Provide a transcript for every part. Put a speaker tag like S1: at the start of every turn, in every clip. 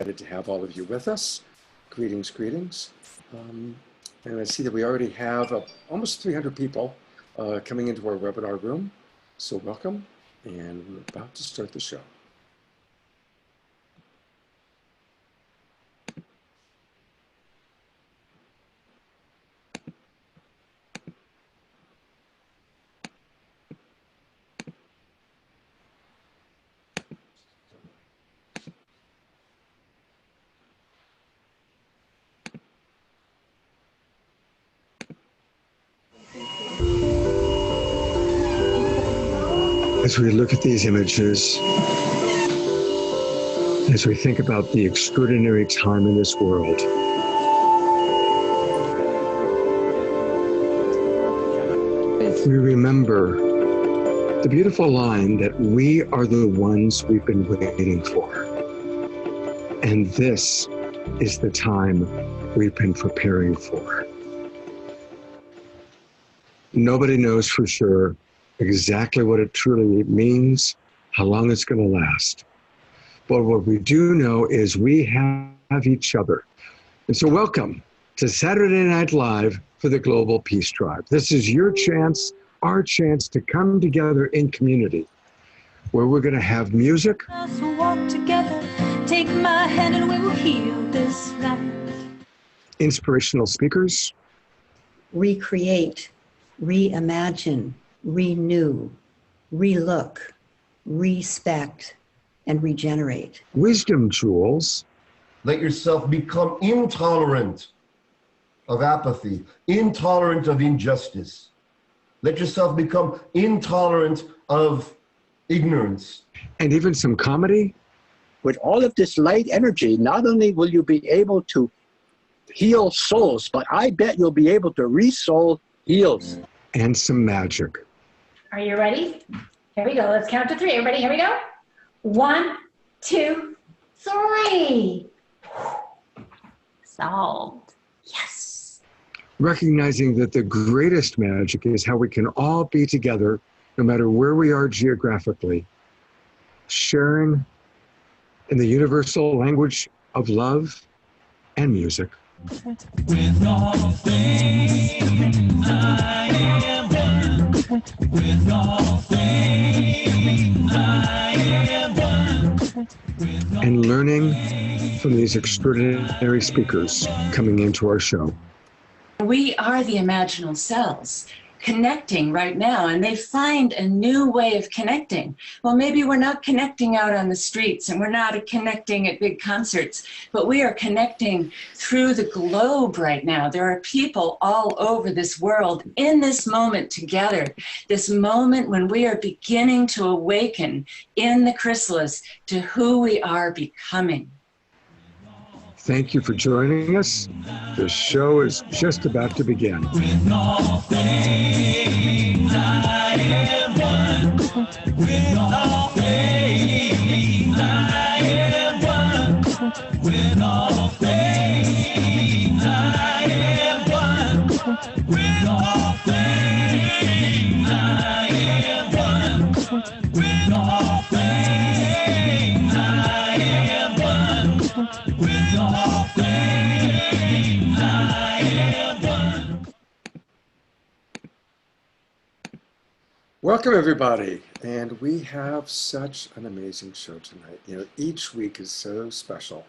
S1: to have all of you with us. Greetings, greetings. And I see that we already have almost 300 people coming into our webinar room. So welcome, and we're about to start the show. As we look at these images, as we think about the extraordinary time in this world, we remember the beautiful line that we are the ones we've been waiting for. And this is the time we've been preparing for. Nobody knows for sure exactly what it truly means, how long it's going to last. But what we do know is we have each other. And so welcome to Saturday Night Live for the Global Peace Tribe. This is your chance, our chance to come together in community, where we're going to have music.
S2: So walk together, take my hand and we will heal this land.
S1: Inspirational speakers.
S3: Recreate, reimagine, renew, relook, respect, and regenerate.
S1: Wisdom jewels.
S4: Let yourself become intolerant of apathy, intolerant of injustice. Let yourself become intolerant of ignorance.
S1: And even some comedy.
S5: With all of this light energy, not only will you be able to heal souls, but I bet you'll be able to re-soul heals.
S1: And some magic.
S6: Are you ready? Here we go. Let's count to 3. Everybody, here we go. 1, 2, 3. Solved. Yes.
S1: Recognizing that the greatest magic is how we can all be together, no matter where we are geographically, sharing in the universal language of love and music.
S2: With all things I am one. With all things I am one.
S1: And learning from these extraordinary speakers coming into our show.
S7: We are the imaginal cells connecting right now, and they find a new way of connecting. Well, maybe we're not connecting out on the streets and we're not connecting at big concerts, but we are connecting through the globe right now. There are people all over this world in this moment together, this moment when we are beginning to awaken in the chrysalis to who we are becoming.
S1: Thank you for joining us. The show is just about to begin.
S2: With all things I am one. With all things I am one. With all things I am one. With all things I am one. With all things I am one. With all things I am one.
S1: Welcome, everybody. And we have such an amazing show tonight. You know, each week is so special.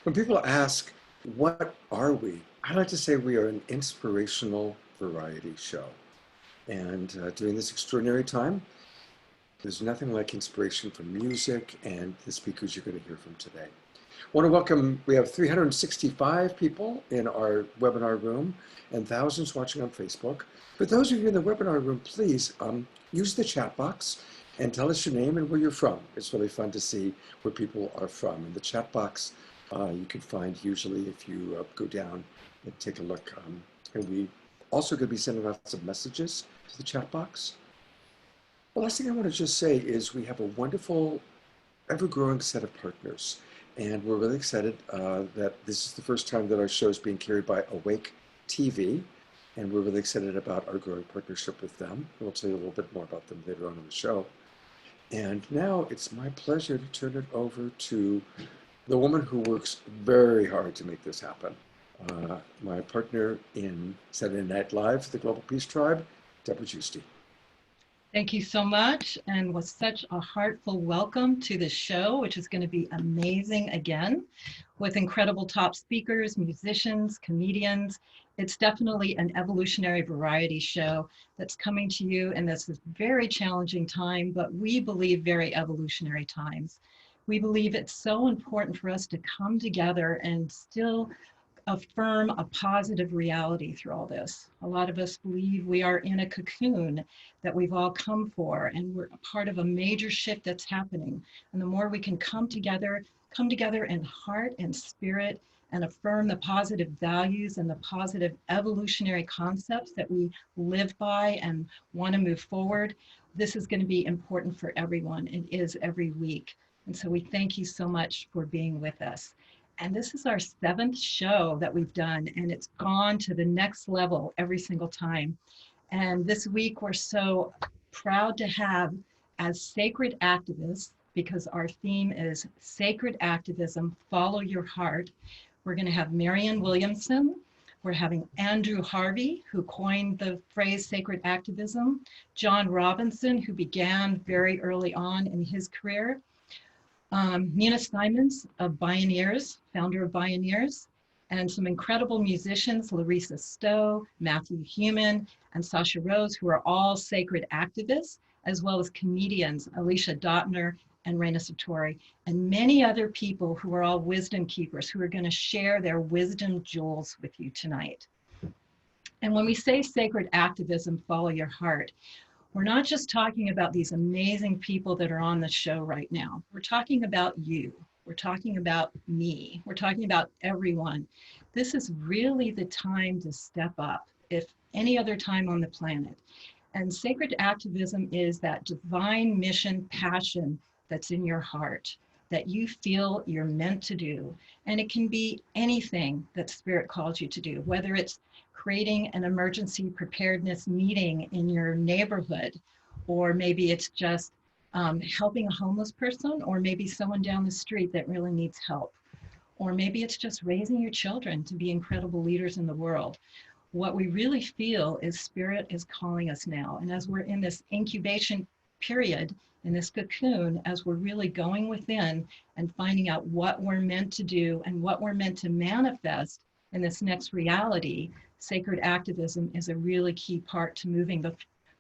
S1: When people ask, what are we? I like to say we are an inspirational variety show. And during this extraordinary time, there's nothing like inspiration from music and the speakers you're going to hear from today. I want to welcome, we have 365 people in our webinar room and thousands watching on Facebook. For those of you in the webinar room, please use the chat box and tell us your name and where you're from. It's really fun to see where people are from. In the chat box, you can find usually if you go down and take a look. And we also going to be sending out some messages to the chat box. The last thing I want to just say is we have a wonderful, ever-growing set of partners. And we're really excited that this is the first time that our show is being carried by Awake TV. And we're really excited about our growing partnership with them. We'll tell you a little bit more about them later on in the show. And now it's my pleasure to turn it over to the woman who works very hard to make this happen. My partner in Saturday Night Live for the Global Peace Tribe, Deborah Giusti.
S8: Thank you so much, and with such a heartful welcome to the show, which is going to be amazing again, with incredible top speakers, musicians, comedians. It's definitely an evolutionary variety show that's coming to you in this very challenging time, but we believe very evolutionary times. We believe it's so important for us to come together and still affirm a positive reality through all this. A lot of us believe we are in a cocoon that we've all come for, and we're a part of a major shift that's happening. And the more we can come together in heart and spirit and affirm the positive values and the positive evolutionary concepts that we live by and want to move forward, this is going to be important for everyone. It is every week. And so we thank you so much for being with us. And this is our 7th show that we've done, and it's gone to the next level every single time. And this week we're so proud to have as sacred activists, because our theme is sacred activism, follow your heart. We're going to have Marianne Williamson. We're having Andrew Harvey, who coined the phrase sacred activism, John Robinson, who began very early on in his career, Nina Simons of Bioneers, founder of Bioneers, and some incredible musicians, Larissa Stowe, Matthew Human, and Sasha Rose, who are all sacred activists, as well as comedians, Alicia Dotner and Reina Satori, and many other people who are all wisdom keepers who are going to share their wisdom jewels with you tonight. And when we say sacred activism, follow your heart, we're not just talking about these amazing people that are on the show right now. We're talking about you. We're talking about me. We're talking about everyone. This is really the time to step up, if any other time on the planet. And sacred activism is that divine mission passion that's in your heart, that you feel you're meant to do. And it can be anything that Spirit calls you to do, whether it's creating an emergency preparedness meeting in your neighborhood, or maybe it's just helping a homeless person, or maybe someone down the street that really needs help, or maybe it's just raising your children to be incredible leaders in the world. What we really feel is Spirit is calling us now. And as we're in this incubation period, in this cocoon, as we're really going within and finding out what we're meant to do and what we're meant to manifest in this next reality, sacred activism is a really key part to moving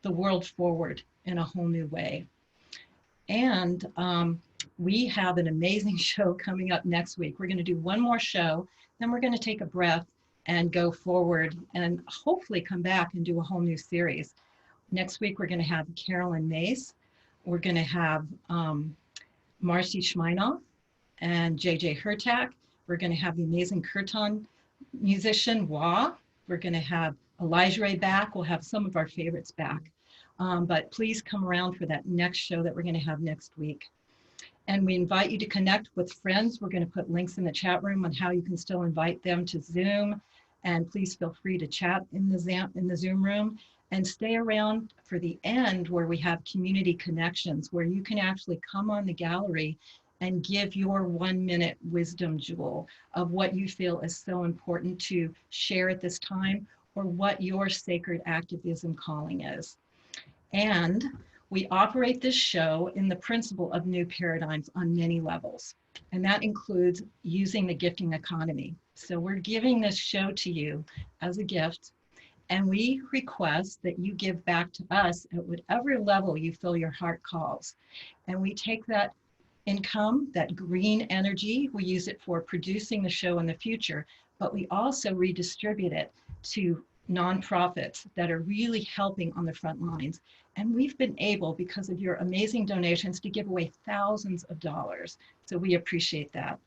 S8: the world forward in a whole new way. And we have an amazing show coming up next week. We're going to do one more show, then we're going to take a breath and go forward and hopefully come back and do a whole new series. Next week, we're going to have Carolyn Mace. We're going to have Marcy Schmeinoff and JJ Hurtak. We're going to have the amazing Kirtan musician, Wah. We're going to have Elijah Ray back. We'll have some of our favorites back. But please come around for that next show that we're going to have next week. And we invite you to connect with friends. We're going to put links in the chat room on how you can still invite them to Zoom. And please feel free to chat in the Zoom room. And stay around for the end, where we have community connections, where you can actually come on the gallery and give your 1-minute wisdom jewel of what you feel is so important to share at this time, or what your sacred activism calling is. And we operate this show in the principle of new paradigms on many levels. And that includes using the gifting economy. So we're giving this show to you as a gift. And we request that you give back to us at whatever level you feel your heart calls. And we take that income, that green energy, we use it for producing the show in the future, but we also redistribute it to nonprofits that are really helping on the front lines. And we've been able, because of your amazing donations, to give away thousands of dollars. So we appreciate that.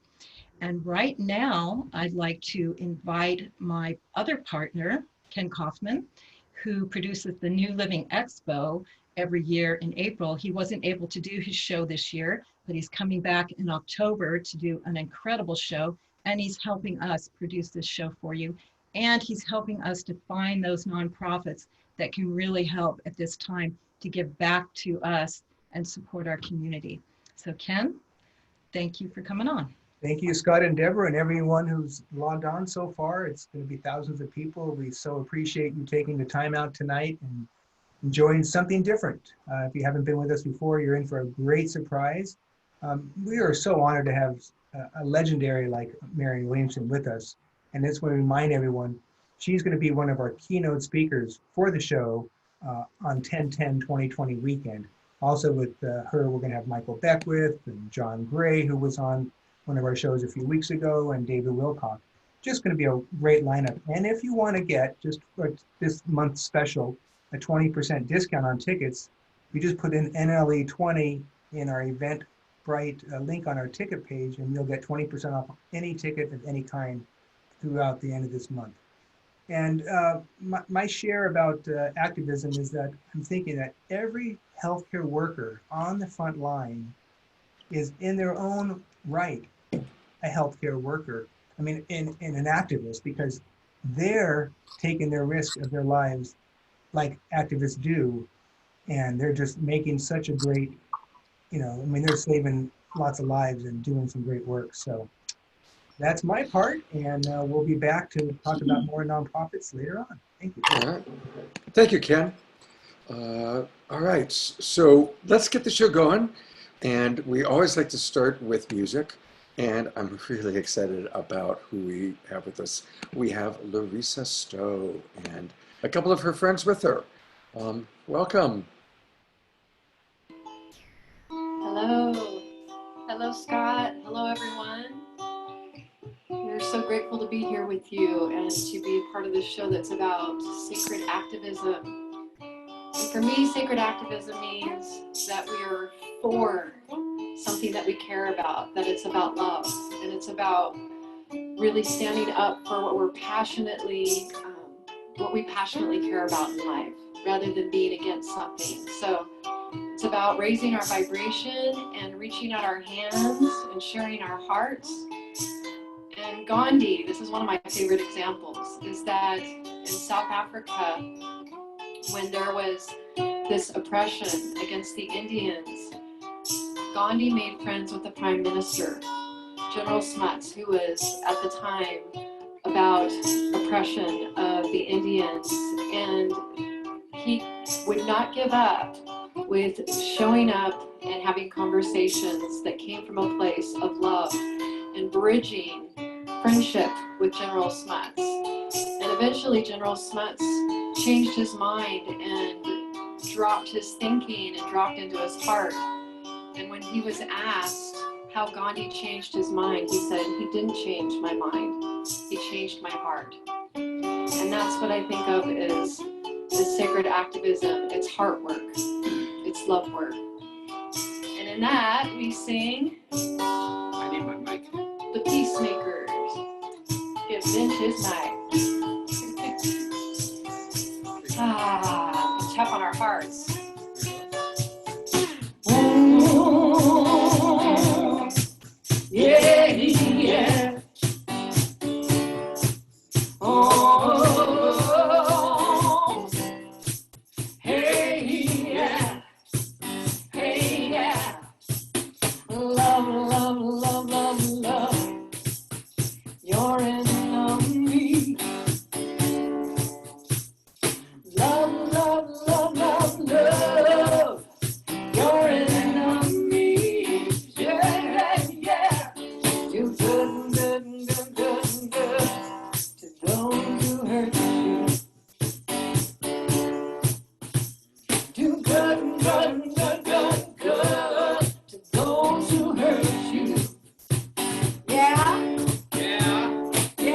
S8: And right now, I'd like to invite my other partner, Ken Kaufman, who produces the New Living Expo every year in April. He wasn't able to do his show this year, but he's coming back in October to do an incredible show, and he's helping us produce this show for you. And he's helping us to find those nonprofits that can really help at this time to give back to us and support our community. So Ken, thank you for coming on.
S9: Thank you, Scott and Deborah, and everyone who's logged on so far. It's going to be thousands of people. We so appreciate you taking the time out tonight and enjoying something different. If you haven't been with us before, you're in for a great surprise. We are so honored to have a legendary like Marianne Williamson with us. And this want to remind everyone, she's going to be one of our keynote speakers for the show on 10/10/2020 weekend. Also with her, we're going to have Michael Beckwith and John Gray, who was on one of our shows a few weeks ago, and David Wilcock. Just going to be a great lineup. And if you want to get, just for this month's special, a 20% discount on tickets, you just put in NLE20 in our Eventbrite link on our ticket page, and you'll get 20% off any ticket of any kind throughout the end of this month. And my share about activism is that I'm thinking that every healthcare worker on the front line is in their own right a healthcare worker. I mean, in an activist, because they're taking their risk of their lives like activists do, and they're just making such a great, I mean, they're saving lots of lives and doing some great work. So that's my part, and we'll be back to talk about more nonprofits later on. Thank you.
S1: All right. Thank you, Ken. All right, so let's get the show going. And we always like to start with music. And I'm really excited about who we have with us. We have Larissa Stowe and a couple of her friends with her. Welcome.
S10: Hello. Hello, Scott. Hello, everyone. We're so grateful to be here with you and to be part of this show that's about sacred activism. And for me, sacred activism means that we are for something that we care about, that it's about love, and it's about really standing up for what we passionately care about in life, rather than being against something. So it's about raising our vibration and reaching out our hands and sharing our hearts. And Gandhi, this is one of my favorite examples, is that in South Africa, when there was this oppression against the Indians, Gandhi made friends with the Prime Minister, General Smuts, who was at the time about oppression of the Indians, and he would not give up with showing up and having conversations that came from a place of love and bridging friendship with General Smuts. And eventually General Smuts changed his mind and dropped his thinking and dropped into his heart. And when he was asked how Gandhi changed his mind, he said, "He didn't change my mind, he changed my heart." And that's what I think of as sacred activism. It's heart work, it's love work. And in that, we sing,
S11: I need my mic.
S10: The Peacemakers, Give Vintage Night. Tap on our hearts. Yeah, yeah. Oh, hey, yeah. Hey, yeah. Love, love, love, love, love. Your enemy. Love, love, love, love, love. Your enemy. Yeah, yeah. Do good, good, good, good, good to those who hurt you. Do good, good, good, good, good to those who hurt you. Yeah, yeah, yeah,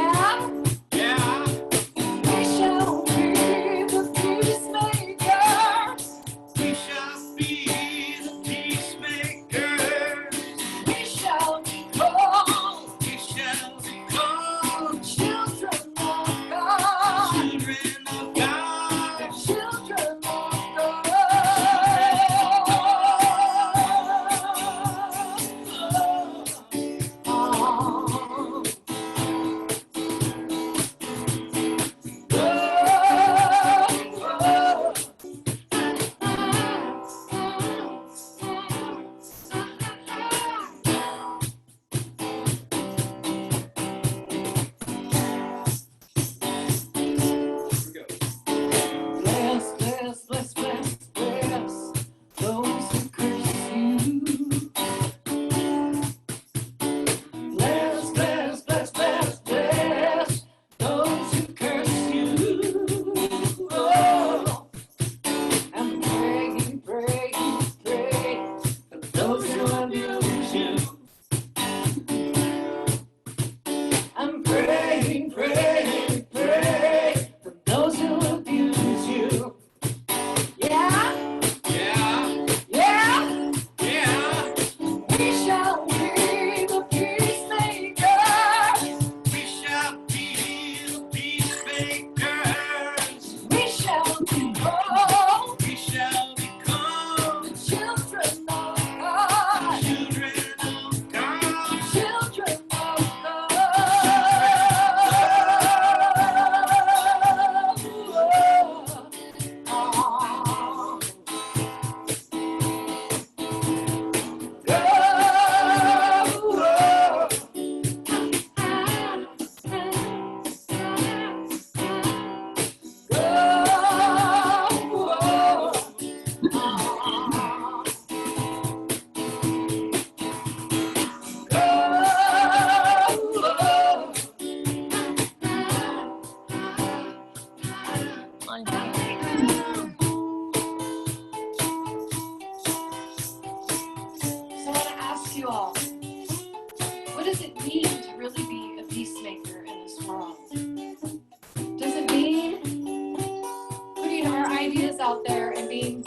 S10: ideas out there and being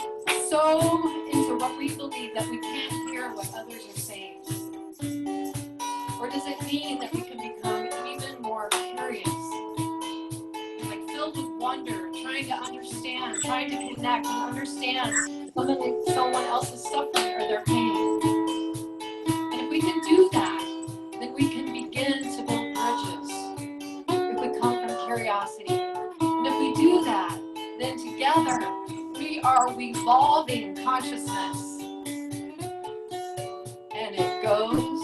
S10: so into what we believe that we can't hear what others are saying? Or does it mean that we can become even more curious and like filled with wonder, trying to understand, trying to connect and understand someone else's suffering or their pain? And if we can do that, then we can begin to build bridges if we come from curiosity. And if we do that, then together we are evolving consciousness. And it goes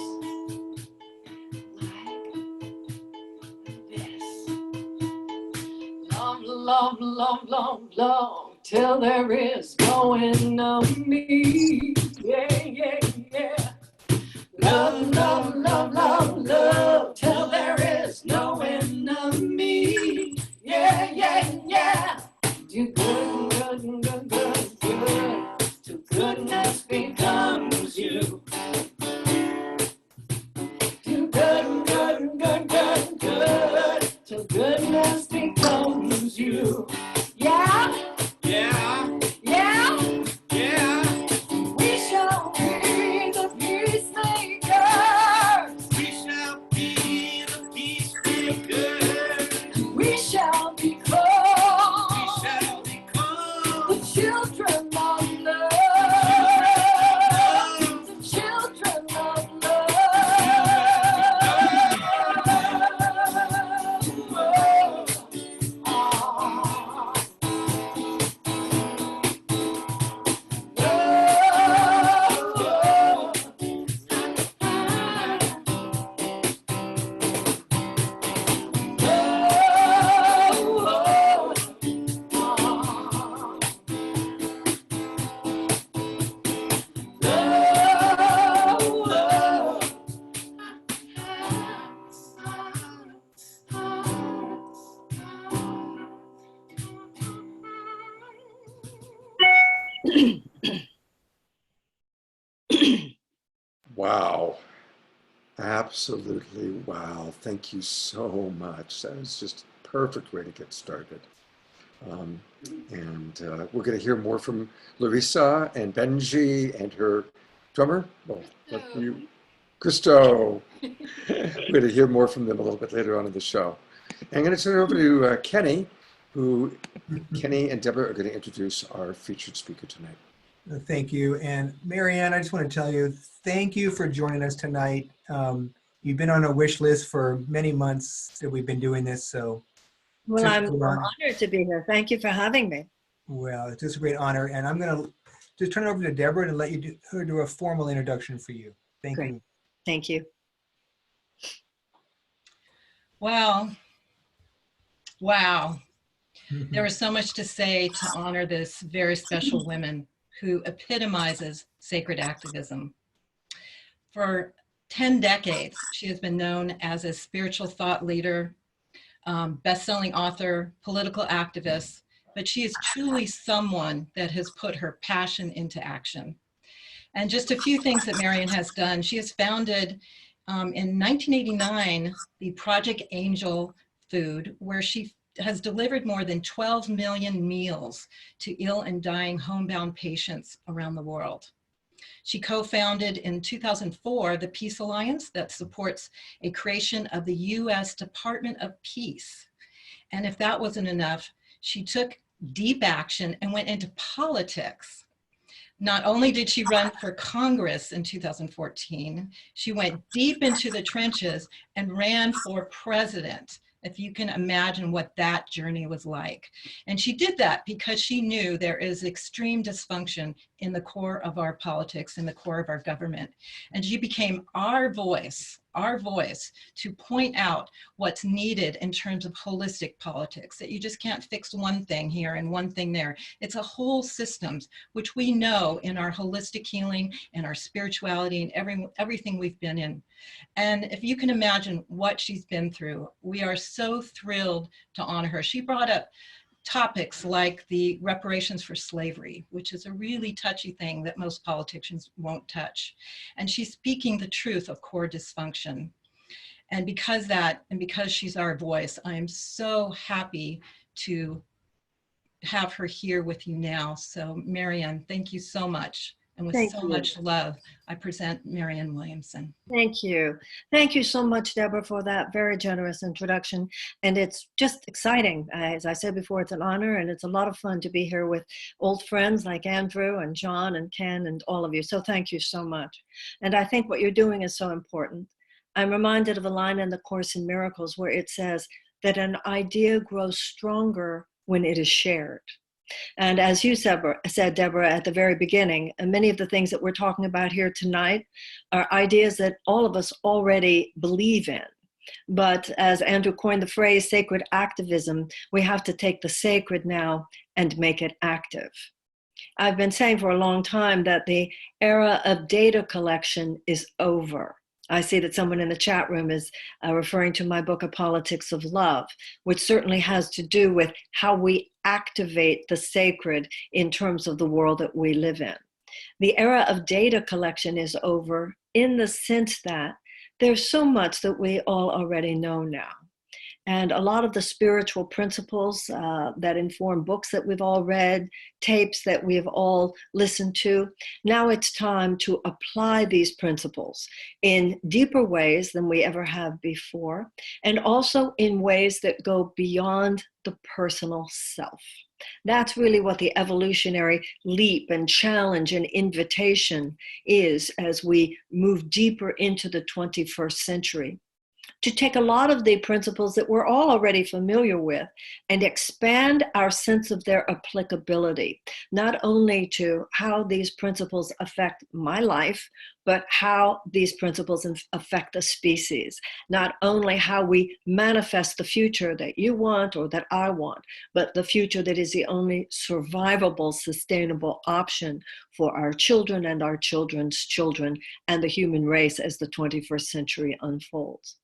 S10: love, love, love, love, till there is no end of me. Yeah, yeah, yeah. Love, love, love, love, love, till there is no end of me. Yeah, yeah, yeah. Do good, good, good, good, good, till goodness becomes you. Do good, good, good, good, good, till goodness becomes you. Yeah? Yeah. Yeah? Yeah. We shall be the peacemakers. We shall be the peacemakers. We shall become. We shall become the children of love. The children of love.
S1: Wow. Absolutely wow. Thank you so much. That was just a perfect way to get started. We're going to hear more from Larissa and Benji and her drummer. Well, Christo. We're going to hear more from them a little bit later on in the show. I'm going to turn it over to Kenny and Deborah are going to introduce our featured speaker tonight.
S9: Thank you. And Marianne, I just want to tell you, thank you for joining us tonight. You've been on a wish list for many months that we've been doing this. So,
S12: well, I'm honored to be here. Thank you for having me.
S9: Well, it's just a great honor. And I'm going to just turn it over to Deborah and let you do a formal introduction for you. Thank you.
S12: Thank you.
S8: Wow. Wow. There was so much to say to honor this very special woman who epitomizes sacred activism. For 10 decades, she has been known as a spiritual thought leader, best-selling author, political activist, but she is truly someone that has put her passion into action. And just a few things that Marianne has done. She has founded in 1989 the Project Angel Food, where she has delivered more than 12 million meals to ill and dying homebound patients around the world. She co-founded in 2004 the Peace Alliance that supports a creation of the U.S. Department of Peace. And if that wasn't enough, she took deep action and went into politics. Not only did she run for Congress in 2014, she went deep into the trenches and ran for president, if you can imagine what that journey was like. And she did that because she knew there is extreme dysfunction in the core of our politics, in the core of our government. And she became our voice to point out what's needed in terms of holistic politics, that you just can't fix one thing here and one thing there. It's a whole systems, which we know in our holistic healing and our spirituality and everything we've been in. And if you can imagine what she's been through, we are so thrilled to honor her. She brought up topics like the reparations for slavery, which is a really touchy thing that most politicians won't touch. And she's speaking the truth of core dysfunction. And because she's our voice, I am so happy to have her here with you now. So Marianne, thank you so much. And with
S12: Thank
S8: so
S12: you.
S8: much love, I present Marianne Williamson.
S12: Thank you. Thank you so much, Deborah, for that very generous introduction. And it's just exciting. As I said before, it's an honor and it's a lot of fun to be here with old friends like Andrew and John and Ken and all of you. So thank you so much. And I think what you're doing is so important. I'm reminded of a line in the Course in Miracles where it says that an idea grows stronger when it is shared. And as you said, Deborah, at the very beginning, and many of the things that we're talking about here tonight are ideas that all of us already believe in. But as Andrew coined the phrase sacred activism, we have to take the sacred now and make it active. I've been saying for a long time that the era of data collection is over. I see that someone in the chat room is referring to my book, A Politics of Love, which certainly has to do with how we activate the sacred in terms of the world that we live in. The era of data collection is over in the sense that there's so much that we all already know now. And a lot of the spiritual principles that inform books that we've all read, tapes that we've all listened to, now it's time to apply these principles in deeper ways than we ever have before, and also in ways that go beyond the personal self. That's really what the evolutionary leap and challenge and invitation is as we move deeper into the 21st century. To take a lot of the principles that we're all already familiar with and expand our sense of their applicability, not only to how these principles affect my life, but how these principles affect the species. Not only how we manifest the future that you want or that I want, but the future that is the only survivable, sustainable option for our children and our children's children and the human race as the 21st century unfolds.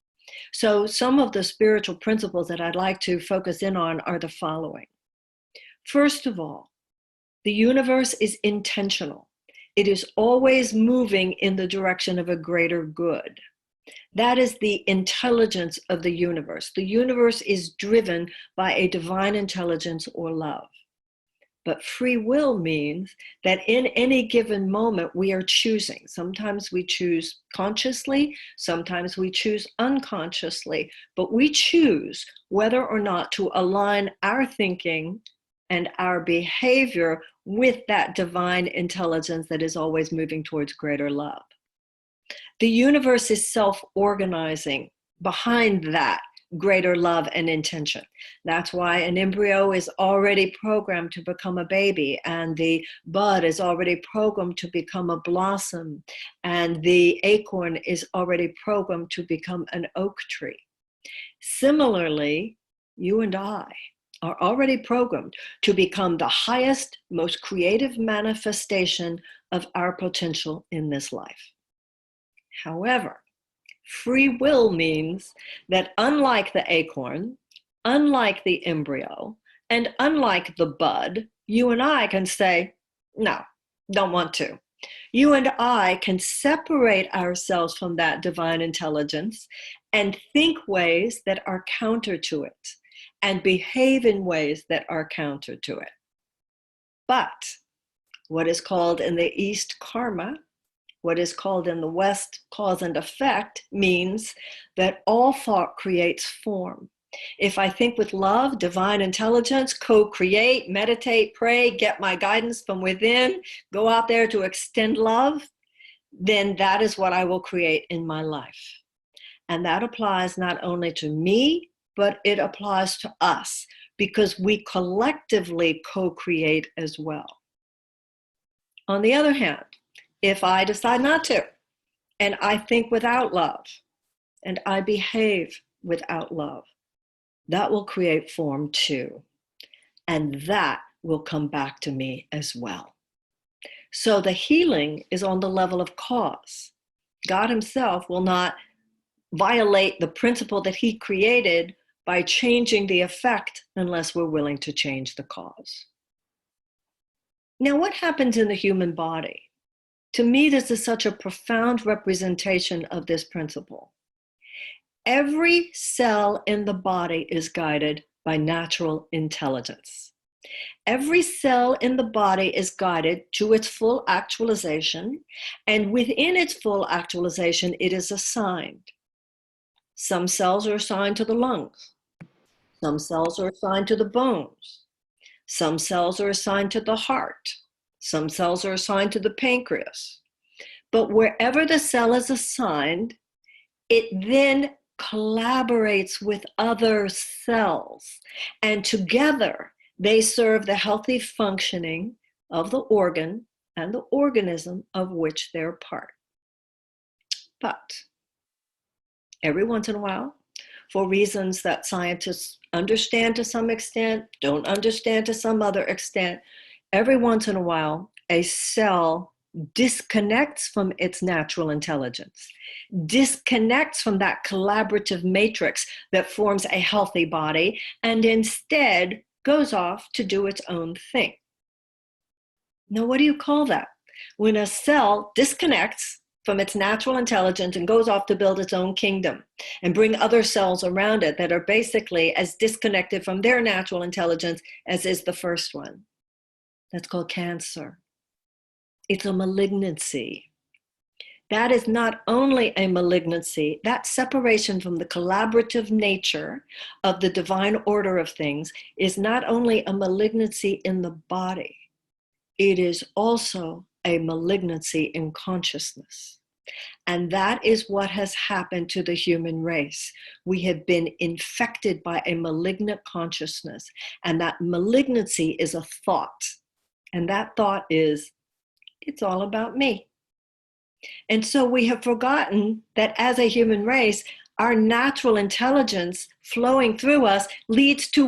S12: So some of the spiritual principles that I'd like to focus in on are the following. First of all, the universe is intentional. It is always moving in the direction of a greater good. That is the intelligence of the universe. The universe is driven by a divine intelligence or love. But free will means that in any given moment, we are choosing. Sometimes we choose consciously, sometimes we choose unconsciously, but we choose whether or not to align our thinking and our behavior with that divine intelligence that is always moving towards greater love. The universe is self-organizing behind that greater love and intention. That's why an embryo is already programmed to become a baby, and the bud is already programmed to become a blossom, and the acorn is already programmed to become an oak tree. Similarly, you and I are already programmed to become the highest, most creative manifestation of our potential in this life. However, free will means that unlike the acorn, unlike the embryo, and unlike the bud, you and I can say, no, don't want to. You and I can separate ourselves from that divine intelligence and think ways that are counter to it and behave in ways that are counter to it. But what is called in the East karma, what is called in the West cause and effect, means that all thought creates form. If I think with love, divine intelligence, co-create, meditate, pray, get my guidance from within, go out there to extend love, then that is what I will create in my life. And that applies not only to me, but it applies to us, because we collectively co-create as well. On the other hand, if I decide not to, and I think without love, and I behave without love, that will create form too. And that will come back to me as well. So the healing is on the level of cause. God himself will not violate the principle that he created by changing the effect unless we're willing to change the cause. Now, what happens in the human body? To me, this is such a profound representation of this principle. Every cell in the body is guided by natural intelligence. Every cell in the body is guided to its full actualization, and within its full actualization, it is assigned. Some cells are assigned to the lungs. Some cells are assigned to the bones. Some cells are assigned to the heart. Some cells are assigned to the pancreas. But wherever the cell is assigned, it then collaborates with other cells, and together they serve the healthy functioning of the organ and the organism of which they're part. But every once in a while, for reasons that scientists understand to some extent, don't understand to some other extent, every once in a while, a cell disconnects from its natural intelligence, disconnects from that collaborative matrix that forms a healthy body, and instead goes off to do its own thing. Now, what do you call that? When a cell disconnects from its natural intelligence and goes off to build its own kingdom and bring other cells around it that are basically as disconnected from their natural intelligence as is the first one. That's called cancer. It's a malignancy. That is not only a malignancy, that separation from the collaborative nature of the divine order of things is not only a malignancy in the body, it is also a malignancy in consciousness. And that is what has happened to the human race. We have been infected by a malignant consciousness, and that malignancy is a thought. And that thought is, it's all about me. And so we have forgotten that as a human race, our natural intelligence flowing through us leads us to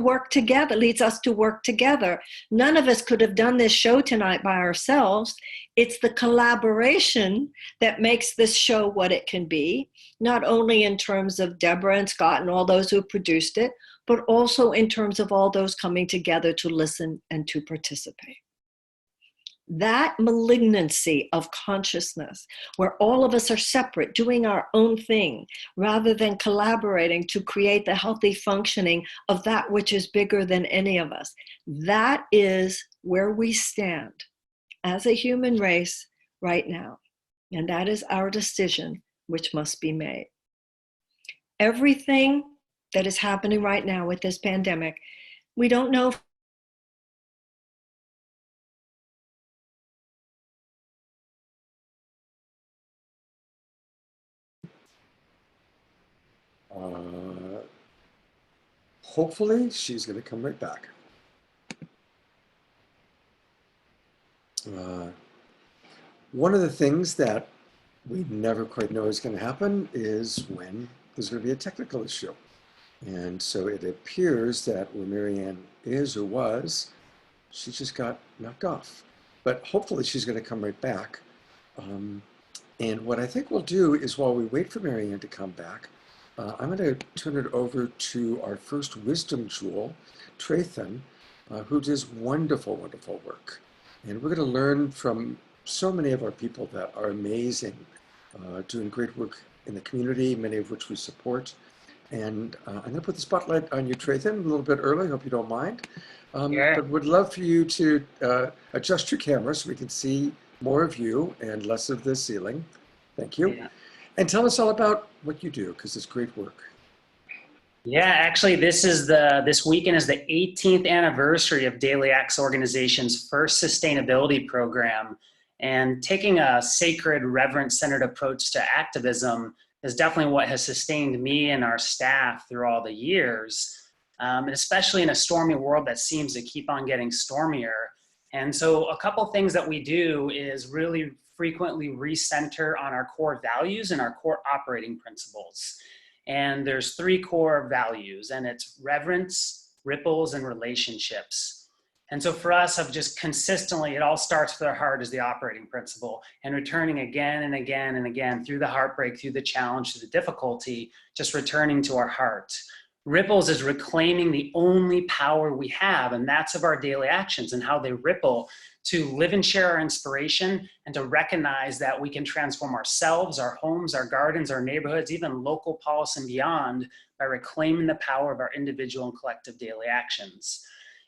S12: work together. None of us could have done this show tonight by ourselves. It's the collaboration that makes this show what it can be, not only in terms of Deborah and Scott and all those who produced it, but also in terms of all those coming together to listen and to participate. That malignancy of consciousness, where all of us are separate, doing our own thing, rather than collaborating to create the healthy functioning of that which is bigger than any of us, that is where we stand as a human race right now. And that is our decision, which must be made. Everything that is happening right now with this pandemic, we don't know if
S1: hopefully she's going to come right back. One of the things that we never quite know is going to happen is when there's going to be a technical issue. And so it appears that where Marianne is or was, she just got knocked off. But hopefully she's going to come right back. And what I think we'll do is, while we wait for Marianne to come back, I'm going to turn it over to our first wisdom jewel, Trustvo, who does wonderful, wonderful work. And we're going to learn from so many of our people that are amazing, doing great work in the community, many of which we support. And I'm going to put the spotlight on you, Trustvo, a little bit early. Hope you don't mind. But would love for you to adjust your camera so we can see more of you and less of the ceiling. Thank you. Yeah. And tell us all about what you do, because it's great work.
S11: Yeah, actually, this weekend is the 18th anniversary of Daily Acts Organization's first sustainability program. And taking a sacred, reverence-centered approach to activism is definitely what has sustained me and our staff through all the years, and especially in a stormy world that seems to keep on getting stormier. And so a couple things that we do is really frequently recenter on our core values and our core operating principles. And there's 3 core values, and it's reverence, ripples, and relationships. And so for us, I've just consistently, it all starts with our heart as the operating principle, and returning again and again and again through the heartbreak, through the challenge, through the difficulty, just returning to our heart. Ripples is reclaiming the only power we have, and that's of our daily actions and how they ripple to live and share our inspiration, and to recognize that we can transform ourselves, our homes, our gardens, our neighborhoods, even local policy and beyond, by reclaiming the power of our individual and collective daily actions.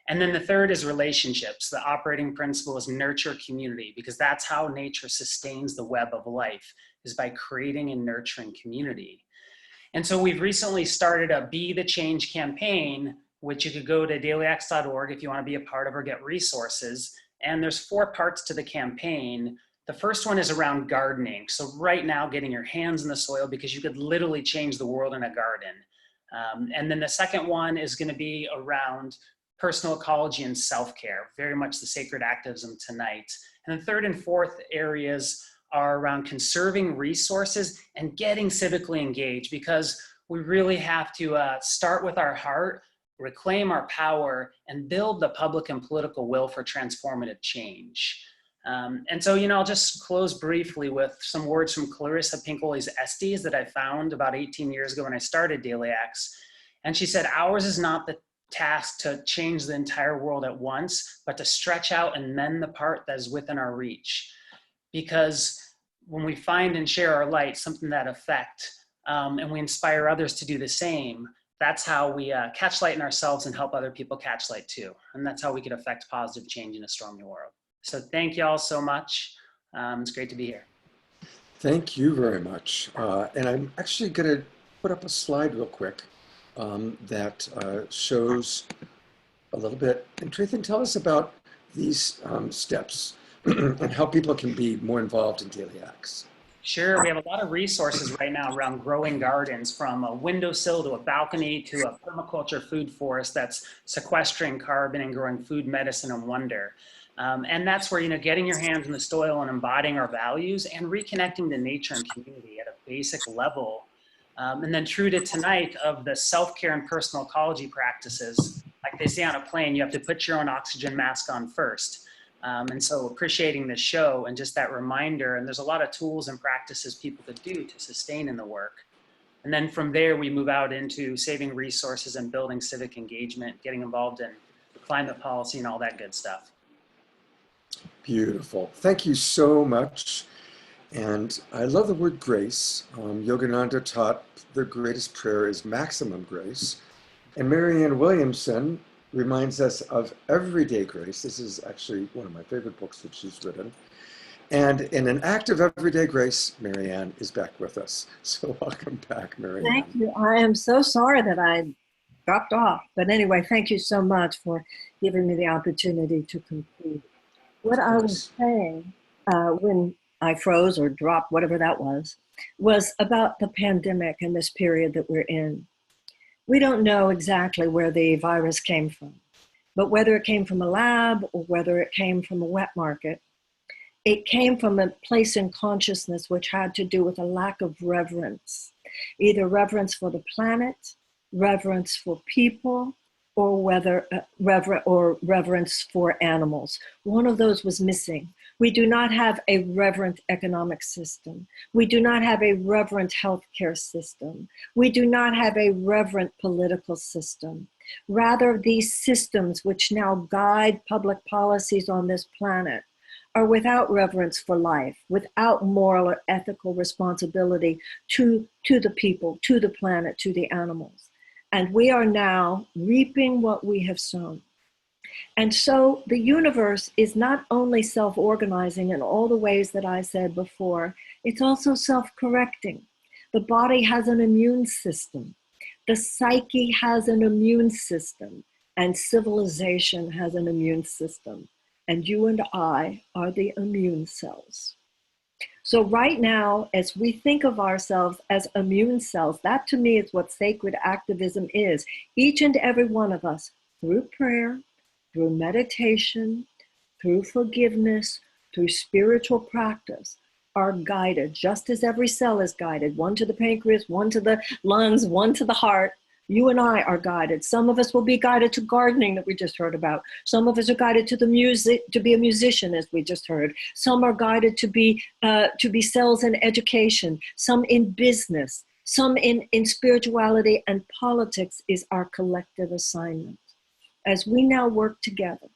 S11: And then the third is relationships. The operating principle is nurture community, because that's how nature sustains the web of life, is by creating and nurturing community. And so we've recently started a Be the Change campaign, which you could go to dailyx.org if you want to be a part of or get resources. And there's 4 parts to the campaign. The first one is around gardening. So right now, getting your hands in the soil, because you could literally change the world in a garden. And then the second one is going to be around personal ecology and self-care, very much the sacred activism tonight. And the third and fourth areas are around conserving resources and getting civically engaged, because we really have to start with our heart, reclaim our power, and build the public and political will for transformative change. And so, I'll just close briefly with some words from Clarissa Pinkolay's Estes that I found about 18 years ago when I started Daily X. And she said, ours is not the task to change the entire world at once, but to stretch out and mend the part that is within our reach. Because when we find and share our light, something that affect, and we inspire others to do the same, that's how we catch light in ourselves and help other people catch light too. And that's how we could affect positive change in a stormy world. So thank you all so much. It's great to be here.
S1: Thank you very much. And I'm actually going to put up a slide real quick that shows a little bit. And Trathan, tell us about these steps and how people can be more involved in Daily X.
S11: Sure, we have a lot of resources right now around growing gardens, from a windowsill to a balcony to a permaculture food forest that's sequestering carbon and growing food, medicine, and wonder. And that's where, getting your hands in the soil and embodying our values and reconnecting to nature and community at a basic level. And then true to tonight, of the self-care and personal ecology practices, like they say on a plane, you have to put your own oxygen mask on first. And so appreciating the show and just that reminder, and there's a lot of tools and practices people could do to sustain in the work. And then from there, we move out into saving resources and building civic engagement, getting involved in climate policy and all that good stuff.
S1: Beautiful. Thank you so much. And I love the word grace. Yogananda taught the greatest prayer is maximum grace. And Marianne Williamson reminds us of everyday grace. This is actually one of my favorite books that she's written. And in an act of everyday grace, Marianne is back with us. So welcome back, Marianne.
S12: Thank you. I am so sorry that I dropped off. But anyway, thank you so much for giving me the opportunity to conclude. What I was saying when I froze or dropped, whatever that was about the pandemic and this period that we're in. We don't know exactly where the virus came from, but whether it came from a lab or whether it came from a wet market, it came from a place in consciousness which had to do with a lack of reverence, either reverence for the planet, reverence for people, or whether reverence for animals. One of those was missing. We do not have a reverent economic system. We do not have a reverent healthcare system. We do not have a reverent political system. Rather, these systems which now guide public policies on this planet are without reverence for life, without moral or ethical responsibility to the people, to the planet, to the animals. And we are now reaping what we have sown. And so the universe is not only self-organizing in all the ways that I said before, it's also self-correcting. The body has an immune system. The psyche has an immune system. And civilization has an immune system. And you and I are the immune cells. So right now, as we think of ourselves as immune cells, that to me is what sacred activism is. Each and every one of us, through prayer, through meditation, through forgiveness, through spiritual practice, are guided, just as every cell is guided, one to the pancreas, one to the lungs, one to the heart. You and I are guided. Some of us will be guided to gardening that we just heard about. Some of us are guided to the music, to be a musician, as we just heard. Some are guided to be cells in education. Some in business. Some in spirituality, and politics is our collective assignment. As we now work together,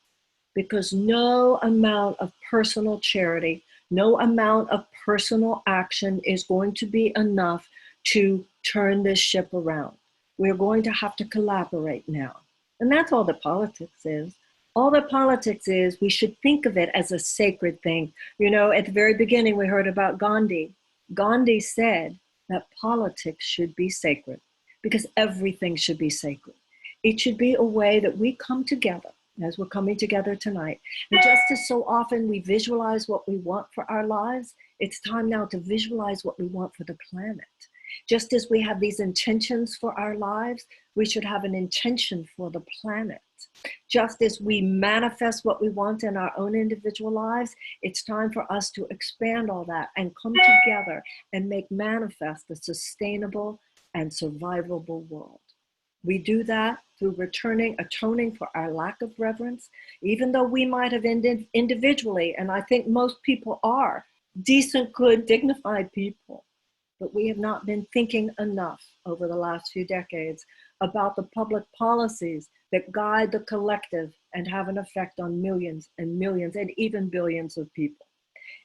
S12: because no amount of personal charity, no amount of personal action is going to be enough to turn this ship around. We're going to have to collaborate now. And that's all that politics is. All that politics is, we should think of it as a sacred thing. You know, at the very beginning, we heard about Gandhi. Gandhi said that politics should be sacred because everything should be sacred. It should be a way that we come together as we're coming together tonight. And just as so often we visualize what we want for our lives, it's time now to visualize what we want for the planet. Just as we have these intentions for our lives, we should have an intention for the planet. Just as we manifest what we want in our own individual lives, it's time for us to expand all that and come together and make manifest a sustainable and survivable world. We do that through atoning for our lack of reverence, even though we might have ended individually, and I think most people are decent, good, dignified people. But we have not been thinking enough over the last few decades about the public policies that guide the collective and have an effect on millions and millions and even billions of people.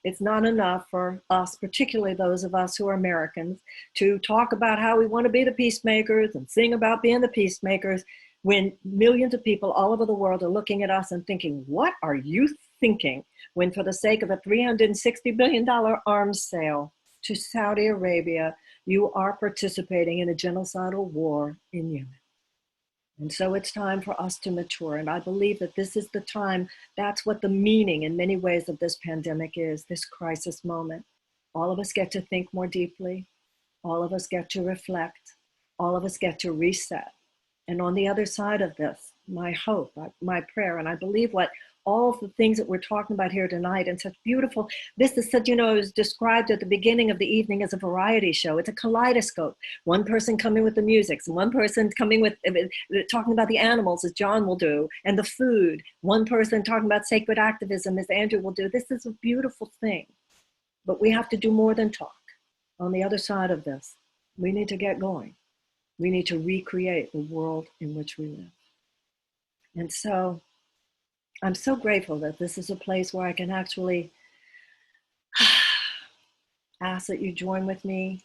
S12: It's not enough for us, particularly those of us who are Americans, to talk about how we want to be the peacemakers and sing about being the peacemakers when millions of people all over the world are looking at us and thinking, what are you thinking? When for the sake of a $360 billion arms sale to Saudi Arabia, you are participating in a genocidal war in Yemen. And so it's time for us to mature. And I believe that this is the time, that's what the meaning in many ways of this pandemic is, this crisis moment. All of us get to think more deeply. All of us get to reflect. All of us get to reset. And on the other side of this, my hope, my prayer, and I believe what all of the things that we're talking about here tonight and such beautiful, this is such, you know, is described at the beginning of the evening as a variety show. It's a kaleidoscope. One person coming with the music, and one person coming with, talking about the animals as John will do, and the food. One person talking about sacred activism as Andrew will do. This is a beautiful thing, but we have to do more than talk. On the other side of this, we need to get going. We need to recreate the world in which we live. And so, I'm so grateful that this is a place where I can actually ask that you join with me.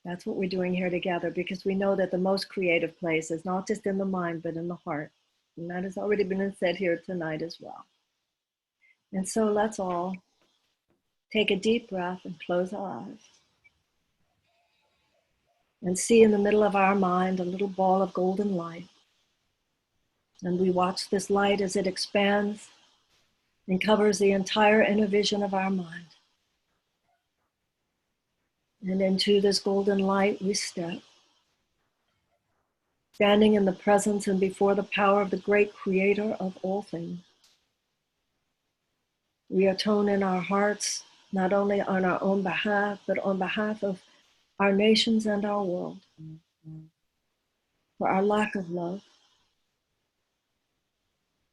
S12: That's what we're doing here together, because we know that the most creative place is not just in the mind, but in the heart. And that has already been said here tonight as well. And so let's all take a deep breath and close our eyes. And see in the middle of our mind a little ball of golden light. And we watch this light as it expands and covers the entire inner vision of our mind. And into this golden light we step, standing in the presence and before the power of the great creator of all things. We atone in our hearts, not only on our own behalf, but on behalf of our nations and our world, for our lack of love.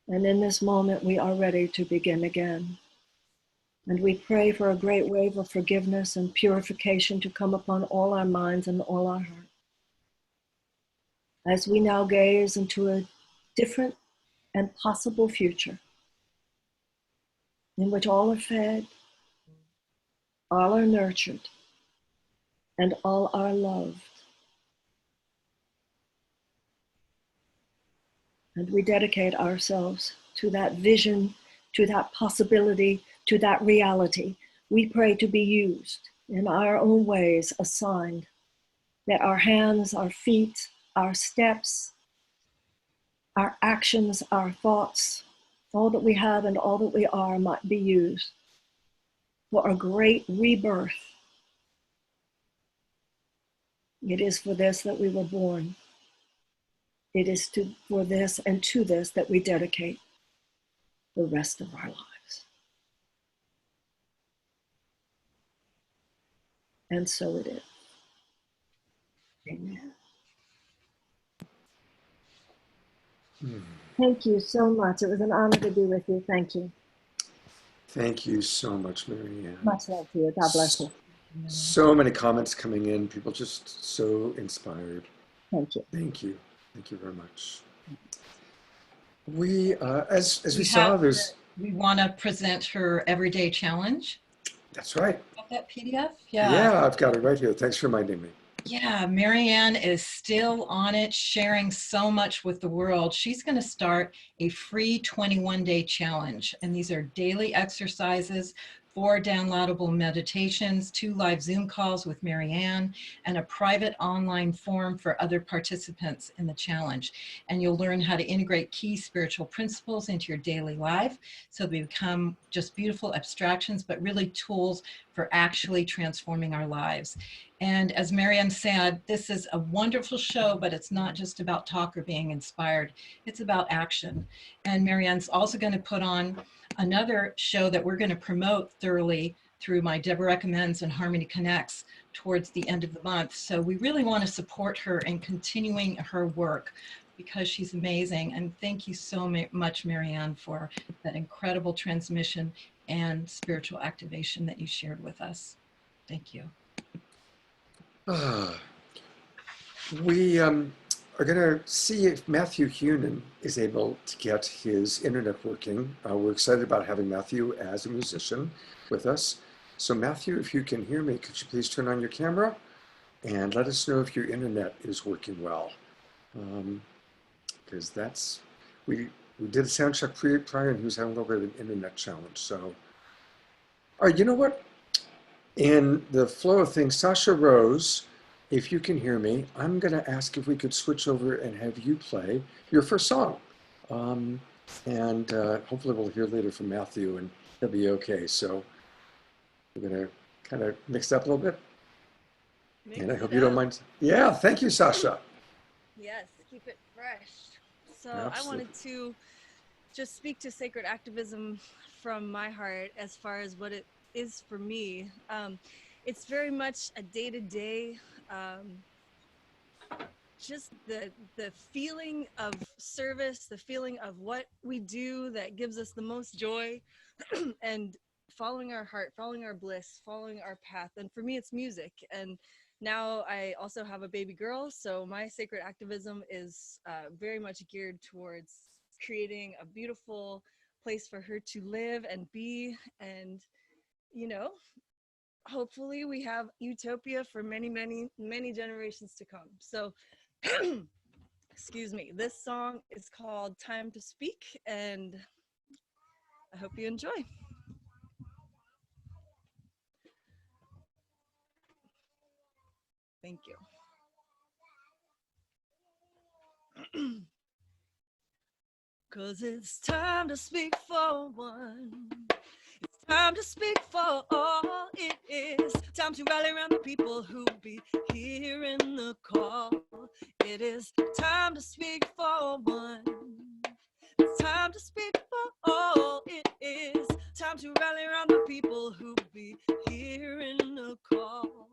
S12: And in this moment, we are ready to begin again. And we pray for a great wave of forgiveness and purification to come upon all our minds and all our hearts. As we now gaze into a different and possible future in which all are fed, all are nurtured, and all are loved. And we dedicate ourselves to that vision, to that possibility, to that reality. We pray to be used in our own ways assigned, that our hands, our feet, our steps, our actions, our thoughts, all that we have and all that we are might be used for a great rebirth. It is for this that we were born. It is for this and to this that we dedicate the rest of our lives. And so it is. Amen. Thank you so much. It was an honor to be with you. Thank you.
S1: Thank you so much, Marianne.
S12: Much love to you. God bless you.
S1: So many comments coming in. People just so inspired.
S12: Thank you.
S1: Thank you. Thank you very much. We, as we saw,
S8: we want to present her everyday challenge.
S1: That's right.
S8: Got that PDF?
S1: Yeah, I've got it right here. Thanks for reminding me.
S8: Yeah, Marianne is still on it, sharing so much with the world. She's going to start a free 21-day challenge, and these are daily exercises, 4 downloadable meditations, 2 live Zoom calls with Marianne, and a private online forum for other participants in the challenge. And you'll learn how to integrate key spiritual principles into your daily life so they become just beautiful abstractions, but really tools for actually transforming our lives. And as Marianne said, this is a wonderful show, but it's not just about talk or being inspired. It's about action. And Marianne's also going to put on another show that we're going to promote thoroughly through my Deborah Recommends and Harmony Connects towards the end of the month. So we really want to support her in continuing her work because she's amazing. And thank you so much, Marianne, for that incredible transmission and spiritual activation that you shared with us. Thank you.
S1: We are going to see if Matthew Hunan is able to get his internet working. We're excited about having Matthew as a musician with us. So Matthew, if you can hear me, could you please turn on your camera and let us know if your internet is working well? Because we did a sound check prior and he was having a little bit of an internet challenge. So, all right, you know what? In the flow of things, Sasha Rose, if you can hear me, I'm going to ask if we could switch over and have you play your first song. And hopefully we'll hear later from Matthew and he'll be okay. So we're going to kind of mix it up a little bit. And I hope you don't mind. Yeah, thank you, Sasha.
S13: Yes, keep it fresh. So
S1: Absolutely.
S13: I wanted to just speak to sacred activism from my heart as far as what it is for me. It's very much a day-to-day, just the feeling of service, the feeling of what we do that gives us the most joy, and following our heart, following our bliss, following our path. And for me, it's music. And now I also have a baby girl, so my sacred activism is very much geared towards creating a beautiful place for her to live and be, and hopefully we have utopia for many, many, many generations to come. So excuse me, this song is called Time to Speak, and I hope you enjoy. Thank you. 'Cause it's time to speak for one. It's time to speak for all. It is time to rally around the people who be hearing the call. It is time to speak for one. It's time to speak for all. It is time to rally around the people who be hearing the call.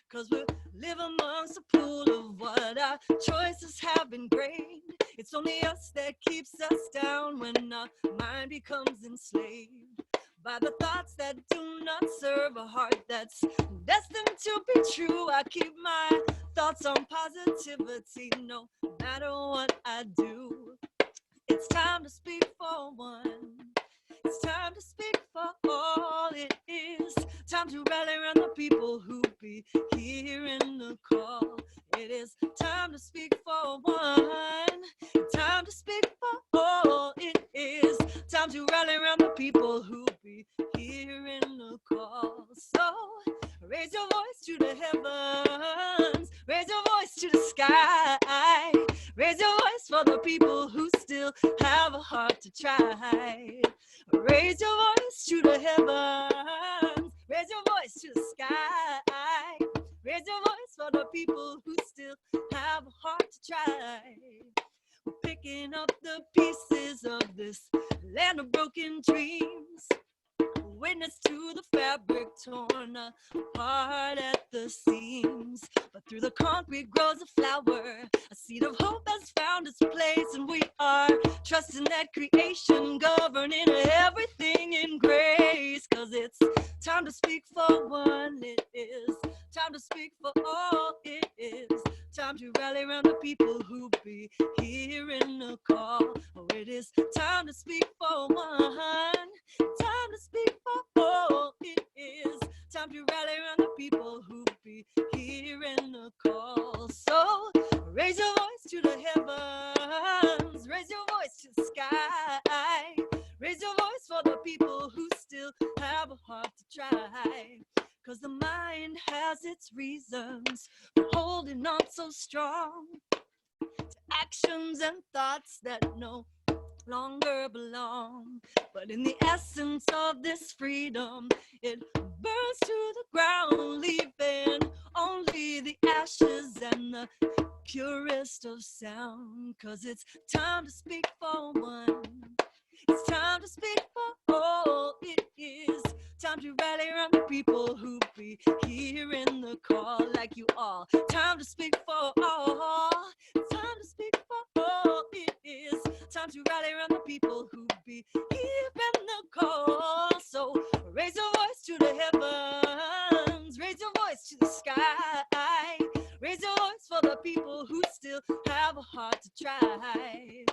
S13: 'Cause we live amongst a pool of what our choices have ingrained. It's only us that keeps us down when our mind becomes enslaved by the thoughts that do not serve a heart that's destined to be true. I keep my thoughts on positivity no matter what I do. It's time to speak for one. It's time to speak for all. It is time to rally around the people who be hearing the call. It is time to speak for one. Time to speak for all. It is time to rally around the people who be hearing the call. So raise your voice to the heavens. Raise your voice to the sky. Raise your voice for the people who still have a heart to try. Raise your voice to the heavens. Raise your voice to the sky. Raise your voice for the people who still have a heart to try. We're picking up the pieces of this land of broken dreams. Witness to the fabric torn apart at the seams. But through the concrete grows a flower. A seed of hope has found its place, and we are trusting that creation governing everything in grace. 'Cause it's time to speak for one. It is time to speak for all. It is time to rally around the people who be hearing the call. Oh, it is time to speak for one. Time to speak for all. It is time to rally around the people who be hearing the call. for the people who still have a heart to try. Cause the mind has its reasons for holding on so strong to actions and thoughts that no longer belong. But in the essence of this freedom, it burns to the ground, leaving only the ashes and the purest of sound. Cause it's time to speak for one. It's time to speak for all. It is time to rally around the people who be hearing the call like you all. Time to speak for all. Time to speak for all. It is time to rally around the people who be hearing the call. So raise your voice to the heavens. Raise your voice to the sky. Raise your voice for the people who still have a heart to try.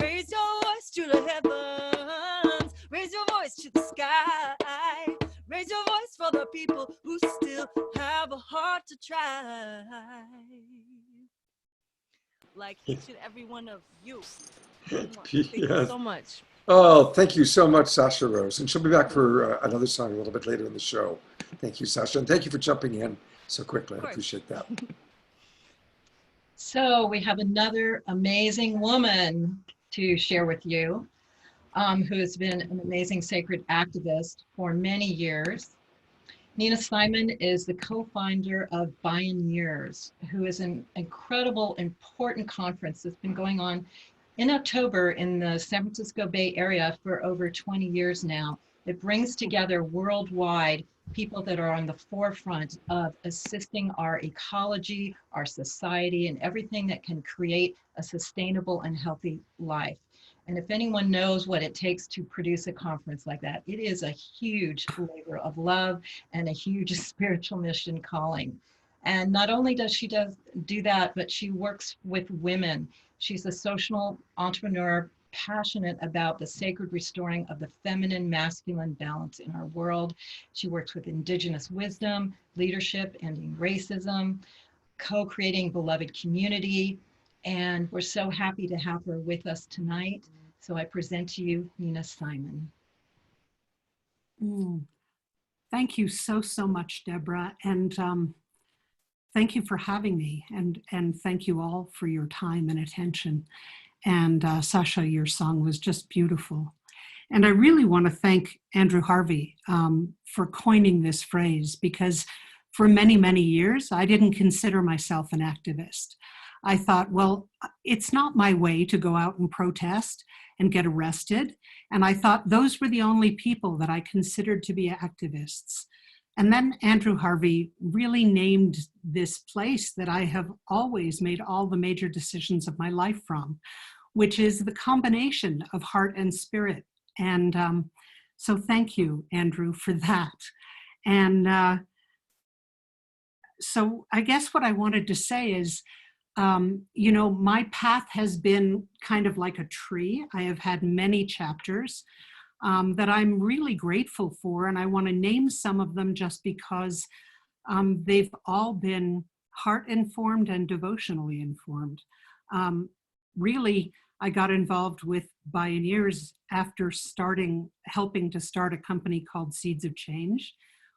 S13: Raise your voice to the heavens. Raise your voice to the sky. Raise your voice for the people who still have a heart to try. Like each and every one of you. Thank you so much.
S1: Oh, thank you so much, Sasha Rose. And she'll be back for another song a little bit later in the show. Thank you, Sasha. And thank you for jumping in so quickly. I appreciate that.
S8: So we have another amazing woman to share with you, who has been an amazing sacred activist for many years. Nina Simon is the co-founder of Bioneers, who is an incredible, important conference that's been going on in October in the San Francisco Bay Area for over 20 years now. It brings together worldwide people that are on the forefront of assisting our ecology, our society, and everything that can create a sustainable and healthy life. And if anyone knows what it takes to produce a conference like that, it is a huge labor of love and a huge spiritual mission calling. And not only does she do that, but she works with women. She's a social entrepreneur, passionate about the sacred restoring of the feminine masculine balance in our world. She works with Indigenous wisdom, leadership, ending racism, co-creating beloved community. And we're so happy to have her with us tonight. So I present to you Nina Simon.
S14: Thank you so much, Deborah. And thank you for having me. And thank you all for your time and attention. And Sasha, your song was just beautiful. And I really want to thank Andrew Harvey for coining this phrase, because for many, many years, I didn't consider myself an activist. I thought, well, it's not my way to go out and protest and get arrested. And I thought those were the only people that I considered to be activists. And then Andrew Harvey really named this place that I have always made all the major decisions of my life from, which is the combination of heart and spirit. And so thank you, Andrew, for that. And so I guess what I wanted to say is, you know, my path has been kind of like a tree. I have had many chapters that I'm really grateful for, and I want to name some of them just because they've all been heart-informed and devotionally informed. Really, I got involved with Bioneers after helping to start a company called Seeds of Change,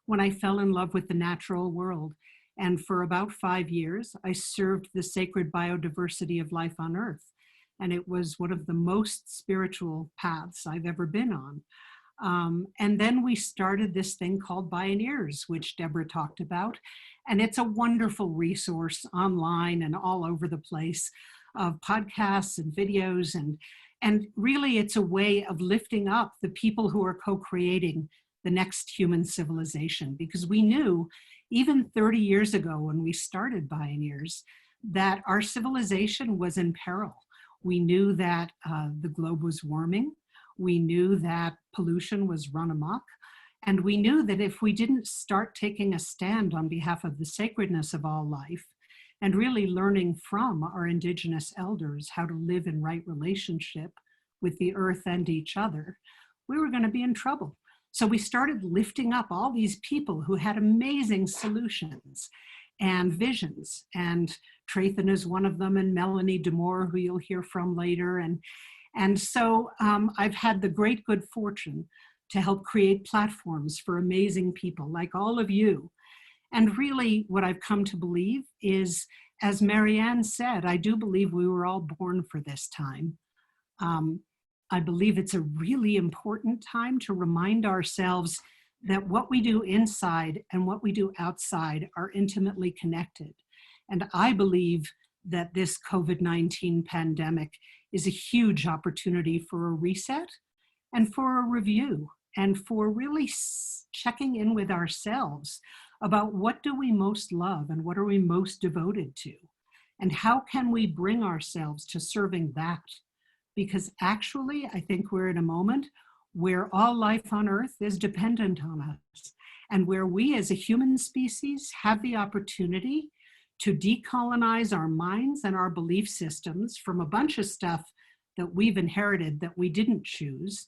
S14: when I fell in love with the natural world. And for about 5 years, I served the sacred biodiversity of life on Earth. And it was one of the most spiritual paths I've ever been on. And then we started this thing called Bioneers, which Deborah talked about. And it's a wonderful resource online and all over the place of podcasts and videos. And really, it's a way of lifting up the people who are co-creating the next human civilization. Because we knew, even 30 years ago when we started Bioneers, that our civilization was in peril. We knew that the globe was warming. We knew that pollution was run amok. And we knew that if we didn't start taking a stand on behalf of the sacredness of all life, and really learning from our Indigenous elders how to live in right relationship with the earth and each other, we were going to be in trouble. So we started lifting up all these people who had amazing solutions and visions. And Trathan is one of them, and Melanie Damore, who you'll hear from later. And so I've had the great good fortune to help create platforms for amazing people like all of you. And really what I've come to believe is, as Marianne said, I do believe we were all born for this time. I believe it's a really important time to remind ourselves that what we do inside and what we do outside are intimately connected. And I believe that this COVID-19 pandemic is a huge opportunity for a reset and for a review and for really checking in with ourselves about what do we most love and what are we most devoted to, and how can we bring ourselves to serving that. Because actually, I think we're in a moment where all life on Earth is dependent on us, and where we as a human species have the opportunity to decolonize our minds and our belief systems from a bunch of stuff that we've inherited that we didn't choose,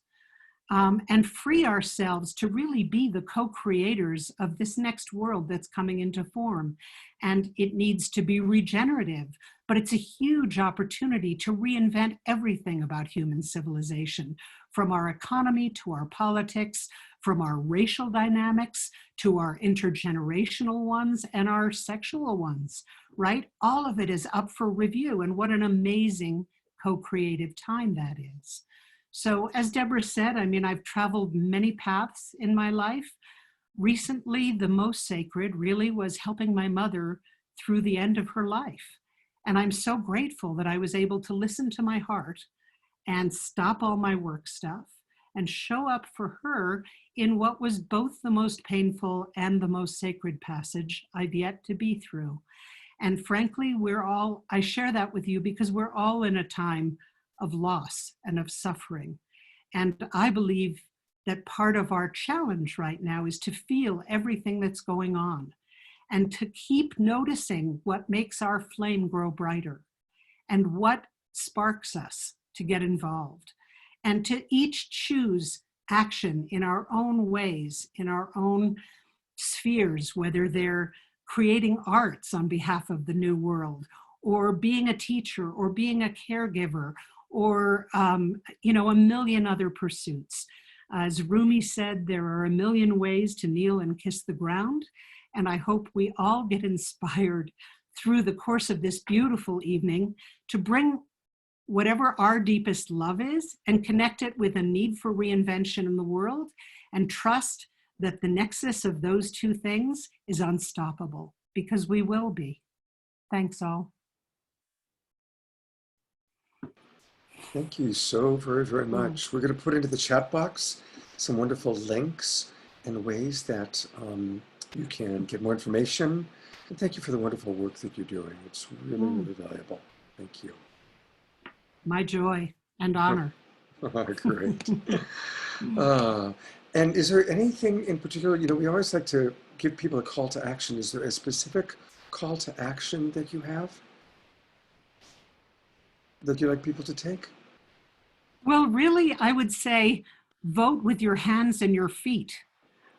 S14: and free ourselves to really be the co-creators of this next world that's coming into form. And it needs to be regenerative, but it's a huge opportunity to reinvent everything about human civilization, from our economy to our politics, from our racial dynamics to our intergenerational ones and our sexual ones, right? All of it is up for review, and what an amazing co-creative time that is. So as Deborah said, I mean, I've traveled many paths in my life. Recently, the most sacred really was helping my mother through the end of her life. And I'm so grateful that I was able to listen to my heart and stop all my work stuff and show up for her in what was both the most painful and the most sacred passage I've yet to be through. And frankly, I share that with you because we're all in a time of loss and of suffering. And I believe that part of our challenge right now is to feel everything that's going on and to keep noticing what makes our flame grow brighter and what sparks us to get involved, and to each choose action in our own ways, in our own spheres, whether they're creating arts on behalf of the new world, or being a teacher, or being a caregiver, or a million other pursuits. As Rumi said, there are a million ways to kneel and kiss the ground, and I hope we all get inspired through the course of this beautiful evening to bring whatever our deepest love is and connect it with a need for reinvention in the world, and trust that the nexus of those two things is unstoppable, because we will be. Thanks all.
S1: Thank you so very, very much. We're going to put into the chat box some wonderful links and ways that you can get more information. And thank you for the wonderful work that you're doing. It's really, really valuable. Thank you.
S14: My joy and honor.
S1: Great. And is there anything in particular, we always like to give people a call to action. Is there a specific call to action that you have that you'd like people to take?
S14: Well, really, I would say vote with your hands and your feet.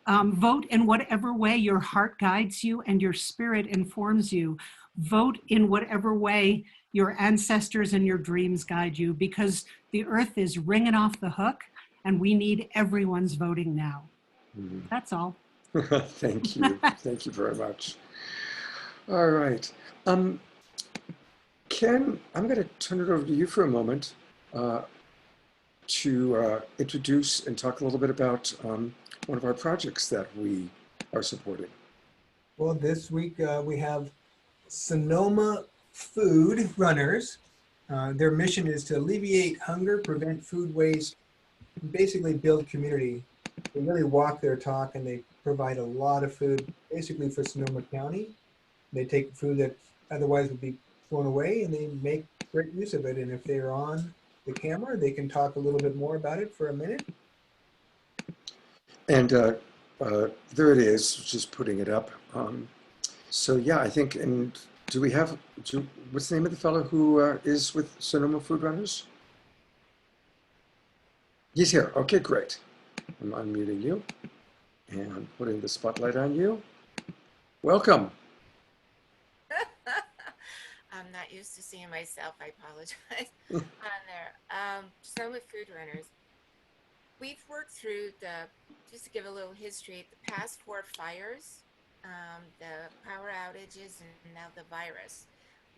S14: Vote in whatever way your heart guides you and your spirit informs you. Vote in whatever way your ancestors and your dreams guide you, because the earth is ringing off the hook and we need everyone's voting now. That's all.
S1: Thank you. Thank you very much. All right. Ken, I'm going to turn it over to you for a moment to introduce and talk a little bit about one of our projects that we are supporting.
S9: Well, this week we have Sonoma Food Runners. Their mission is to alleviate hunger, prevent food waste, and basically build community. They really walk their talk, and they provide a lot of food basically for Sonoma County. They take food that otherwise would be thrown away, and they make great use of it. And if they're on the camera, they can talk a little bit more about it for a minute.
S1: And there it is, just putting it up. So yeah, I think, and what's the name of the fellow who is with Sonoma Food Runners? He's here. Okay, great. I'm unmuting you and putting the spotlight on you. Welcome.
S15: I'm not used to seeing myself. I apologize on there. Sonoma Food Runners, we've worked through just to give a little history, the past 4 fires, the power outages, and now the virus.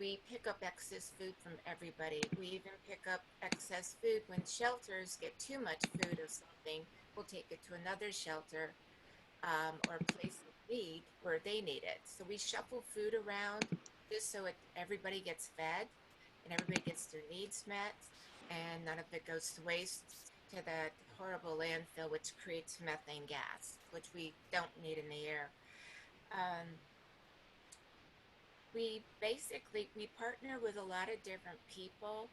S15: We pick up excess food from everybody. We even pick up excess food when shelters get too much food of something. We'll take it to another shelter or place of need where they need it. So we shuffle food around just so everybody gets fed and everybody gets their needs met, and none of it goes to waste to that horrible landfill, which creates methane gas, which we don't need in the air. We partner with a lot of different people,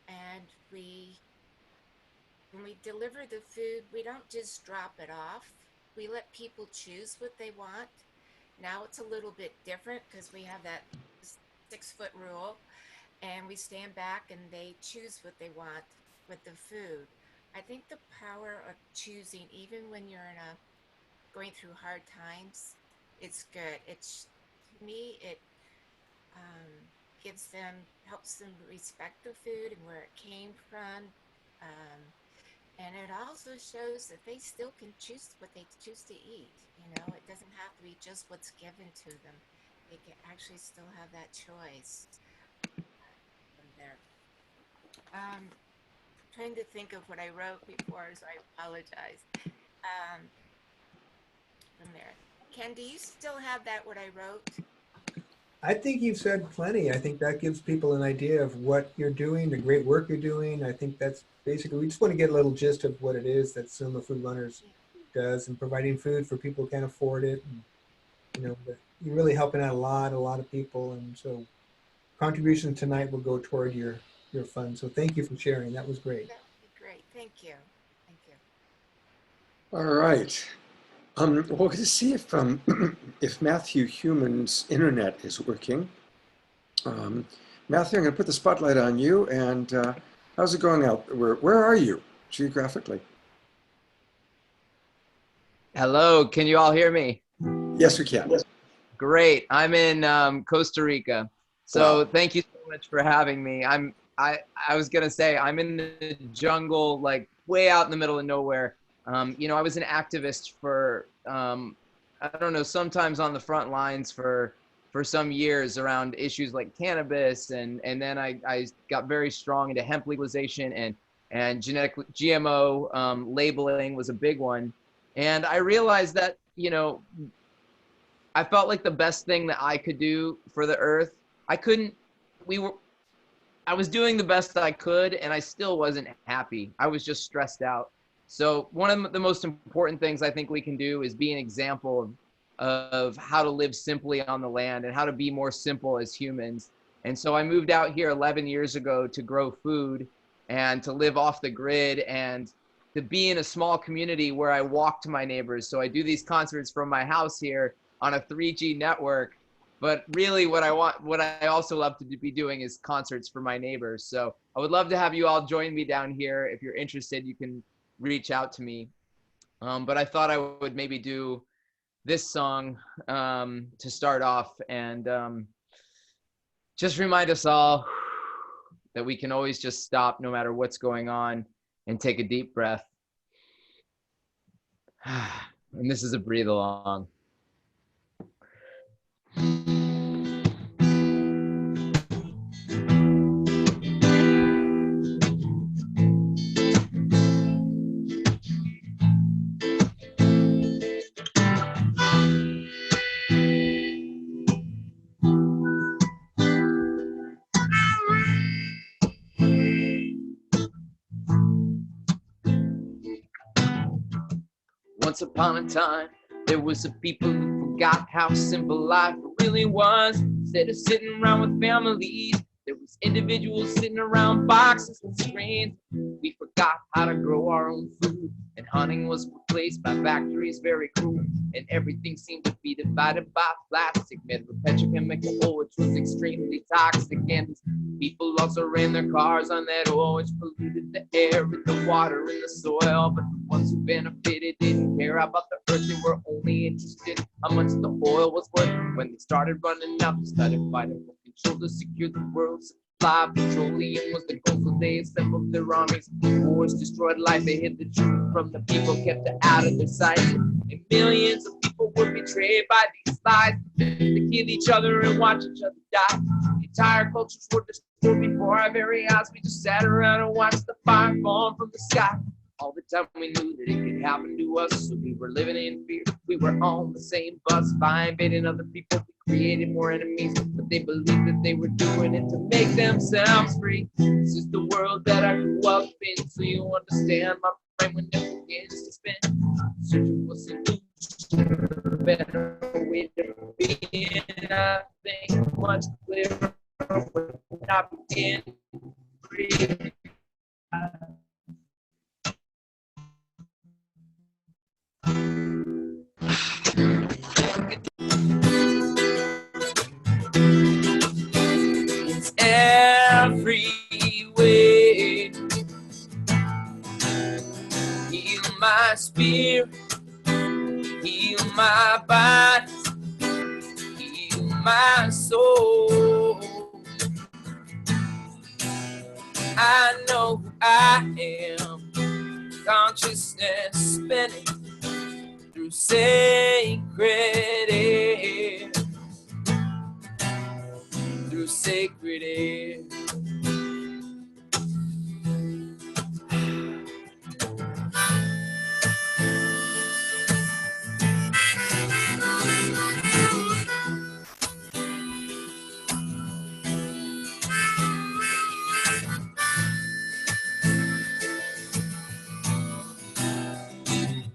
S15: and when we deliver the food, we don't just drop it off. We let people choose what they want. Now it's a little bit different because we have that 6-foot rule, and we stand back and they choose what they want with the food. I think the power of choosing, even when you're going through hard times, it's good. To me, it helps them respect the food and where it came from. And it also shows that they still can choose what they choose to eat. It doesn't have to be just what's given to them. They can actually still have that choice from there. Trying to think of what I wrote before, so I apologize. From there. Ken, do you still have that, what I wrote?
S9: I think you've said plenty. I think that gives people an idea of what you're doing, the great work you're doing. I think that's basically, we just want to get a little gist of what it is that Sonoma Food Runners does, and providing food for people who can't afford it. And, you're really helping out a lot of people. And so contributions tonight will go toward your fund. So thank you for sharing. That was great.
S15: That would be great. Thank you. Thank you.
S1: All right. We're going to see if Matthew Human's internet is working. Matthew, I'm going to put the spotlight on you. And how's it going out? Where are you geographically?
S16: Hello, can you all hear me?
S1: Yes, we can.
S16: Great. I'm in Costa Rica. So Thank you so much for having me. I was gonna say I'm in the jungle, like way out in the middle of nowhere. I was an activist for I don't know, sometimes on the front lines for some years around issues like cannabis, and then I got very strong into hemp legalization and genetic GMO labeling was a big one. And I realized that, I felt like the best thing that I could do for the earth, I was doing the best I could, and I still wasn't happy. I was just stressed out. So one of the most important things I think we can do is be an example of how to live simply on the land and how to be more simple as humans. And so I moved out here 11 years ago to grow food and to live off the grid and to be in a small community where I walk to my neighbors. So I do these concerts from my house here on a 3G network. But really what I also love to be doing is concerts for my neighbors. So I would love to have you all join me down here. If you're interested, you can reach out to me. But I thought I would maybe do this song to start off and just remind us all that we can always just stop no matter what's going on and take a deep breath. And this is a breathe along. Once upon a time, there was a people who forgot how simple life really was. Instead of sitting around with families, there was individuals sitting around boxes and screens. We forgot how to grow our own food, and hunting was replaced by factories very cruel. And everything seemed to be divided by plastic, made with petrochemical oil, which was extremely toxic. And people also ran their cars on that oil, which polluted the air and the water and the soil. But the ones who benefited didn't care about the earth. They were only interested in how much the oil was worth. When they started running out, they started fighting for control to secure the world's alive. Petroleum was the goal, so they assembled their armies. Wars destroyed life, they hid the truth from the people, kept it out of their sight. And millions of people were betrayed by these lies. They killed each other and watched each other die. Entire cultures were destroyed before our very eyes. We just sat around and watched the fire fall from the sky. All the time we knew that it could happen to us, so we were living in fear. We were on the same bus, invading other people. We created more enemies, but they believed that they were doing it to make themselves free. This is the world that I grew up in, so you understand my brain when it begins to spin. Searching for solution, a better way to be, and I think much clearer when I begin to breathe. It's every way. Heal my spirit, heal my body, heal my soul. I know who I am, consciousness spinning through sacred air, through sacred air.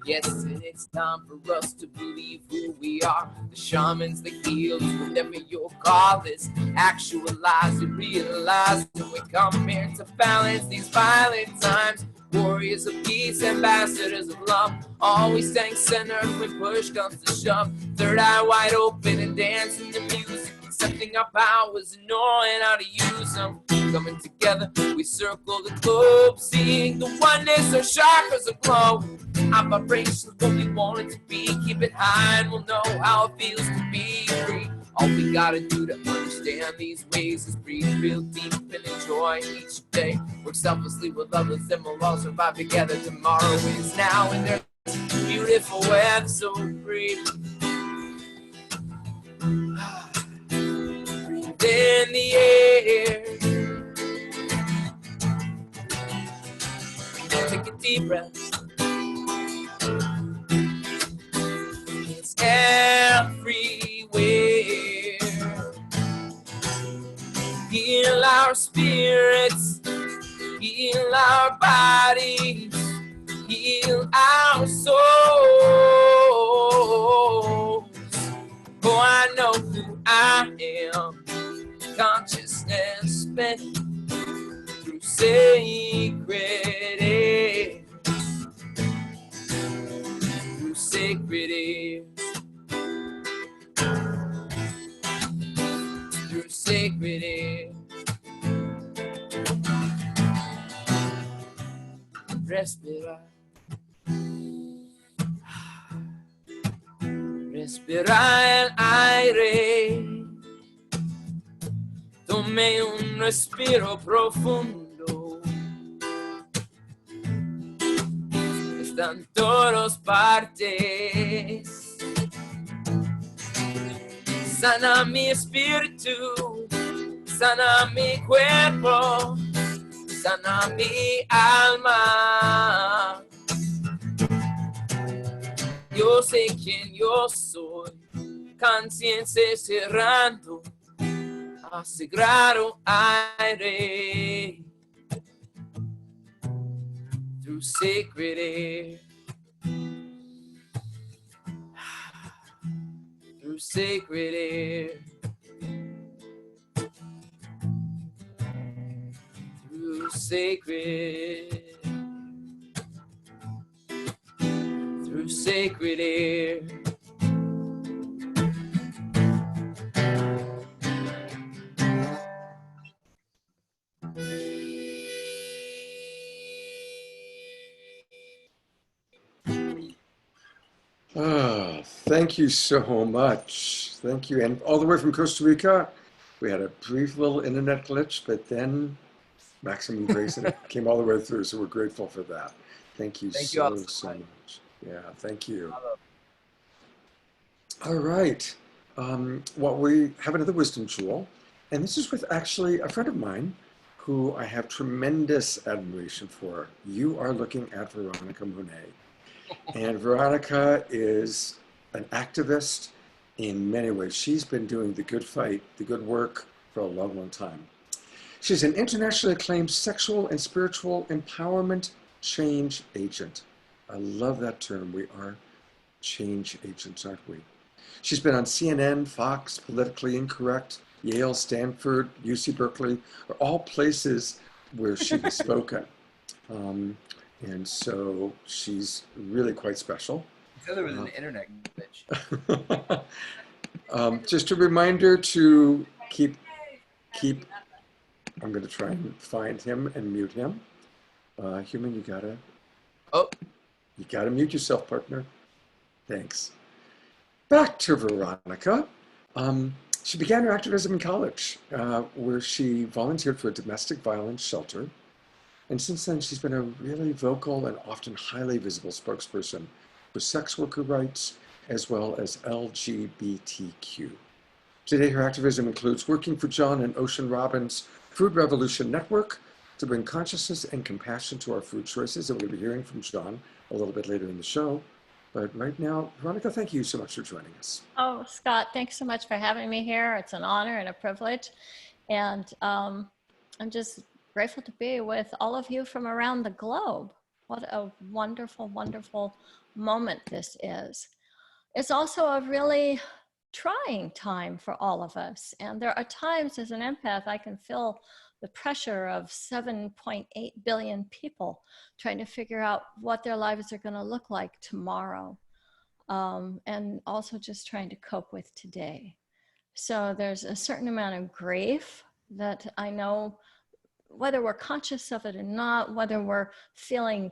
S16: Yes, and it's time for us to believe who we are. The shamans, the healers, whatever your call is, actualize and realize that we come here to balance these violent times. Warriors of peace, ambassadors of love, always staying centered when push comes to shove. Third eye wide open and dancing the music, accepting our powers and knowing how to use them. Coming together, we circle the globe, seeing the oneness, our chakras aglow. Our vibrations what we want it to be. Keep it high and we'll know how it feels to be free. All we gotta do to understand these ways is breathe real deep and enjoy each day. Work selflessly with others and we'll all survive together. Tomorrow is now and there's beautiful weather, so breathe. Breathe in the air. Take a deep breath. It's everywhere. Heal our spirits, heal our bodies, heal our souls. Oh, I know who I am. Consciousness spinning through sacred air. Through sacred air. Through sacred air. Respirar. Respirar el aire. Tome un respiro profundo. Están todos partes. Sana mi espíritu, sana mi cuerpo, sana mi alma. Yo sé quién yo soy, conciencia cerrando a sagrado aire. Through sacred air. Through sacred air. Through sacred. Through sacred air.
S1: Oh, thank you so much. Thank you. And all the way from Costa Rica, We had a brief little internet glitch, but then maximum grace and it came all the way through. So we're grateful for that. Thank you so much. Yeah, thank you. All right. Well, we have another wisdom jewel, and this is with actually a friend of mine who I have tremendous admiration for. You are looking at Veronica Monet. And Veronica is an activist in many ways. She's been doing the good fight, the good work for a long, long time. She's an internationally acclaimed sexual and spiritual empowerment change agent. I love that term. We are change agents, aren't we? She's been on CNN, Fox, Politically Incorrect, Yale, Stanford, UC Berkeley, are all places where she has spoken. And so she's really quite special.
S16: Because there was an internet glitch.
S1: Just a reminder to keep, I'm going to try and find him and mute him. Human, you gotta mute yourself, partner. Thanks. Back to Veronica. She began her activism in college, where she volunteered for a domestic violence shelter. And since then, she's been a really vocal and often highly visible spokesperson for sex worker rights, as well as LGBTQ. Today, her activism includes working for John and Ocean Robin's Food Revolution Network to bring consciousness and compassion to our food choices. And we're going to be hearing from John a little bit later in the show. But right now, Veronica, thank you so much for joining us.
S17: Oh, Scott, thanks so much for having me here. It's an honor and a privilege. And I'm just grateful to be with all of you from around the globe. What a wonderful, wonderful moment this is. It's also a really trying time for all of us. And there are times as an empath, I can feel the pressure of 7.8 billion people trying to figure out what their lives are going to look like tomorrow. And also just trying to cope with today. So there's a certain amount of grief that I know, whether we're conscious of it or not, whether we're feeling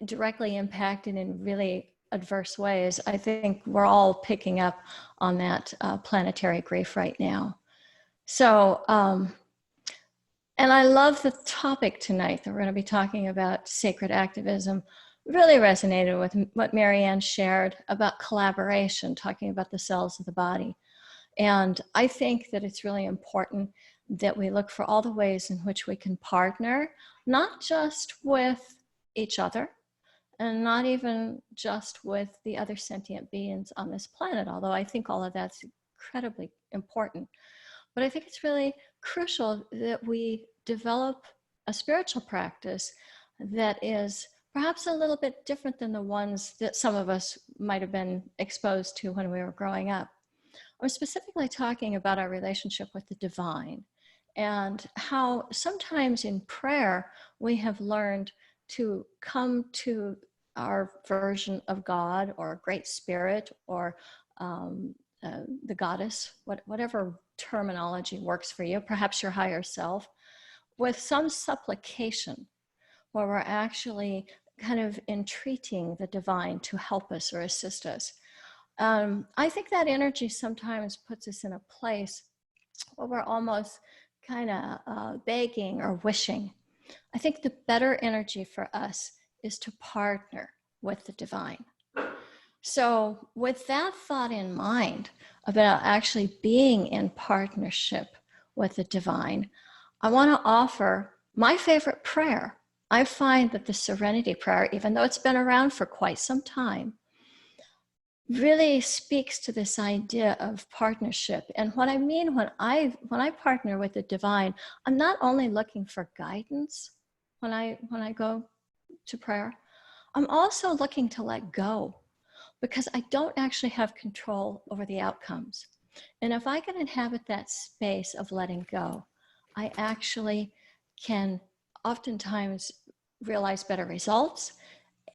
S17: directly impacted in really adverse ways, I think we're all picking up on that planetary grief right now. So, and I love the topic tonight that we're going to be talking about, sacred activism. Really resonated with what Marianne shared about collaboration, talking about the cells of the body. And I think that it's really important that we look for all the ways in which we can partner, not just with each other, and not even just with the other sentient beings on this planet, although I think all of that's incredibly important. But I think it's really crucial that we develop a spiritual practice that is perhaps a little bit different than the ones that some of us might have been exposed to when we were growing up. I'm specifically talking about our relationship with the divine and how sometimes in prayer we have learned to come to our version of God or Great Spirit or the goddess, whatever terminology works for you, perhaps your higher self, with some supplication where we're actually kind of entreating the divine to help us or assist us. I think that energy sometimes puts us in a place where we're almost kind of begging or wishing. I think the better energy for us is to partner with the divine. So with that thought in mind about actually being in partnership with the divine, I want to offer my favorite prayer. I find that the Serenity Prayer, even though it's been around for quite some time, really speaks to this idea of partnership. And what I mean when I partner with the divine, I'm not only looking for guidance when I go to prayer, I'm also looking to let go, because I don't actually have control over the outcomes. And if I can inhabit that space of letting go, I actually can oftentimes realize better results,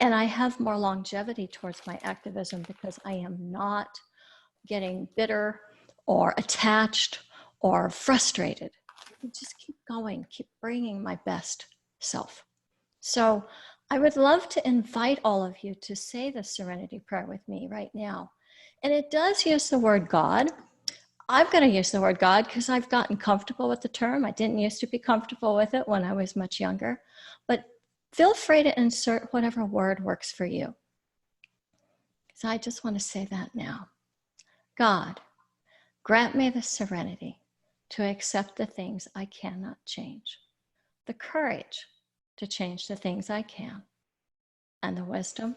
S17: and I have more longevity towards my activism because I am not getting bitter or attached or frustrated. I just keep going, keep bringing my best self. So I would love to invite all of you to say the Serenity Prayer with me right now. And it does use the word God. I'm going to use the word God because I've gotten comfortable with the term. I didn't used to be comfortable with it when I was much younger, but feel free to insert whatever word works for you. So I just want to say that now. God, grant me the serenity to accept the things I cannot change, the courage to change the things I can, and the wisdom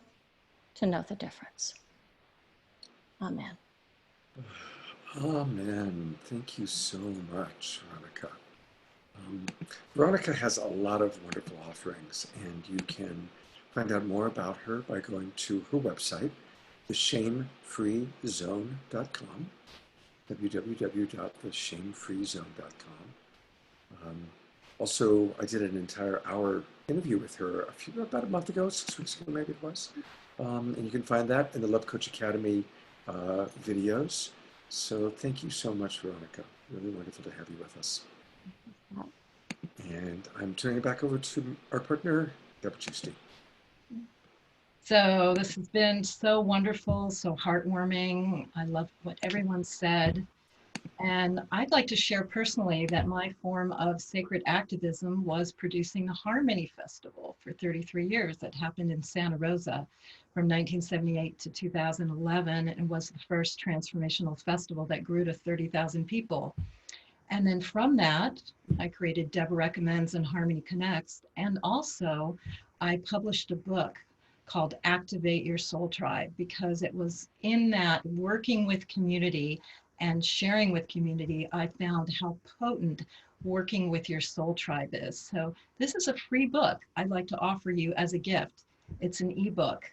S17: to know the difference. Amen.
S1: Amen. Thank you so much, Veronica. Veronica has a lot of wonderful offerings, and you can find out more about her by going to her website, theshamefreezone.com, www.theshamefreezone.com. Also, I did an entire hour interview with her about a month ago, 6 weeks ago, maybe it was. And you can find that in the Love Coach Academy videos. So thank you so much, Veronica. Really wonderful to have you with us. And I'm turning it back over to our partner, Deborah Giusti.
S8: So this has been so wonderful, so heartwarming. I love what everyone said. And I'd like to share personally that my form of sacred activism was producing the Harmony Festival for 33 years that happened in Santa Rosa from 1978 to 2011, and was the first transformational festival that grew to 30,000 people. And then from that, I created Deborah Recommends and Harmony Connects. And also I published a book called Activate Your Soul Tribe, because it was in that working with community and sharing with community, I found how potent working with your soul tribe is. So this is a free book I'd like to offer you as a gift. It's an ebook,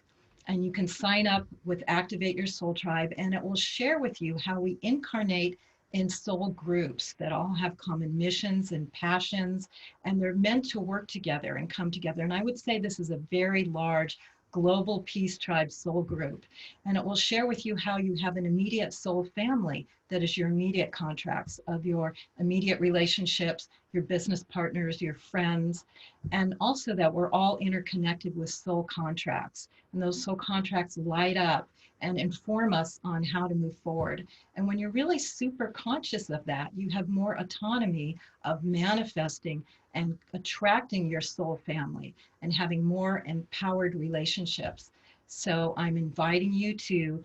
S8: and you can sign up with Activate Your Soul Tribe, and it will share with you how we incarnate in soul groups that all have common missions and passions, and they're meant to work together and come together. And I would say this is a very large global peace tribe soul group. And it will share with you how you have an immediate soul family that is your immediate contracts of your immediate relationships, your business partners, your friends, and also that we're all interconnected with soul contracts. And those soul contracts light up and inform us on how to move forward. And when you're really super conscious of that, you have more autonomy of manifesting and attracting your soul family and having more empowered relationships. So I'm inviting you to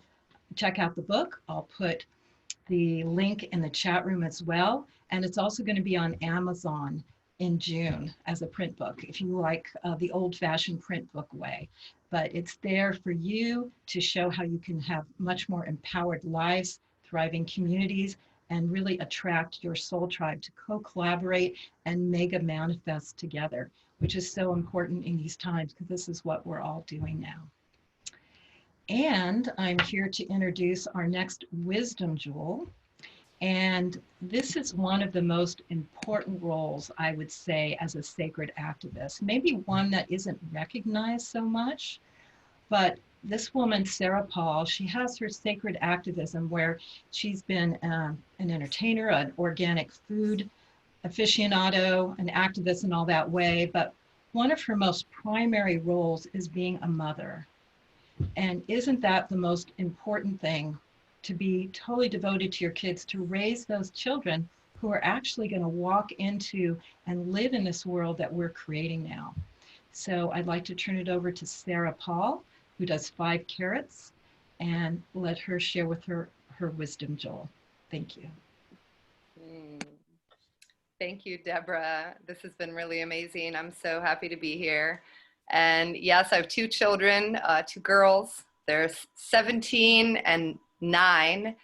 S8: check out the book. I'll put the link in the chat room as well. And it's also going to be on Amazon in June as a print book, if you like the old-fashioned print book way. But it's there for you to show how you can have much more empowered lives, thriving communities, and really attract your soul tribe to co-collaborate and mega manifest together, which is so important in these times, because this is what we're all doing now. And I'm here to introduce our next wisdom jewel. And this is one of the most important roles, I would say, as a sacred activist. Maybe one that isn't recognized so much, but this woman, Sarah Paul, she has her sacred activism where she's been an entertainer, an organic food aficionado, an activist in all that way. But one of her most primary roles is being a mother. And isn't that the most important thing? To be totally devoted to your kids, to raise those children who are actually going to walk into and live in this world that we're creating now. So I'd like to turn it over to Sarah Paul, who does 5 carats, and let her share with her wisdom jewel. Thank you.
S18: Thank you, Deborah. This has been really amazing. I'm so happy to be here. And yes, I have 2 children, 2 girls. They're 17 and 9.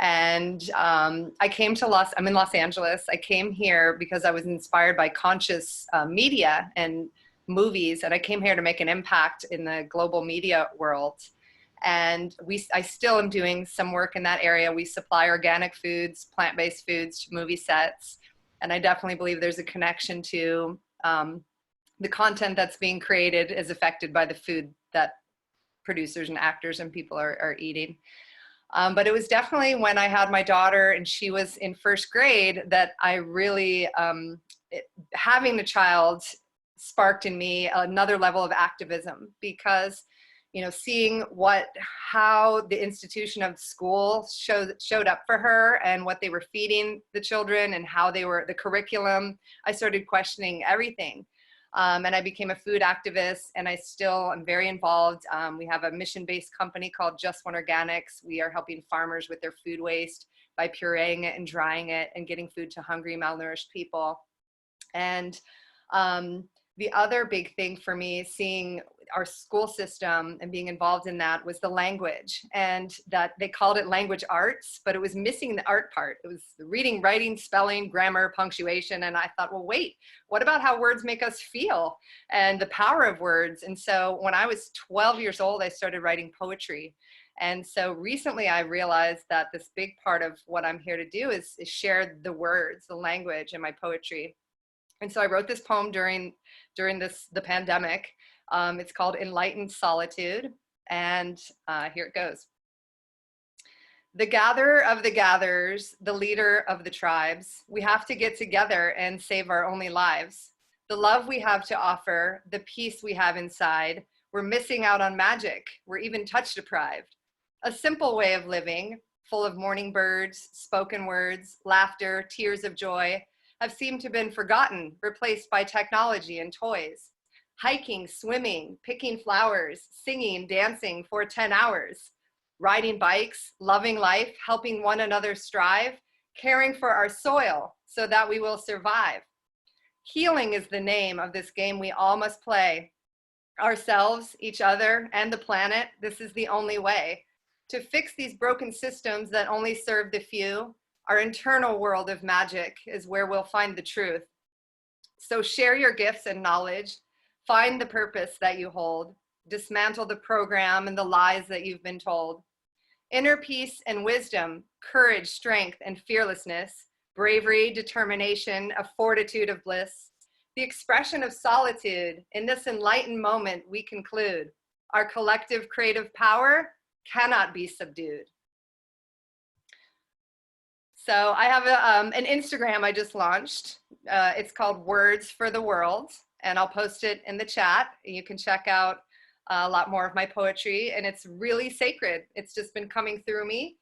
S18: And I came to I'm in Los Angeles. I came here because I was inspired by conscious media and movies. And I came here to make an impact in the global media world. And I still am doing some work in that area. We supply organic foods, plant-based foods to movie sets. And I definitely believe there's a connection to the content that's being created is affected by the food that producers and actors and people are eating. But it was definitely when I had my daughter and she was in 1st grade that I really, having a child sparked in me another level of activism, because you know, seeing how the institution of school showed up for her and what they were feeding the children and how the curriculum, I started questioning everything. And I became a food activist, and I still am very involved. We have a mission-based company called Just One Organics. We are helping farmers with their food waste by pureeing it and drying it and getting food to hungry, malnourished people. And the other big thing for me, seeing our school system and being involved in that, was the language, and that they called it language arts, but it was missing the art part. It was the reading, writing, spelling, grammar, punctuation. And I thought, well, wait, what about how words make us feel and the power of words? And so when I was 12 years old, I started writing poetry. And so recently I realized that this big part of what I'm here to do is share the words, the language in my poetry. And so I wrote this poem during the pandemic. It's called Enlightened Solitude, and here it goes. The gatherer of the gatherers, the leader of the tribes, we have to get together and save our only lives. The love we have to offer, the peace we have inside, we're missing out on magic. We're even touch deprived. A simple way of living, full of morning birds, spoken words, laughter, tears of joy, have seemed to have been forgotten, replaced by technology and toys. Hiking, swimming, picking flowers, singing, dancing for 10 hours. Riding bikes, loving life, helping one another strive, caring for our soil so that we will survive. Healing is the name of this game we all must play. Ourselves, each other, and the planet, this is the only way. To fix these broken systems that only serve the few, our internal world of magic is where we'll find the truth. So share your gifts and knowledge, find the purpose that you hold, dismantle the program and the lies that you've been told. Inner peace and wisdom, courage, strength, and fearlessness, bravery, determination, a fortitude of bliss. The expression of solitude, in this enlightened moment we conclude, our collective creative power cannot be subdued. So I have an Instagram I just launched. It's called Words for the World, and I'll post it in the chat. You can check out a lot more of my poetry, and it's really sacred. It's just been coming through me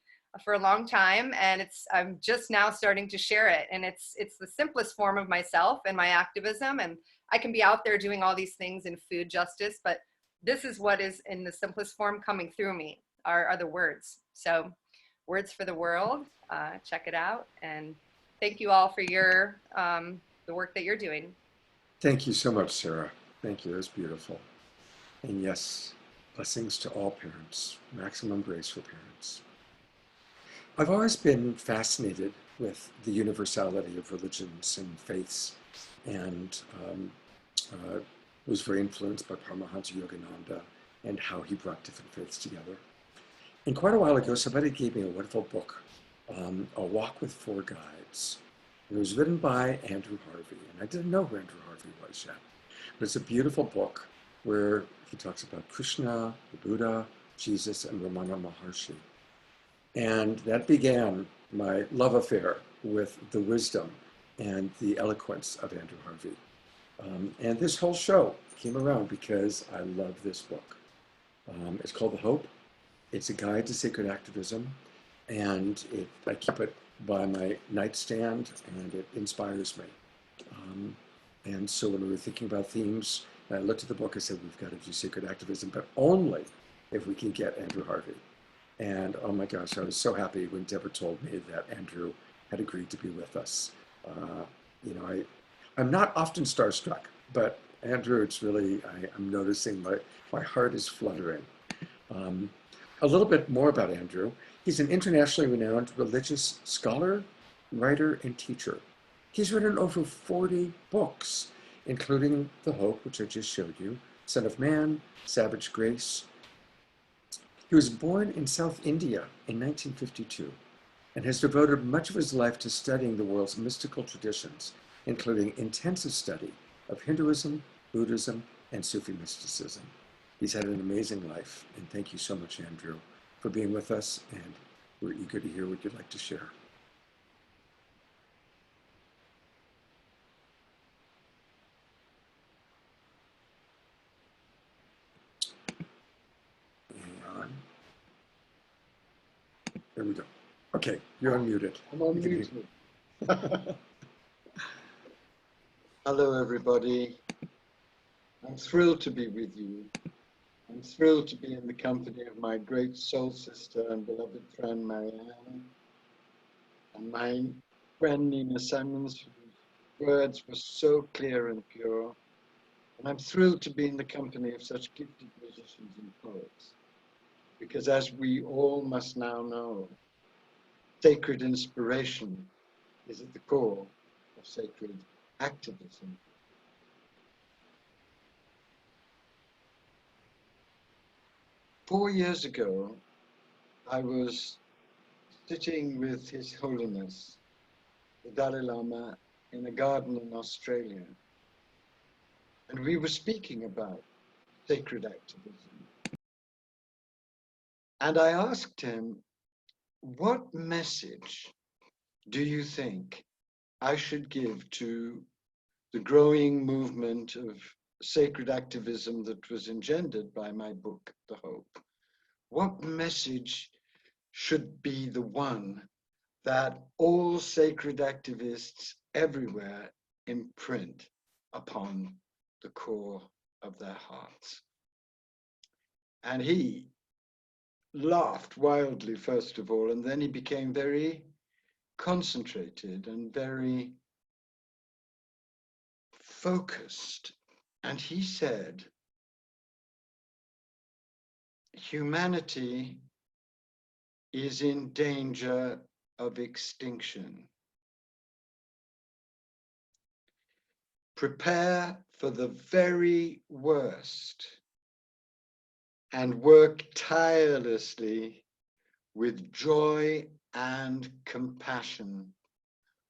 S18: for a long time, and I'm just now starting to share it. And it's the simplest form of myself and my activism, and I can be out there doing all these things in food justice, but this is what is in the simplest form coming through me are the words. So Words for the World, check it out, and thank you all for your the work that you're doing.
S1: Thank you so much, Sarah. Thank you, it was beautiful. And yes, blessings to all parents, maximum grace for parents. I've always been fascinated with the universality of religions and faiths, and was very influenced by Paramahansa Yogananda and how he brought different faiths together. And quite a while ago, somebody gave me a wonderful book, A Walk with Four Guides. It was written by Andrew Harvey, and I didn't know who Andrew Harvey was yet. But it's a beautiful book where he talks about Krishna, the Buddha, Jesus, and Ramana Maharshi. And that began my love affair with the wisdom and the eloquence of Andrew Harvey. And this whole show came around because I love this book. It's called The Hope. It's a guide to sacred activism, and I keep it by my nightstand, and it inspires me. And so when we were thinking about themes, I looked at the book, I said, we've got to do sacred activism, but only if we can get Andrew Harvey. And oh my gosh, I was so happy when Deborah told me that Andrew had agreed to be with us. You know, I'm not often starstruck, but Andrew, it's really, I'm noticing my heart is fluttering. A little bit more about Andrew. He's an internationally renowned religious scholar, writer, and teacher. He's written over 40 books, including The Hope, which I just showed you, Son of Man, Savage Grace. He was born in South India in 1952 and has devoted much of his life to studying the world's mystical traditions, including intensive study of Hinduism, Buddhism, and Sufi mysticism. He's had an amazing life, and thank you so much, Andrew, for being with us, and we're eager to hear what you'd like to share. There we go. Okay, you're unmuted.
S19: I'm unmuted. Hello, everybody. I'm thrilled to be with you. I'm thrilled to be in the company of my great soul sister and beloved friend, Marianne, and my friend, Nina Simons, whose words were so clear and pure. And I'm thrilled to be in the company of such gifted musicians and poets, because as we all must now know, sacred inspiration is at the core of sacred activism. Four years ago, I was sitting with His Holiness, the Dalai Lama, in a garden in Australia. And we were speaking about sacred activism. And I asked him, what message do you think I should give to the growing movement of sacred activism that was engendered by my book, The Hope? What message should be the one that all sacred activists everywhere imprint upon the core of their hearts? And he laughed wildly, first of all, and then he became very concentrated and very focused. And he said, humanity is in danger of extinction. Prepare for the very worst and work tirelessly with joy and compassion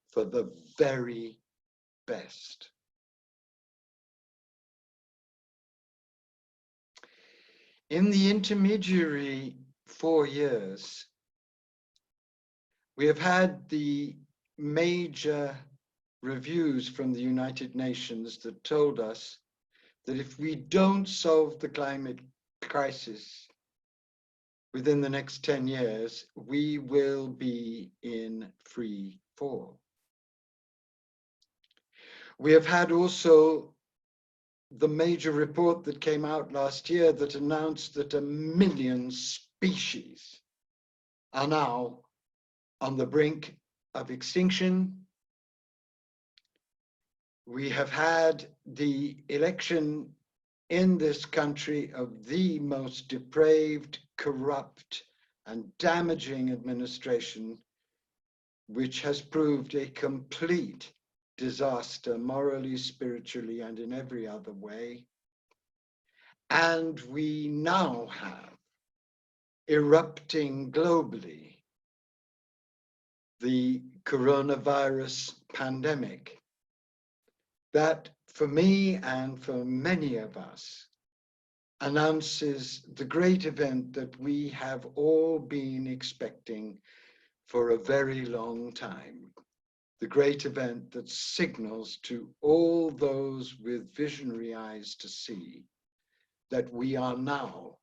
S19: for the very best. In the intermediary 4 years, we have had the major reviews from the United Nations that told us that if we don't solve the climate crisis within the next 10 years, we will be in free fall. We have had also the major report that came out last year that announced that 1 million species are now on the brink of extinction. We have had the election in this country of the most depraved, corrupt, and damaging administration, which has proved a complete disaster morally, spiritually, and in every other way. And we now have erupting globally the coronavirus pandemic that, for me and for many of us, announces the great event that we have all been expecting for a very long time. The great event that signals to all those with visionary eyes to see that we are now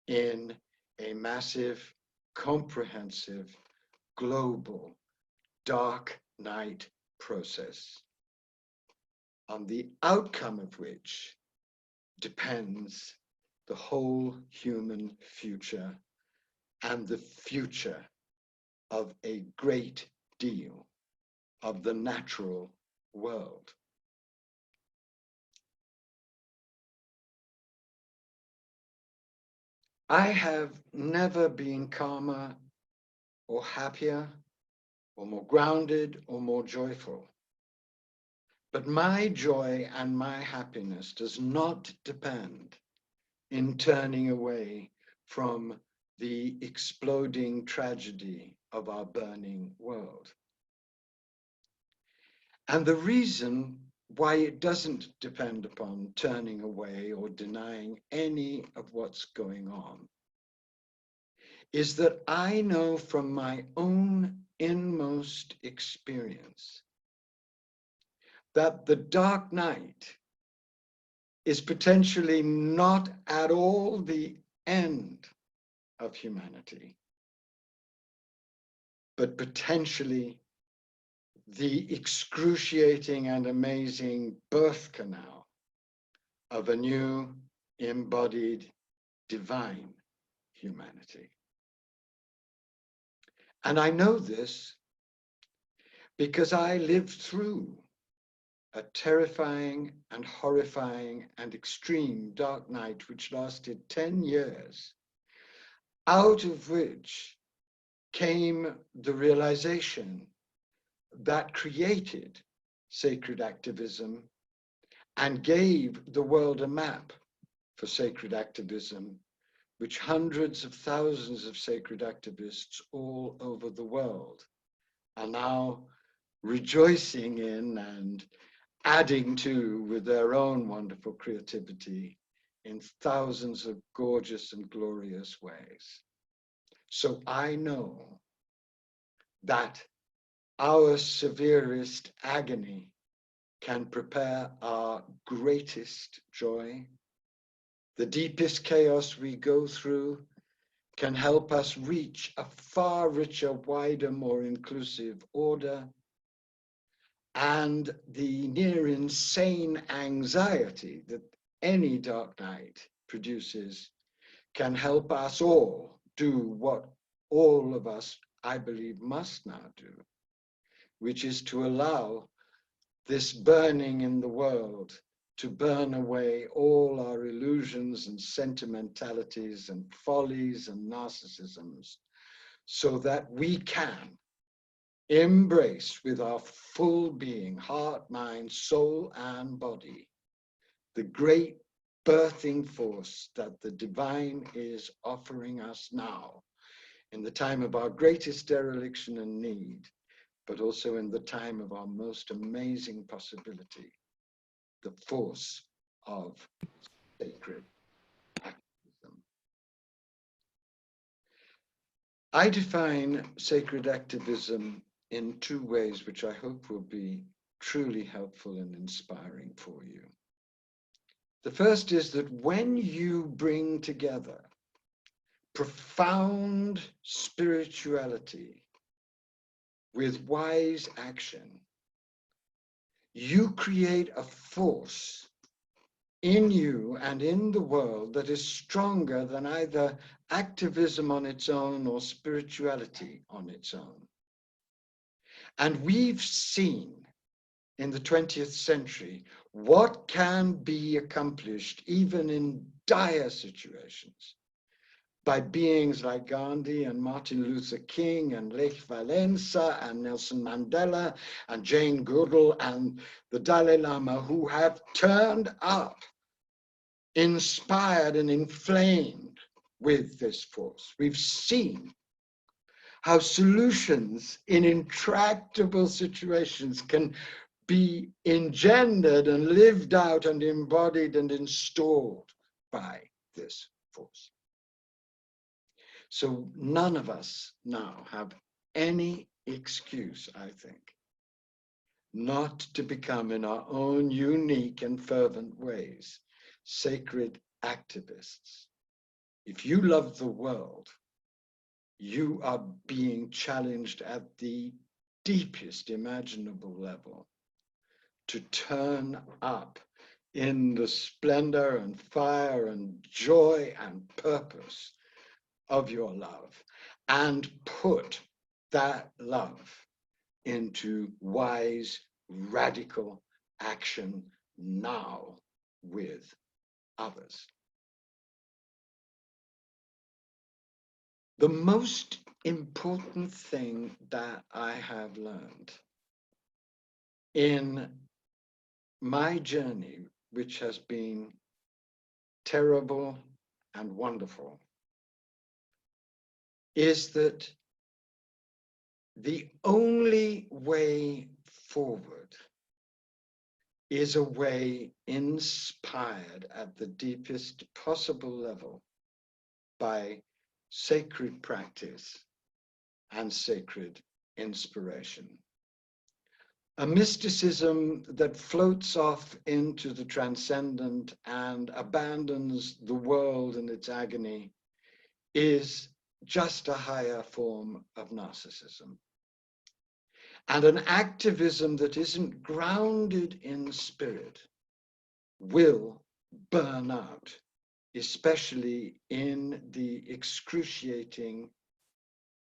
S19: in a massive, comprehensive, global, dark night process, on the outcome of which depends the whole human future and the future of a great deal of the natural world. I have never been calmer or happier or more grounded or more joyful. But my joy and my happiness does not depend in turning away from the exploding tragedy of our burning world. And the reason why it doesn't depend upon turning away or denying any of what's going on is that I know from my own inmost experience that the dark night is potentially not at all the end of humanity, but potentially the excruciating and amazing birth canal of a new embodied divine humanity. And I know this because I lived through a terrifying and horrifying and extreme dark night which lasted 10 years, out of which came the realization that created sacred activism and gave the world a map for sacred activism, which hundreds of thousands of sacred activists all over the world are now rejoicing in and adding to with their own wonderful creativity in thousands of gorgeous and glorious ways. So I know that our severest agony can prepare our greatest joy. The deepest chaos we go through can help us reach a far richer, wider, more inclusive order. And the near insane anxiety that any dark night produces can help us all do what all of us, I believe, must now do, which is to allow this burning in the world to burn away all our illusions and sentimentalities and follies and narcissisms, so that we can embrace with our full being, heart, mind, soul, and body, the great birthing force that the divine is offering us now in the time of our greatest dereliction and need, but also in the time of our most amazing possibility, the force of sacred activism. I define sacred activism in two ways, which I hope will be truly helpful and inspiring for you. The first is that when you bring together profound spirituality with wise action, you create a force in you and in the world that is stronger than either activism on its own or spirituality on its own. And we've seen in the 20th century what can be accomplished even in dire situations by beings like Gandhi and Martin Luther King and Lech Walesa and Nelson Mandela and Jane Goodall and the Dalai Lama, who have turned up, inspired and inflamed with this force. We've seen how solutions in intractable situations can be engendered and lived out and embodied and installed by this force. So none of us now have any excuse, I think, not to become in our own unique and fervent ways sacred activists. If you love the world, you are being challenged at the deepest imaginable level to turn up in the splendor and fire and joy and purpose of your love and put that love into wise, radical action now with others. The most important thing that I have learned in my journey, which has been terrible and wonderful, is that the only way forward is a way inspired at the deepest possible level by sacred practice and sacred inspiration. A mysticism that floats off into the transcendent and abandons the world in its agony is just a higher form of narcissism. And an activism that isn't grounded in spirit will burn out, especially in the excruciating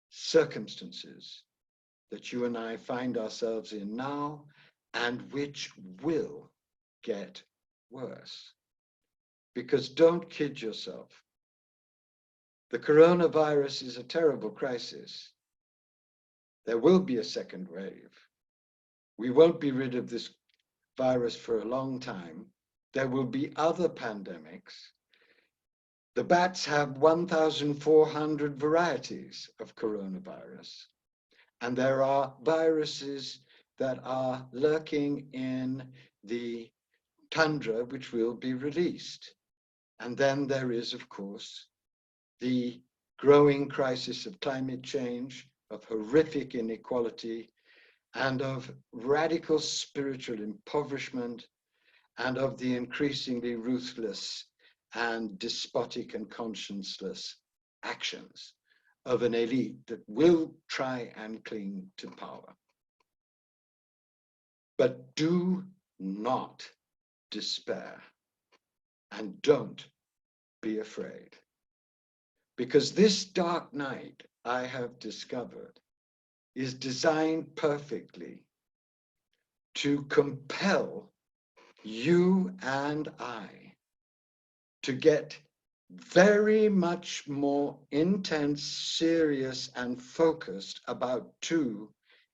S19: circumstances that you and I find ourselves in now, and which will get worse. Because don't kid yourself. The coronavirus is a terrible crisis. There will be a second wave. We won't be rid of this virus for a long time. There will be other pandemics. The bats have 1,400 varieties of coronavirus. And there are viruses that are lurking in the tundra, which will be released. And then there is, of course, the growing crisis of climate change, of horrific inequality, and of radical spiritual impoverishment, and of the increasingly ruthless and despotic and conscienceless actions of an elite that will try and cling to power. But do not despair, and don't be afraid. Because this dark night, I have discovered, is designed perfectly to compel you and I to get very much more intense, serious, and focused about two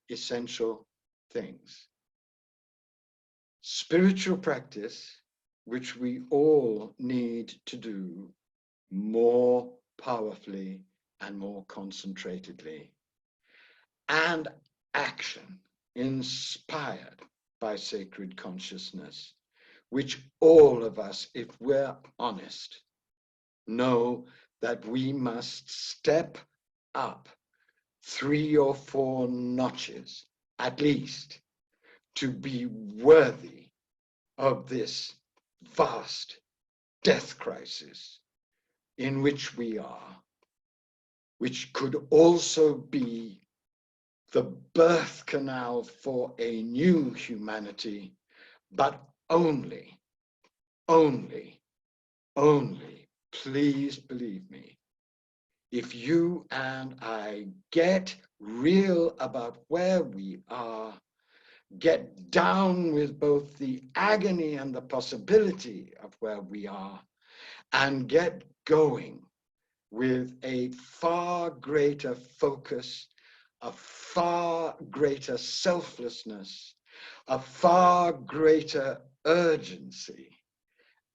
S19: essential things. Spiritual practice, which we all need to do more powerfully and more concentratedly, and action inspired by sacred consciousness, which all of us, if we're honest, know that we must step up 3 or 4 notches, at least, to be worthy of this vast death crisis in which we are, which could also be the birth canal for a new humanity, but only, please believe me, if you and I get real about where we are, get down with both the agony and the possibility of where we are, and get going with a far greater focus, a far greater selflessness, a far greater urgency,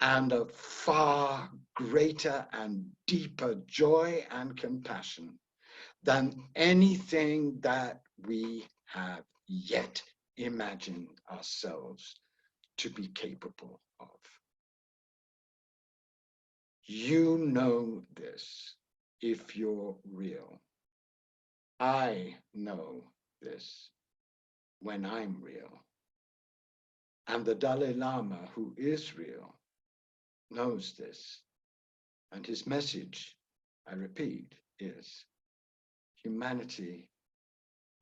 S19: and a far greater and deeper joy and compassion than anything that we have yet imagined ourselves to be capable of. You know this if you're real. I know this when I'm real. And the Dalai Lama, who is real, knows this. And his message, I repeat, is humanity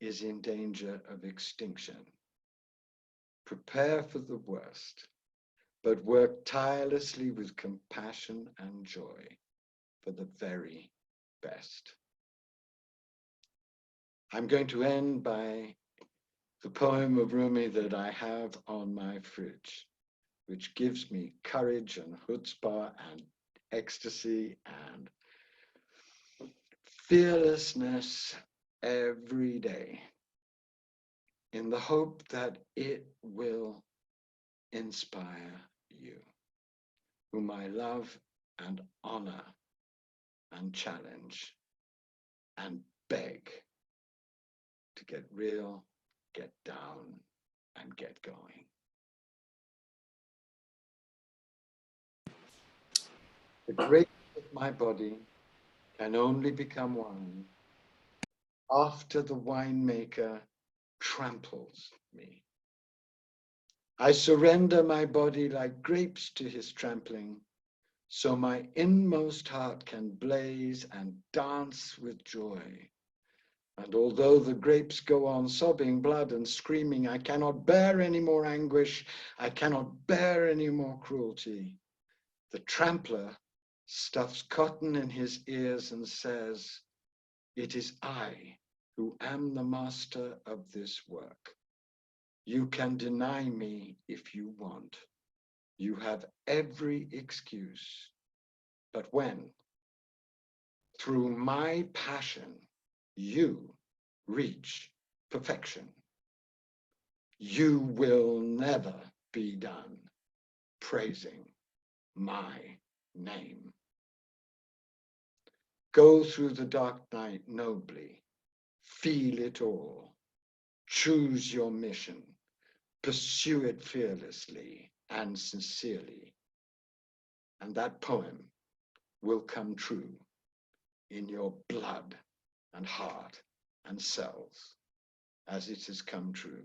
S19: is in danger of extinction. Prepare for the worst, but work tirelessly with compassion and joy for the very best. I'm going to end by the poem of Rumi that I have on my fridge, which gives me courage and chutzpah and ecstasy and fearlessness every day, in the hope that it will inspire you, whom I love and honor and challenge and beg to get real, get down, and get going. The greatness of my body can only become wine after the winemaker tramples me. I surrender my body like grapes to his trampling, so my inmost heart can blaze and dance with joy And although the grapes go on sobbing blood and screaming, I cannot bear any more anguish, I cannot bear any more cruelty, the trampler stuffs cotton in his ears and says, it is I who am the master of this work. You can deny me if you want. You have every excuse. But when, through my passion, you reach perfection, you will never be done praising my name. Go through the dark night nobly, feel it all, choose your mission, pursue it fearlessly and sincerely, and that poem will come true in your blood and heart and cells, as it has come true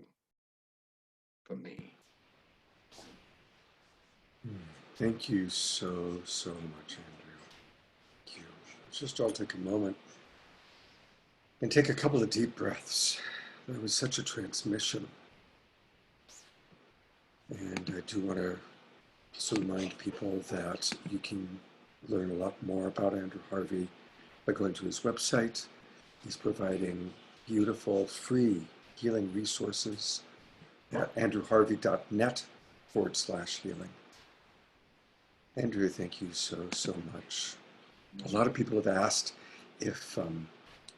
S19: for me.
S1: Thank you so much, Andrew. Thank you. Let's just all take a moment and take a couple of deep breaths. That was such a transmission. And I do want to also remind people that you can learn a lot more about Andrew Harvey by going to his website. He's providing beautiful, free healing resources at andrewharvey.net/healing. Andrew, thank you so much. A lot of people have asked if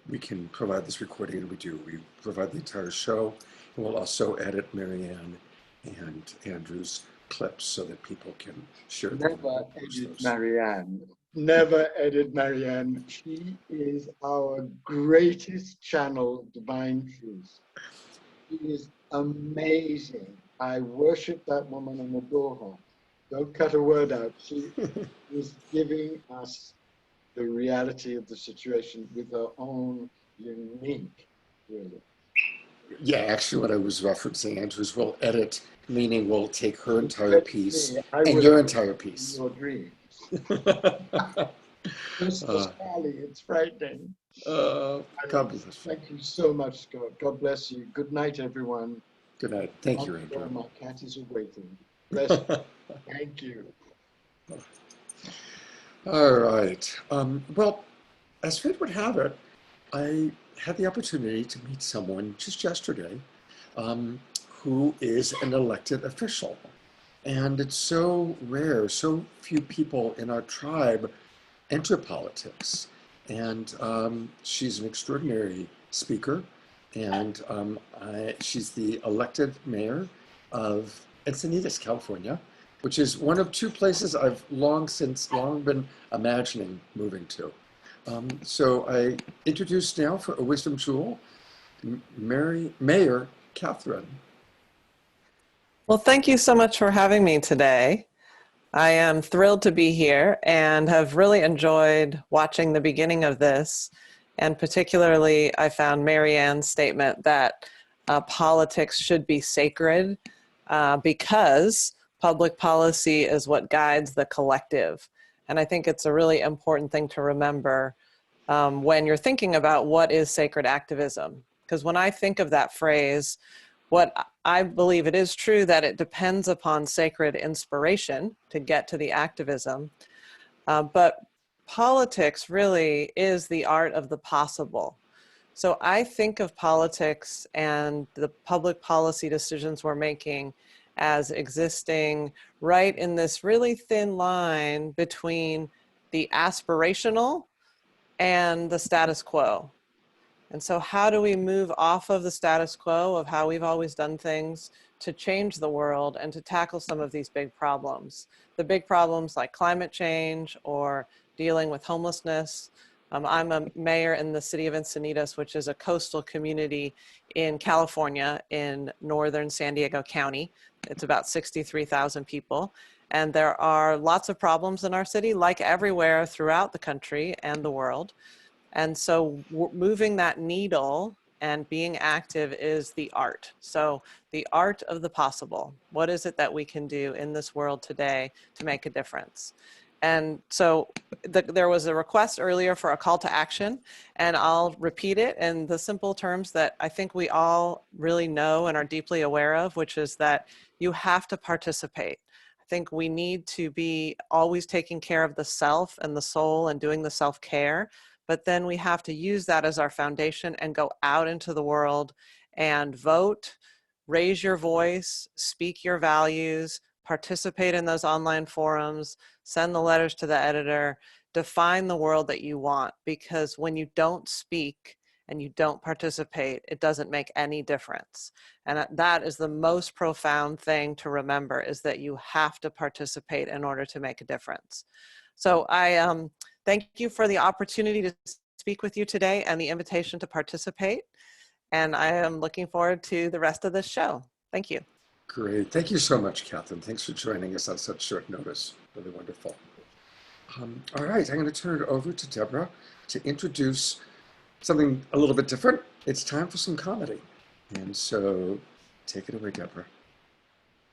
S1: we can provide this recording, and we do. We provide the entire show, and we'll also edit Marianne and Andrew's clips so that people can share them.
S19: Never edit Marianne. Never edit Marianne. She is our greatest channel of divine truth. She is amazing. I worship that woman and adore her. Don't cut a word out. She is giving us the reality of the situation with her own unique, really.
S1: Yeah, actually what I was referencing, Andrew, is we'll edit, meaning we'll take her entire piece and your entire piece.
S19: Your dreams. Sally, it's frightening.
S1: God bless you.
S19: Thank you so much, Scott. God bless you. Good night, everyone.
S1: Good night. Thank you, Andrew.
S19: My cat is awaiting. Bless you. Thank you.
S1: All right. Well, as fate would have it, I had the opportunity to meet someone just yesterday who is an elected official. And it's so rare, so few people in our tribe enter politics. And she's an extraordinary speaker. And she's the elected mayor of Encinitas, California, which is one of two places I've long been imagining moving to. So I introduce now for a wisdom jewel, Mayor Catherine.
S20: Well, thank you so much for having me today. I am thrilled to be here and have really enjoyed watching the beginning of this. And particularly, I found Marianne's statement that politics should be sacred because public policy is what guides the collective. And I think it's a really important thing to remember when you're thinking about what is sacred activism. Because when I think of that phrase, what I believe it is true that it depends upon sacred inspiration to get to the activism. But politics really is the art of the possible. So I think of politics and the public policy decisions we're making as existing right in this really thin line between the aspirational and the status quo. And so how do we move off of the status quo of how we've always done things to change the world and to tackle some of these big problems? The big problems like climate change or dealing with homelessness. I'm a mayor in the city of Encinitas, which is a coastal community in California in northern San Diego County. It's about 63,000 people. And there are lots of problems in our city, like everywhere throughout the country and the world. And so moving that needle and being active is the art. So the art of the possible. What is it that we can do in this world today to make a difference? And so there was a request earlier for a call to action, and I'll repeat it in the simple terms that I think we all really know and are deeply aware of, which is that you have to participate. I think we need to be always taking care of the self and the soul and doing the self-care, but then we have to use that as our foundation and go out into the world and vote, raise your voice, speak your values, participate in those online forums, send the letters to the editor, define the world that you want, because when you don't speak and you don't participate, it doesn't make any difference. And that is the most profound thing to remember, is that you have to participate in order to make a difference. So I thank you for the opportunity to speak with you today and the invitation to participate. And I am looking forward to the rest of this show. Thank you.
S1: Great. Thank you so much, Catherine. Thanks for joining us on such short notice. Really wonderful. All right, I'm going to turn it over to Deborah to introduce something a little bit different. It's time for some comedy. And so take it away, Deborah.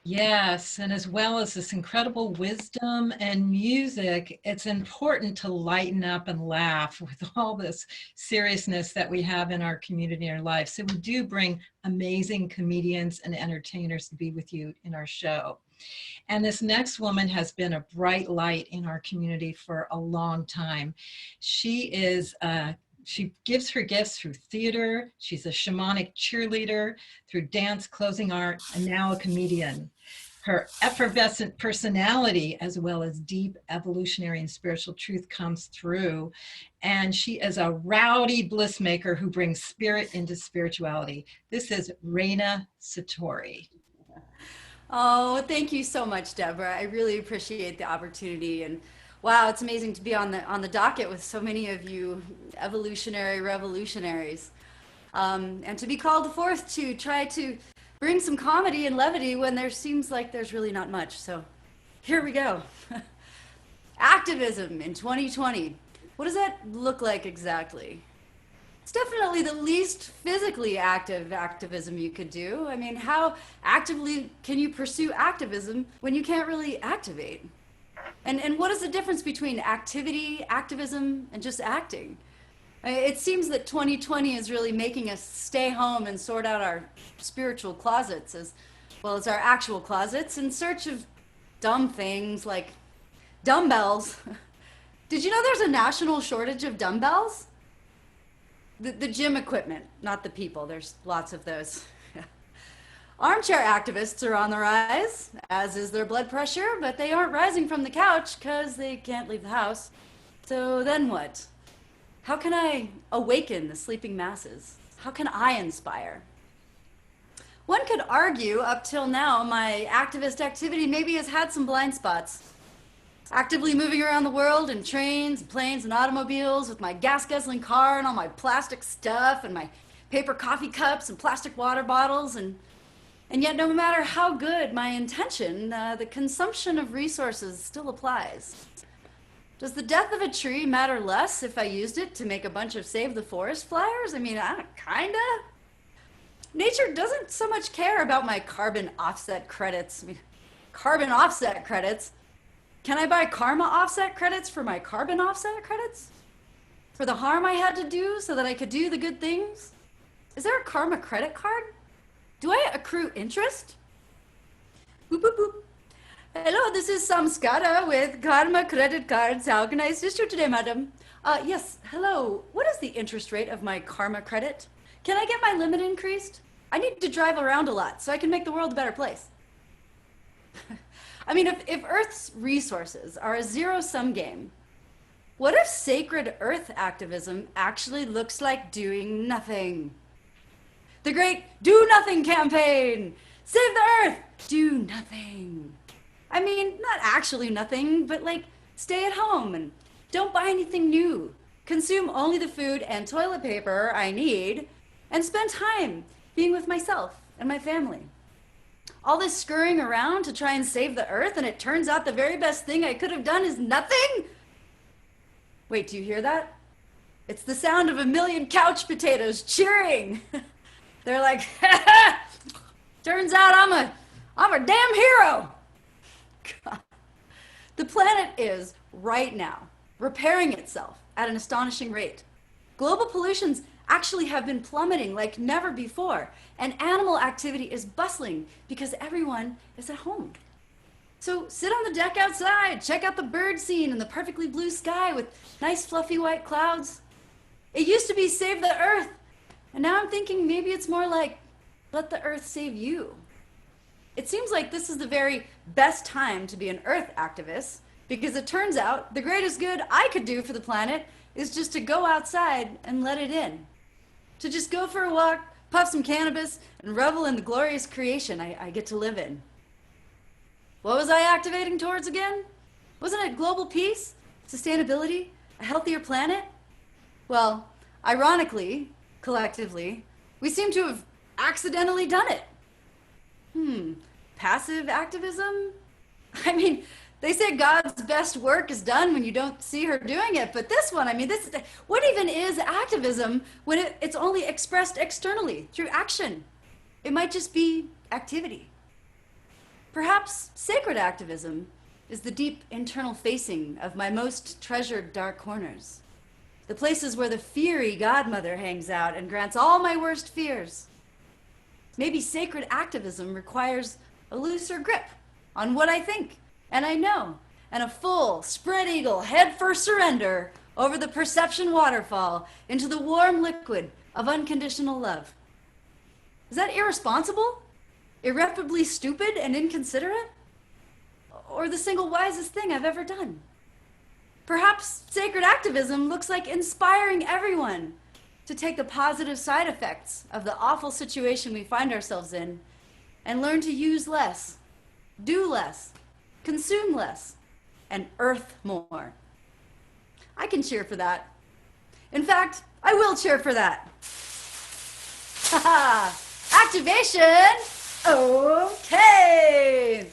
S8: Yes, and as well as this incredible wisdom and music, it's important to lighten up and laugh with all this seriousness that we have in our community and our life. So we do bring amazing comedians and entertainers to be with you in our show. And this next woman has been a bright light in our community for a long time. She gives her gifts through theater. She's a shamanic cheerleader, through dance, closing art, and now a comedian. Her effervescent personality, as well as deep evolutionary and spiritual truth, comes through. And she is a rowdy bliss maker who brings spirit into spirituality. This is Raina Satori.
S21: Oh, thank you so much, Deborah. I really appreciate the opportunity. And wow, it's amazing to be on the docket with so many of you evolutionary revolutionaries. And to be called forth to try to bring some comedy and levity when there seems like there's really not much. So here we go. Activism in 2020. What does that look like exactly? It's definitely the least physically active activism you could do. I mean, how actively can you pursue activism when you can't really activate? And what is the difference between activity, activism, and just acting? It seems that 2020 is really making us stay home and sort out our spiritual closets as well as our actual closets in search of dumb things like dumbbells. Did you know there's a national shortage of dumbbells? The gym equipment, not the people. There's lots of those. Armchair activists are on the rise, as is their blood pressure, but they aren't rising from the couch because they can't leave the house. So then what? How can I awaken the sleeping masses? How can I inspire? One could argue up till now my activist activity maybe has had some blind spots. Actively moving around the world in trains, planes, and automobiles with my gas-guzzling car and all my plastic stuff and my paper coffee cups and plastic water bottles, and yet no matter how good my intention, the consumption of resources still applies. Does the death of a tree matter less if I used it to make a bunch of Save the Forest flyers? I mean, kinda. Nature doesn't so much care about my carbon offset credits. I mean, carbon offset credits? Can I buy karma offset credits for my carbon offset credits? For the harm I had to do so that I could do the good things? Is there a karma credit card? Do I accrue interest? Boop, boop, boop. Hello, this is Samskara with Karma Credit Cards. How can I assist you today, madam? Yes, hello. What is the interest rate of my karma credit? Can I get my limit increased? I need to drive around a lot so I can make the world a better place. I mean, if Earth's resources are a zero-sum game, what if sacred Earth activism actually looks like doing nothing? The great Do Nothing campaign! Save the Earth! Do nothing. I mean, not actually nothing, but like stay at home and don't buy anything new. Consume only the food and toilet paper I need and spend time being with myself and my family. All this scurrying around to try and save the Earth, and it turns out the very best thing I could have done is nothing? Wait, do you hear that? It's the sound of a million couch potatoes cheering. They're like, turns out I'm a damn hero. God. The planet is right now, repairing itself at an astonishing rate. Global pollutions actually have been plummeting like never before, and animal activity is bustling because everyone is at home. So sit on the deck outside, check out the bird scene and the perfectly blue sky with nice fluffy white clouds. It used to be save the earth, and now I'm thinking maybe it's more like let the earth save you. It seems like this is the very best time to be an earth activist, because it turns out the greatest good I could do for the planet is just to go outside and let it in. To just go for a walk, puff some cannabis, and revel in the glorious creation I get to live in. What was I activating towards again? Wasn't it global peace, sustainability, a healthier planet? Well, ironically, collectively, we seem to have accidentally done it. Passive activism? I mean, they say God's best work is done when you don't see her doing it, but this one, I mean, what even is activism when it's only expressed externally through action? It might just be activity. Perhaps sacred activism is the deep internal facing of my most treasured dark corners, the places where the fiery godmother hangs out and grants all my worst fears. Maybe sacred activism requires a looser grip on what I think and I know, and a full spread eagle head-first surrender over the perception waterfall into the warm liquid of unconditional love. Is that irresponsible? Irreparably stupid and inconsiderate? Or the single wisest thing I've ever done? Perhaps sacred activism looks like inspiring everyone to take the positive side effects of the awful situation we find ourselves in and learn to use less, do less, consume less, and earth more. I can cheer for that. In fact, I will cheer for that. Activation! Okay!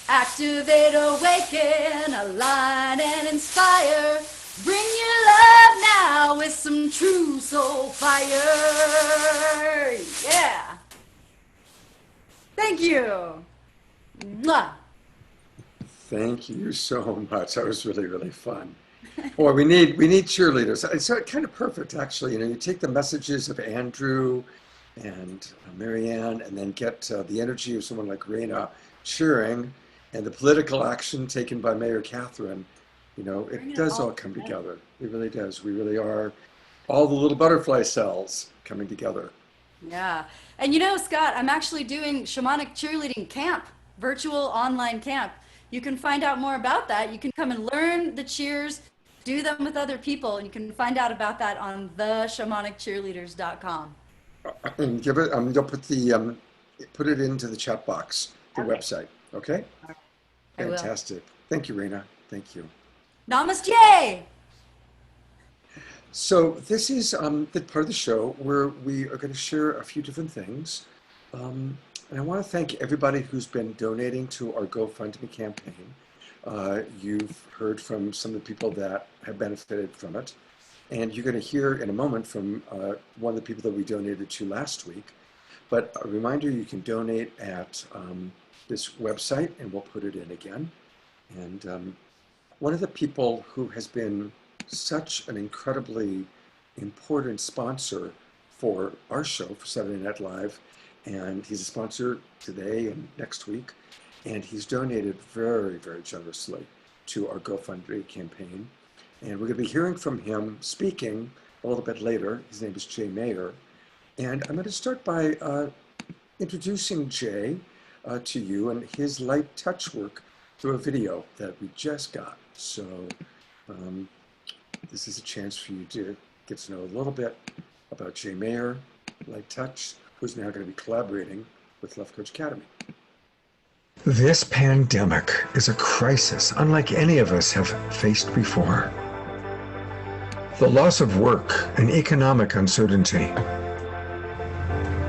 S21: Activate, awaken, align, and inspire. Bring your love now with some true soul fire. Yeah! Thank you! Mwah!
S1: Thank you so much. That was really, really fun. Boy, we need cheerleaders. It's kind of perfect, actually. You know, you take the messages of Andrew and Marianne, and then get the energy of someone like Raina cheering, and the political action taken by Mayor Catherine. You know, it does all come together. It really does. We really are all the little butterfly cells coming together.
S21: Yeah. And you know, Scott, I'm actually doing shamanic cheerleading camp, virtual online camp. You can find out more about that. You can come and learn the cheers, do them with other people, and you can find out about that on theshamaniccheerleaders.com.
S1: And give it. You'll put the put it into the chat box, the website. Okay.
S21: I will.
S1: Fantastic. Thank you, Raina. Thank you.
S21: Namaste.
S1: So this is the part of the show where we are going to share a few different things. And I want to thank everybody who's been donating to our Gofundme campaign. You've heard from some of the people that have benefited from it. And you're going to hear in a moment from one of the people that we donated to last week. But a reminder, you can donate at this website, and we'll put it in again. And one of the people who has been such an incredibly important sponsor for our show, for Saturday Night Live, and he's a sponsor today and next week, and he's donated very, very generously to our GoFundMe campaign. And we're going to be hearing from him speaking a little bit later. His name is Jay Mayer. And I'm going to start by introducing Jay to you and his light touch work through a video that we just got. So this is a chance for you to get to know a little bit about Jay Mayer, Light Touch, who's now going to be collaborating with Love Coach Academy.
S3: This pandemic is a crisis unlike any of us have faced before. The loss of work and economic uncertainty,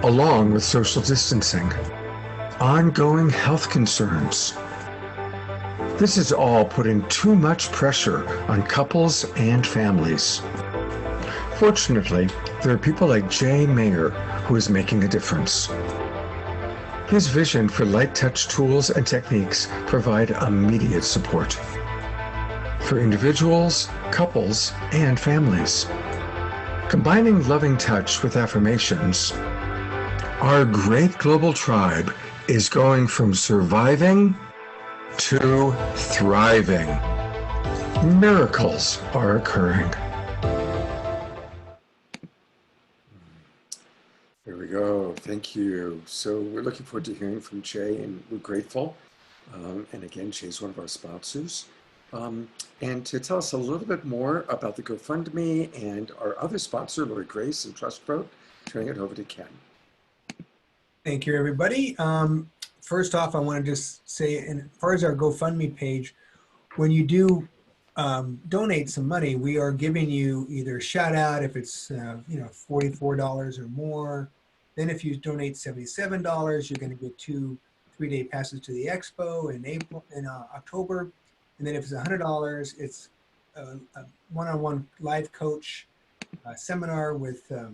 S3: along with social distancing, ongoing health concerns. This is all putting too much pressure on couples and families. Fortunately, there are people like Jay Mayer who is making a difference. His vision for light touch tools and techniques provide immediate support. for individuals, couples, and families. Combining loving touch with affirmations, our great global tribe is going from surviving to thriving. Miracles are occurring.
S1: There we go. Thank you. So we're looking forward to hearing from Jay, and we're grateful. And again, Jay's one of our sponsors. And to tell us a little bit more about the Gofundme and our other sponsor, Lori Grace and Trustvo, turning it over to Ken.
S9: Thank you, everybody. First off, I want to just say, as far as our GoFundMe page, when you do donate some money, we are giving you either a shout out if it's $44 or more. Then if you donate $77, you're going to get 2 3-day passes to the expo in October. And then if it's $100, it's a one-on-one live coach seminar with a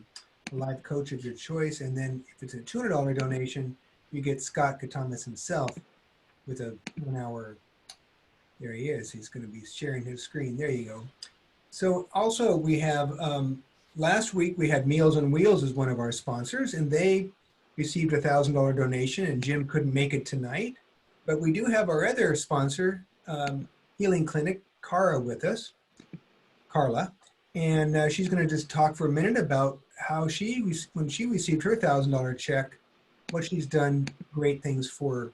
S9: live coach of your choice. And then if it's a $200 donation, you get Scott Catamas himself with a 1-hour. There he is. He's going to be sharing his screen. There you go. So also we have, last week we had Meals on Wheels as one of our sponsors, and they received a $1,000 donation, and Jim couldn't make it tonight. But we do have our other sponsor, Healing Clinic, Carla, with us, and she's going to just talk for a minute about how when she received her $1,000 check, what she's done great things for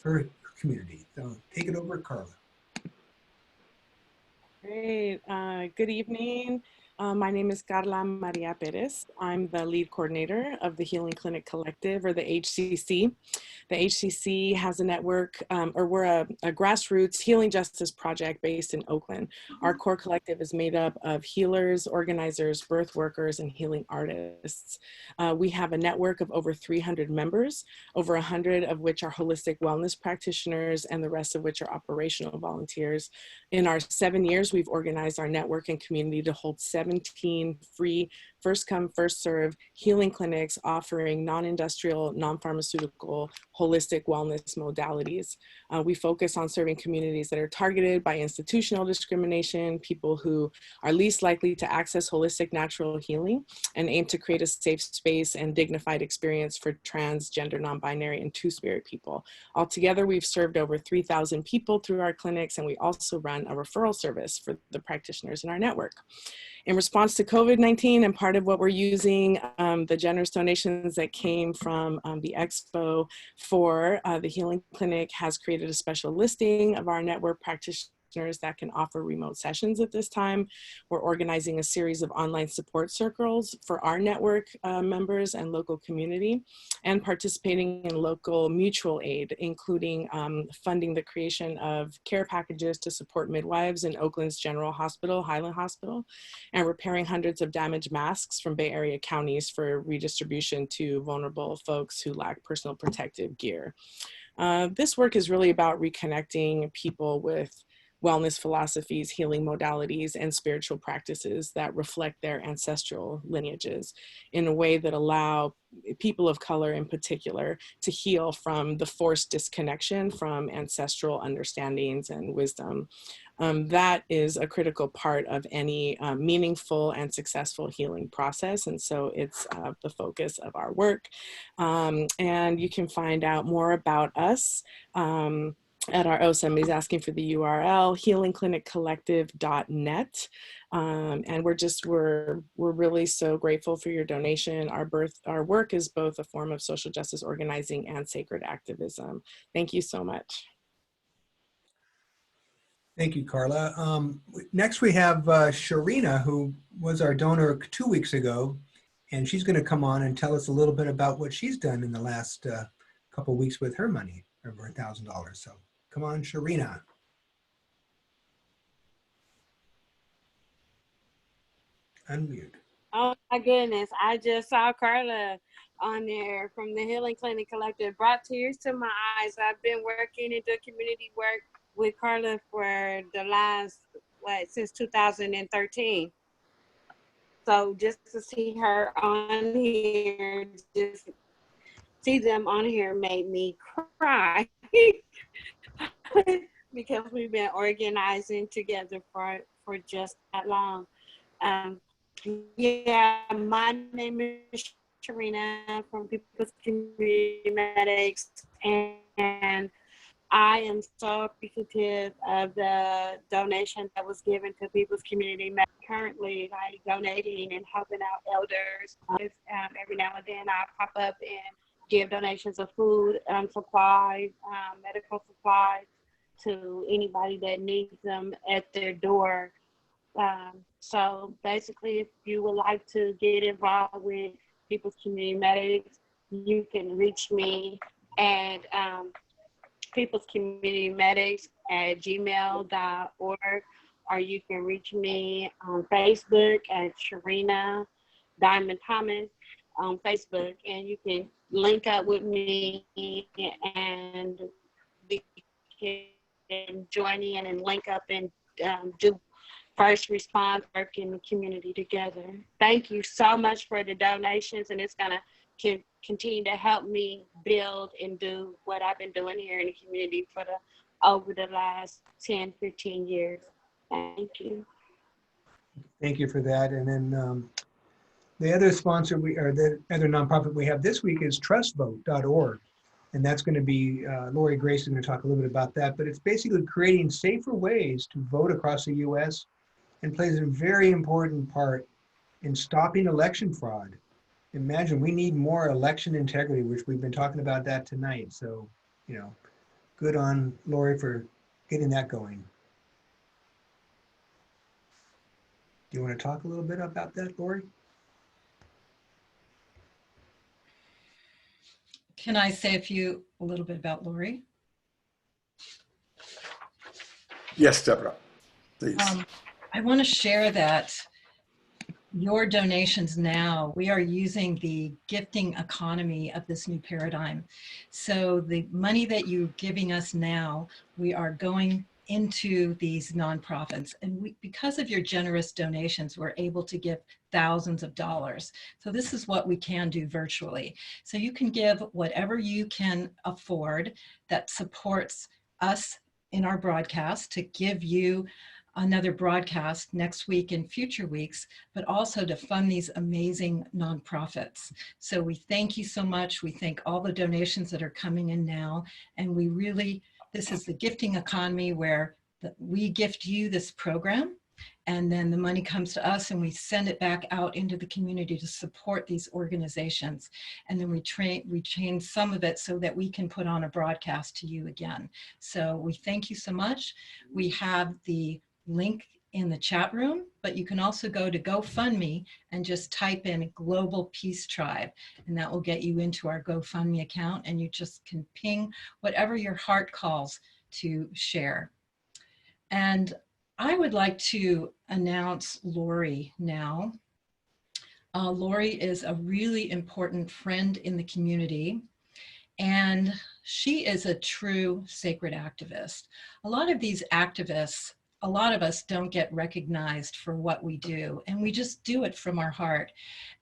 S9: her community. So take it over, Carla.
S4: Great. Good evening. My name is Carla Maria Perez. I'm the lead coordinator of the Healing Clinic Collective, or the HCC. The HCC has a network, or we're a grassroots healing justice project based in Oakland. Our core collective is made up of healers, organizers, birth workers, and healing artists. We have a network of over 300 members, over 100 of which are holistic wellness practitioners, and the rest of which are operational volunteers. In our 7 years, we've organized our network and community to hold 17 free, first come, first serve healing clinics offering non-industrial, non-pharmaceutical, holistic wellness modalities. We focus on serving communities that are targeted by institutional discrimination, people who are least likely to access holistic natural healing, and aim to create a safe space and dignified experience for trans, gender, non-binary, and two-spirit people. Altogether, we've served over 3,000 people through our clinics, and we also run a referral service for the practitioners in our network. In response to COVID-19, and part of what we're using, the generous donations that came from the expo for the Healing Clinic has created a special listing of our network practitioners that can offer remote sessions at this time. We're organizing a series of online support circles for our network members and local community, and participating in local mutual aid, including funding the creation of care packages to support midwives in Oakland's General Hospital, Highland Hospital, and repairing hundreds of damaged masks from Bay Area counties for redistribution to vulnerable folks who lack personal protective gear. This work is really about reconnecting people with wellness philosophies, healing modalities, and spiritual practices that reflect their ancestral lineages in a way that allow people of color in particular to heal from the forced disconnection from ancestral understandings and wisdom. That is a critical part of any meaningful and successful healing process. And so it's the focus of our work. And you can find out more about us at our, somebody's asking for the URL, healingcliniccollective.net. And we're really so grateful for your donation. Our work is both a form of social justice organizing and sacred activism. Thank you so much.
S9: Thank you, Carla. Next we have Sharina, who was our donor 2 weeks ago, and she's going to come on and tell us a little bit about what she's done in the last couple of weeks with her money, over $1,000. So come on, Sharina. Unmute.
S22: Oh my goodness, I just saw Carla on there from the Healing Clinic Collective. Brought tears to my eyes. I've been working and doing community work with Carla for the last, since 2013. So just to see her on here, just see them on here made me cry. because we've been organizing together for just that long. Yeah, my name is Sharina from People's Community Medics, and I am so appreciative of the donation that was given to People's Community Medics. Currently, like donating and helping out elders. Every now and then, I pop up and give donations of food, supplies, medical supplies to anybody that needs them at their door. So basically, if you would like to get involved with People's Community Medics, you can reach me at People's Community Medics at gmail.org, or you can reach me on Facebook at Sharina Diamond Thomas on Facebook, and you can link up with me and we can join in and link up and do first response work in the community together. Thank you so much for the donations, and it's gonna continue to help me build and do what I've been doing here in the community for over the last 10, 15 years. Thank you.
S9: Thank you for that. And then the other sponsor the other nonprofit we have this week is trustvote.org. And that's going to be, Lori Grace is going to talk a little bit about that, but it's basically creating safer ways to vote across the US and plays a very important part in stopping election fraud. Imagine, we need more election integrity, which we've been talking about that tonight. So, you know, good on Lori for getting that going. Do you want to talk a little bit about that, Lori?
S8: Can I say a little bit about Lori?
S1: Yes, Deborah, please.
S8: I want to share that your donations now, we are using the gifting economy of this new paradigm. So the money that you're giving us now, we are going into these nonprofits. And because of your generous donations, we're able to give thousands of dollars. So this is what we can do virtually. So you can give whatever you can afford that supports us in our broadcast to give you another broadcast next week and future weeks, but also to fund these amazing nonprofits. So we thank you so much. We thank all the donations that are coming in now. And we really, this is the gifting economy where we gift you this program, and then the money comes to us and we send it back out into the community to support these organizations. And then we train some of it so that we can put on a broadcast to you again. So we thank you so much. We have the link in the chat room, but you can also go to GoFundMe and just type in Global Peace Tribe, and that will get you into our GoFundMe account, and you just can ping whatever your heart calls to share. And I would like to announce Lori now. Lori is a really important friend in the community, and she is a true sacred activist. A lot of these activists, a lot of us don't get recognized for what we do, and we just do it from our heart.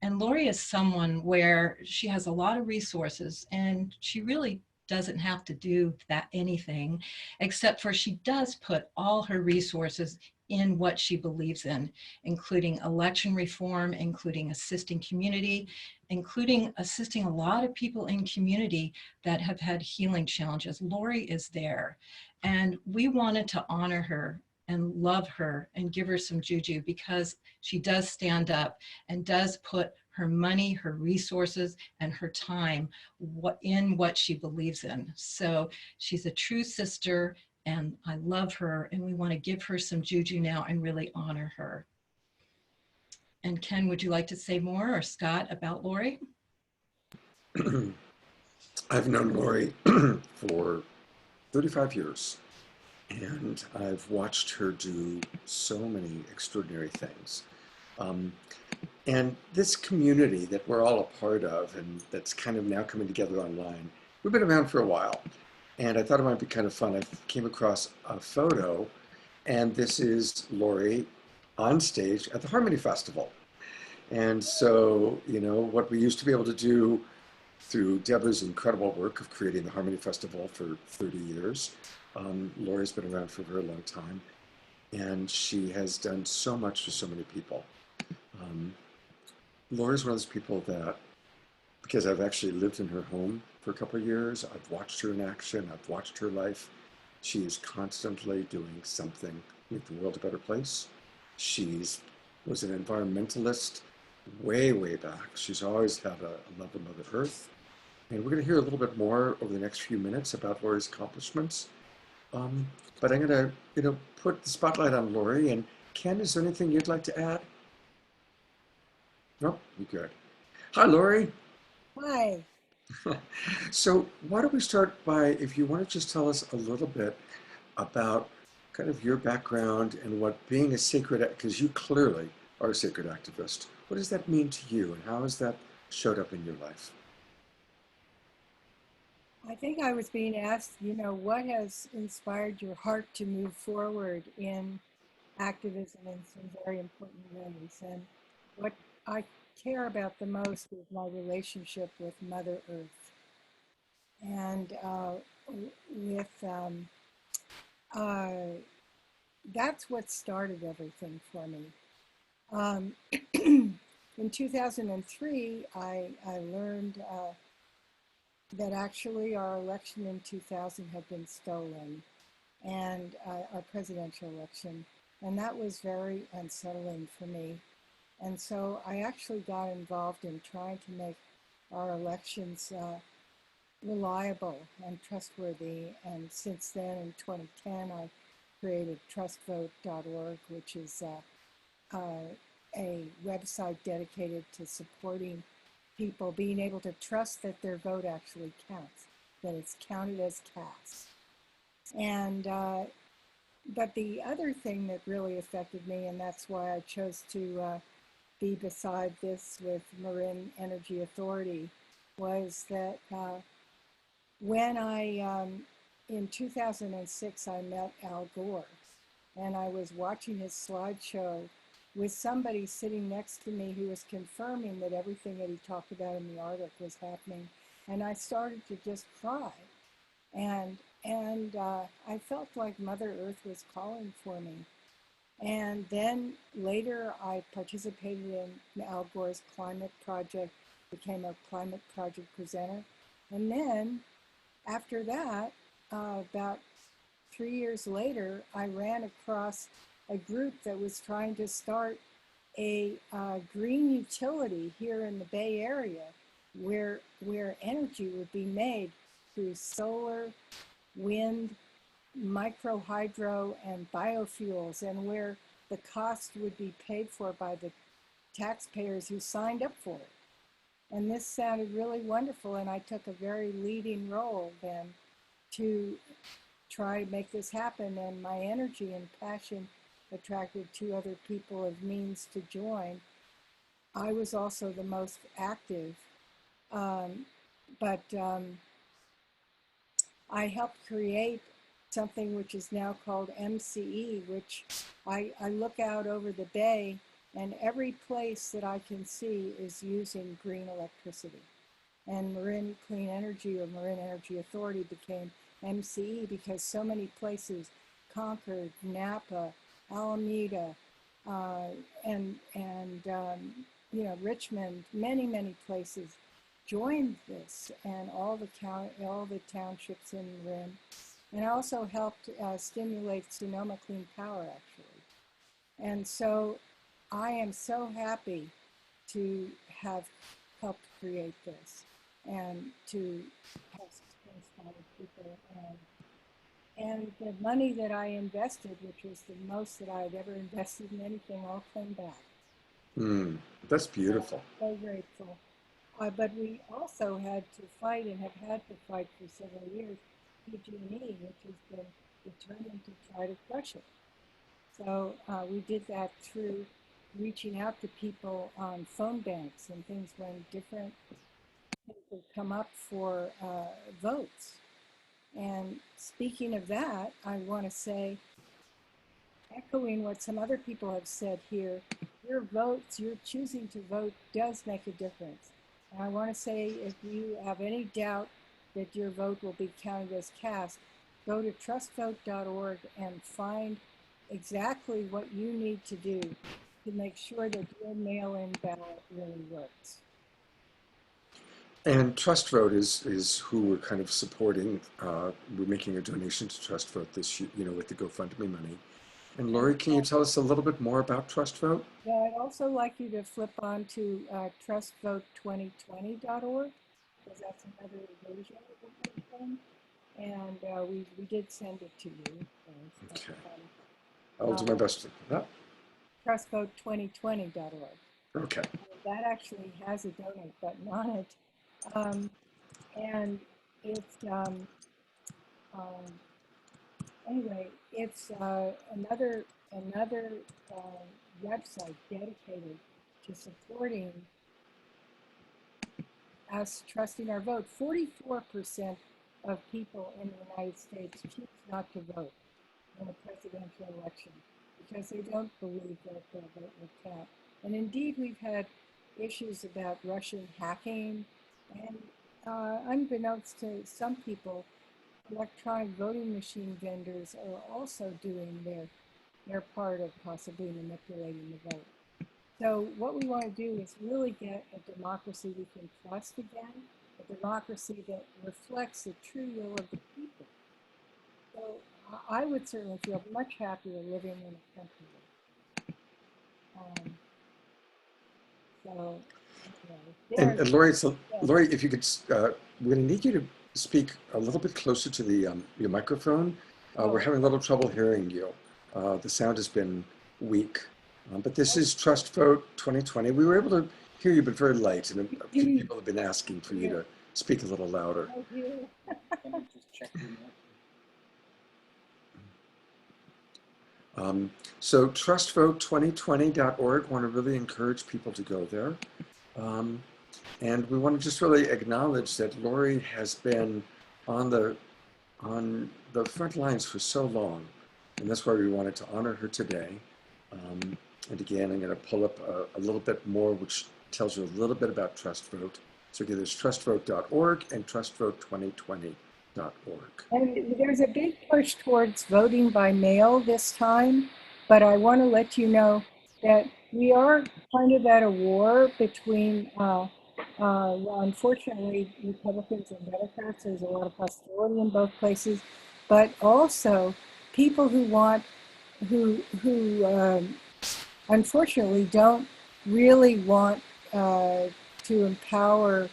S8: And Lori is someone where she has a lot of resources, and she really doesn't have to do anything, except for she does put all her resources in what she believes in, including election reform, including assisting community, including assisting a lot of people in community that have had healing challenges. Lori is there, and we wanted to honor her and love her and give her some juju because she does stand up and does put her money, her resources, and her time in what she believes in. So she's a true sister, and I love her, and we want to give her some juju now and really honor her. And Ken, would you like to say more, or Scott, about Lori?
S1: I've known Lori for 35 years, and I've watched her do so many extraordinary things. And this community that we're all a part of, and that's kind of now coming together online, we've been around for a while. And I thought it might be kind of fun. I came across a photo, and this is Lori on stage at the Harmony Festival. And so, you know, what we used to be able to do through Deborah's incredible work of creating the Harmony Festival for 30 years Lori's been around for a very long time, and she has done so much for so many people. Lori's one of those people that, because I've actually lived in her home for a couple of years, I've watched her in action, I've watched her life. She is constantly doing something to make the world a better place. Was an environmentalist way, way back. She's always had a love of Mother Earth. And we're going to hear a little bit more over the next few minutes about Lori's accomplishments. But I'm going to, put the spotlight on Lori. And Ken, is there anything you'd like to add? No, you're good. Hi, Lori.
S5: Hi.
S1: So why don't we start by, if you want to just tell us a little bit about kind of your background and what being a sacred, because you clearly are a sacred activist. What does that mean to you, and how has that showed up in your life?
S5: I think I was being asked, what has inspired your heart to move forward in activism in some very important ways? And what I care about the most is my relationship with Mother Earth. And that's what started everything for me. In 2003, I learned that actually our election in 2000 had been stolen, and our presidential election, and that was very unsettling for me. And so I actually got involved in trying to make our elections reliable and trustworthy. And since then, in 2010, I created trustvote.org, which is a website dedicated to supporting people being able to trust that their vote actually counts, that it's counted as cast. And but the other thing that really affected me, and that's why I chose to be beside this with Marin Energy Authority, was that when in 2006, I met Al Gore, and I was watching his slideshow with somebody sitting next to me who was confirming that everything that he talked about in the article was happening. And I started to just cry. And I felt like Mother Earth was calling for me. And then later I participated in Al Gore's climate project, became a climate project presenter. And then after that, about 3 years later, I ran across a group that was trying to start a green utility here in the Bay Area where energy would be made through solar, wind, micro hydro, and biofuels, and where the cost would be paid for by the taxpayers who signed up for it. And this sounded really wonderful, and I took a very leading role then to try to make this happen, and my energy and passion attracted 2 other people of means to join. I was also the most active, but I helped create something which is now called MCE, which I look out over the bay, and every place that I can see is using green electricity. And Marin Clean Energy, or Marin Energy Authority, became MCE because so many places, Concord, Napa, Alameda, and Richmond, many places joined this, and all the townships in Marin. And I also helped stimulate Sonoma Clean Power, actually. And so I am so happy to have helped create this and to have inspired people. And the money that I invested, which was the most that I had ever invested in anything, all came back.
S1: That's beautiful.
S5: So grateful. But we also had to fight, and have had to fight for several years, PG&E, which has been determined to try to crush it. So we did that through reaching out to people on phone banks and things when different things would come up for votes. And speaking of that, I want to say, echoing what some other people have said here, your votes, your choosing to vote does make a difference. And I want to say, if you have any doubt that your vote will be counted as cast, go to trustvote.org and find exactly what you need to do to make sure that your mail-in ballot really works.
S1: And Trust Vote is who we're kind of supporting. We're making a donation to Trust Vote this year, with the Gofundme money. And Lori, can you tell us a little bit more about Trust Vote?
S5: Yeah, I'd also like you to flip on to trustvote2020.org, because that's another version of the thing. And we did send it to you. So
S1: Okay. I'll do my best to that.
S5: Trustvote2020.org.
S1: Okay.
S5: That actually has a donate button on it. And it's, anyway, it's another website dedicated to supporting us trusting our vote. 44% of people in the United States choose not to vote in a presidential election because they don't believe that their vote will count. And indeed, we've had issues about Russian hacking, and unbeknownst to some people, electronic voting machine vendors are also doing their part of possibly manipulating the vote. So what we want to do is really get a democracy we can trust again, a democracy that reflects the true will of the people. So I would certainly feel much happier living in a country.
S1: And Lori, if you could, we're going to need you to speak a little bit closer to the your microphone. We're having a little trouble hearing you. The sound has been weak. But this is Trust Vote 2020. We were able to hear you, but very light. And a few people have been asking for you to speak a little louder. So trustvote2020.org, want to really encourage people to go there. And we want to just really acknowledge that Lori has been on the front lines for so long. And that's why we wanted to honor her today. And again, I'm going to pull up a little bit more, which tells you a little bit about Trust Vote. So again, there's trustvote.org and trustvote2020.org.
S5: And there's a big push towards voting by mail this time, but I want to let you know that we are kind of at a war between, unfortunately, Republicans and Democrats. There's a lot of hostility in both places, but also people who unfortunately don't really want to empower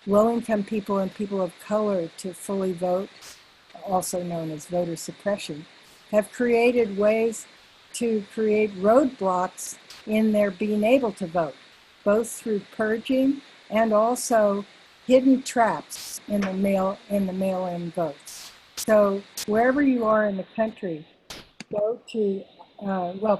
S5: low-income people and people of color to fully vote, also known as voter suppression, have created ways to create roadblocks in their being able to vote, both through purging and also hidden traps in the mail-in votes. So wherever you are in the country, go to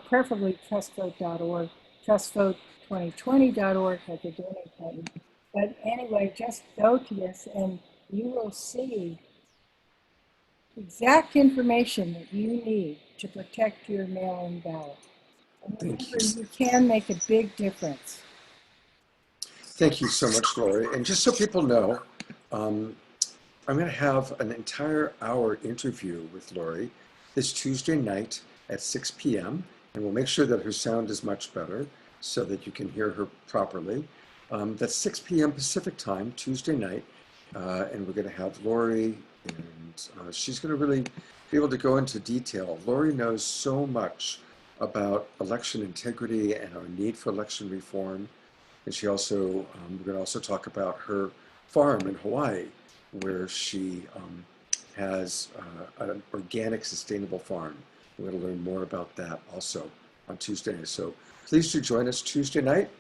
S5: preferably trustvote.org, trustvote2020.org has a donate button. But anyway, just go to this and you will see exact information that you need to protect your mail-in ballot. And remember, you can make a big difference.
S1: Thank you so much, Lori. And just so people know, I'm going to have an entire hour interview with Lori this Tuesday night at 6 p.m. And we'll make sure that her sound is much better so that you can hear her properly. That's 6 p.m. Pacific time, Tuesday night. And we're going to have Lori, and she's going to really be able to go into detail. Lori knows so much about election integrity and our need for election reform. And she also, we're going to also talk about her farm in Hawaii, where she has an organic, sustainable farm. We're going to learn more about that also on Tuesday. So please do join us Tuesday night,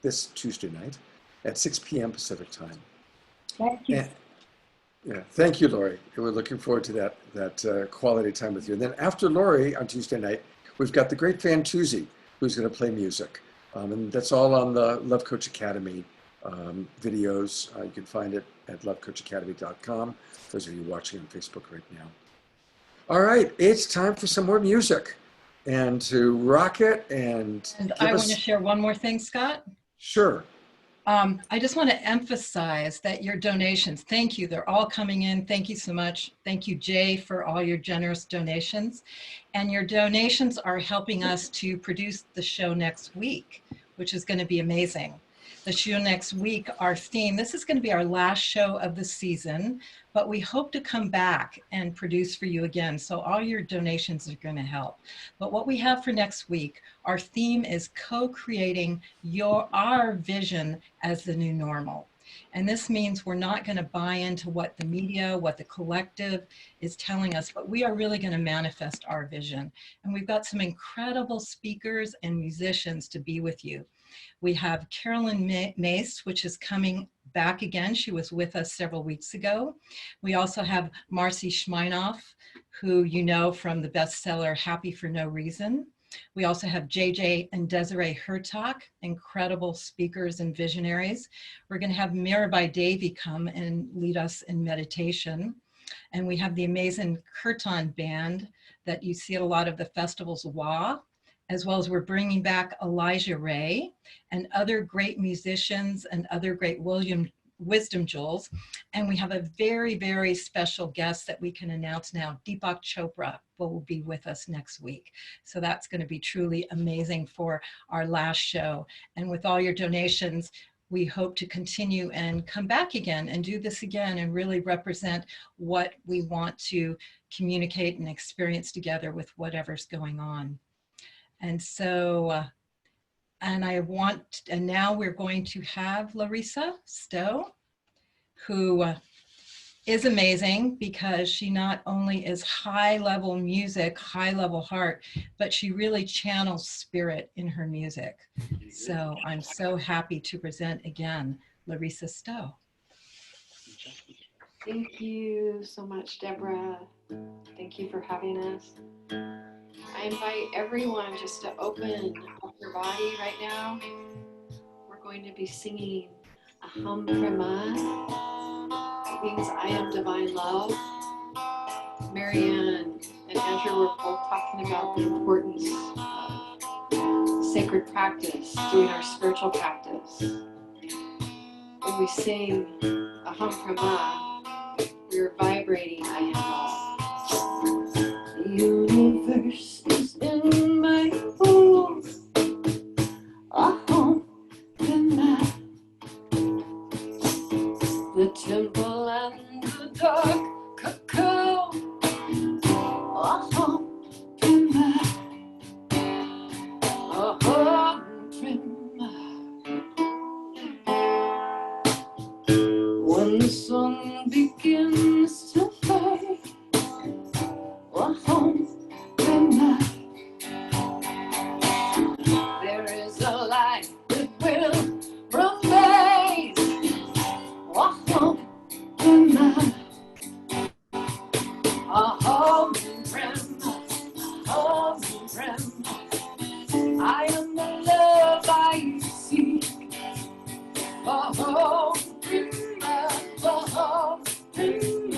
S1: this Tuesday night at 6 p.m. Pacific time.
S5: Thank you.
S1: Yeah, thank you, Lori. We're looking forward to that quality time with you. And then after Lori on Tuesday night, we've got the great Fantuzzi, who's going to play music. And that's all on the Love Coach Academy videos. You can find it at lovecoachacademy.com. Those of you watching on Facebook right now. All right, it's time for some more music and to rock it and
S8: I want to share one more thing, Scott.
S1: Sure.
S8: I just want to emphasize that your donations, thank you. They're all coming in. Thank you so much. Thank you, Jay, for all your generous donations. And your donations are helping us to produce the show next week, which is going to be amazing. The show next week, our theme, this is going to be our last show of the season, but we hope to come back and produce for you again. So all your donations are going to help. But what we have for next week, our theme is co-creating our vision as the new normal. And this means we're not going to buy into what the media, what the collective is telling us, but we are really going to manifest our vision. And we've got some incredible speakers and musicians to be with you. We have Carolyn Mace, which is coming back again. She was with us several weeks ago. We also have Marcy Schmeinoff, who you know from the bestseller Happy for No Reason. We also have JJ and Desiree Hertak, incredible speakers and visionaries. We're going to have Mirabai Devi come and lead us in meditation. And we have the amazing Kirtan band that you see at a lot of the festivals, as well as we're bringing back Elijah Ray and other great musicians and other great wisdom jewels. And we have a very, very special guest that we can announce now. Deepak Chopra will be with us next week. So that's going to be truly amazing for our last show. And with all your donations, we hope to continue and come back again and do this again and really represent what we want to communicate and experience together with whatever's going on. And so, and now we're going to have Larissa Stowe, who is amazing because she not only is high-level music, high-level heart, but she really channels spirit in her music. So I'm so happy to present again, Larissa Stowe.
S10: Thank you so much, Deborah. Thank you for having us. I invite everyone just to open up your body right now. We're going to be singing a hum prema. It means I am divine love. Marianne and Andrew were both talking about the importance of sacred practice, doing our spiritual practice. When we sing a hum prema, we're vibrating I am love. The universe is in my bones. Ahom prema. The temple and the dark cacao. Ahom prema. Ahom prema. When the sun begins to fade, ahom prema. There is a light that will remain. Ahom prema. Ahom prema. Ahom prema. I am the love I seek. Ahom prema. Ahom prema.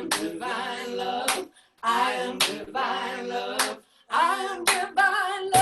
S2: am divine love. I am divine love. I am divine love.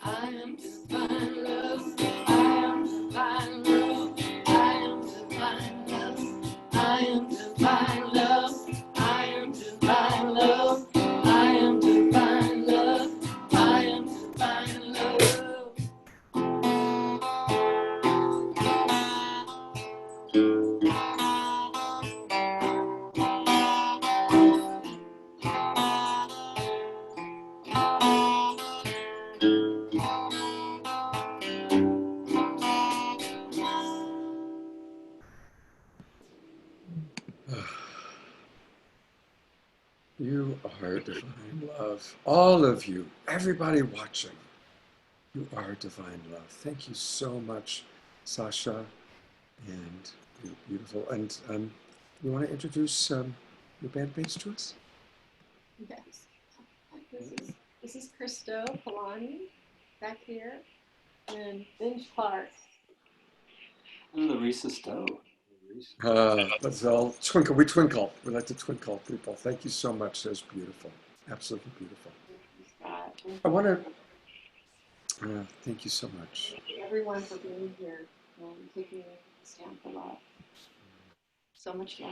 S2: I am divine love. I am divine love. I am divine love. I am divine love. I am divine love. I am divine love. I am divine love.
S1: You are divine love. All of you, everybody watching, you are divine love. Thank you so much, Sasha, and you're beautiful. And you want to introduce your bandmates to us?
S10: Yes. This is Christo Polani back here, and Benj Clark.
S6: I'm Larissa Stowe.
S1: Let's all twinkle. We twinkle. We like to twinkle people. Thank you so much. That was beautiful. Absolutely beautiful. I want to thank you so much.
S10: Thank you everyone for being here and taking a stand for love. So much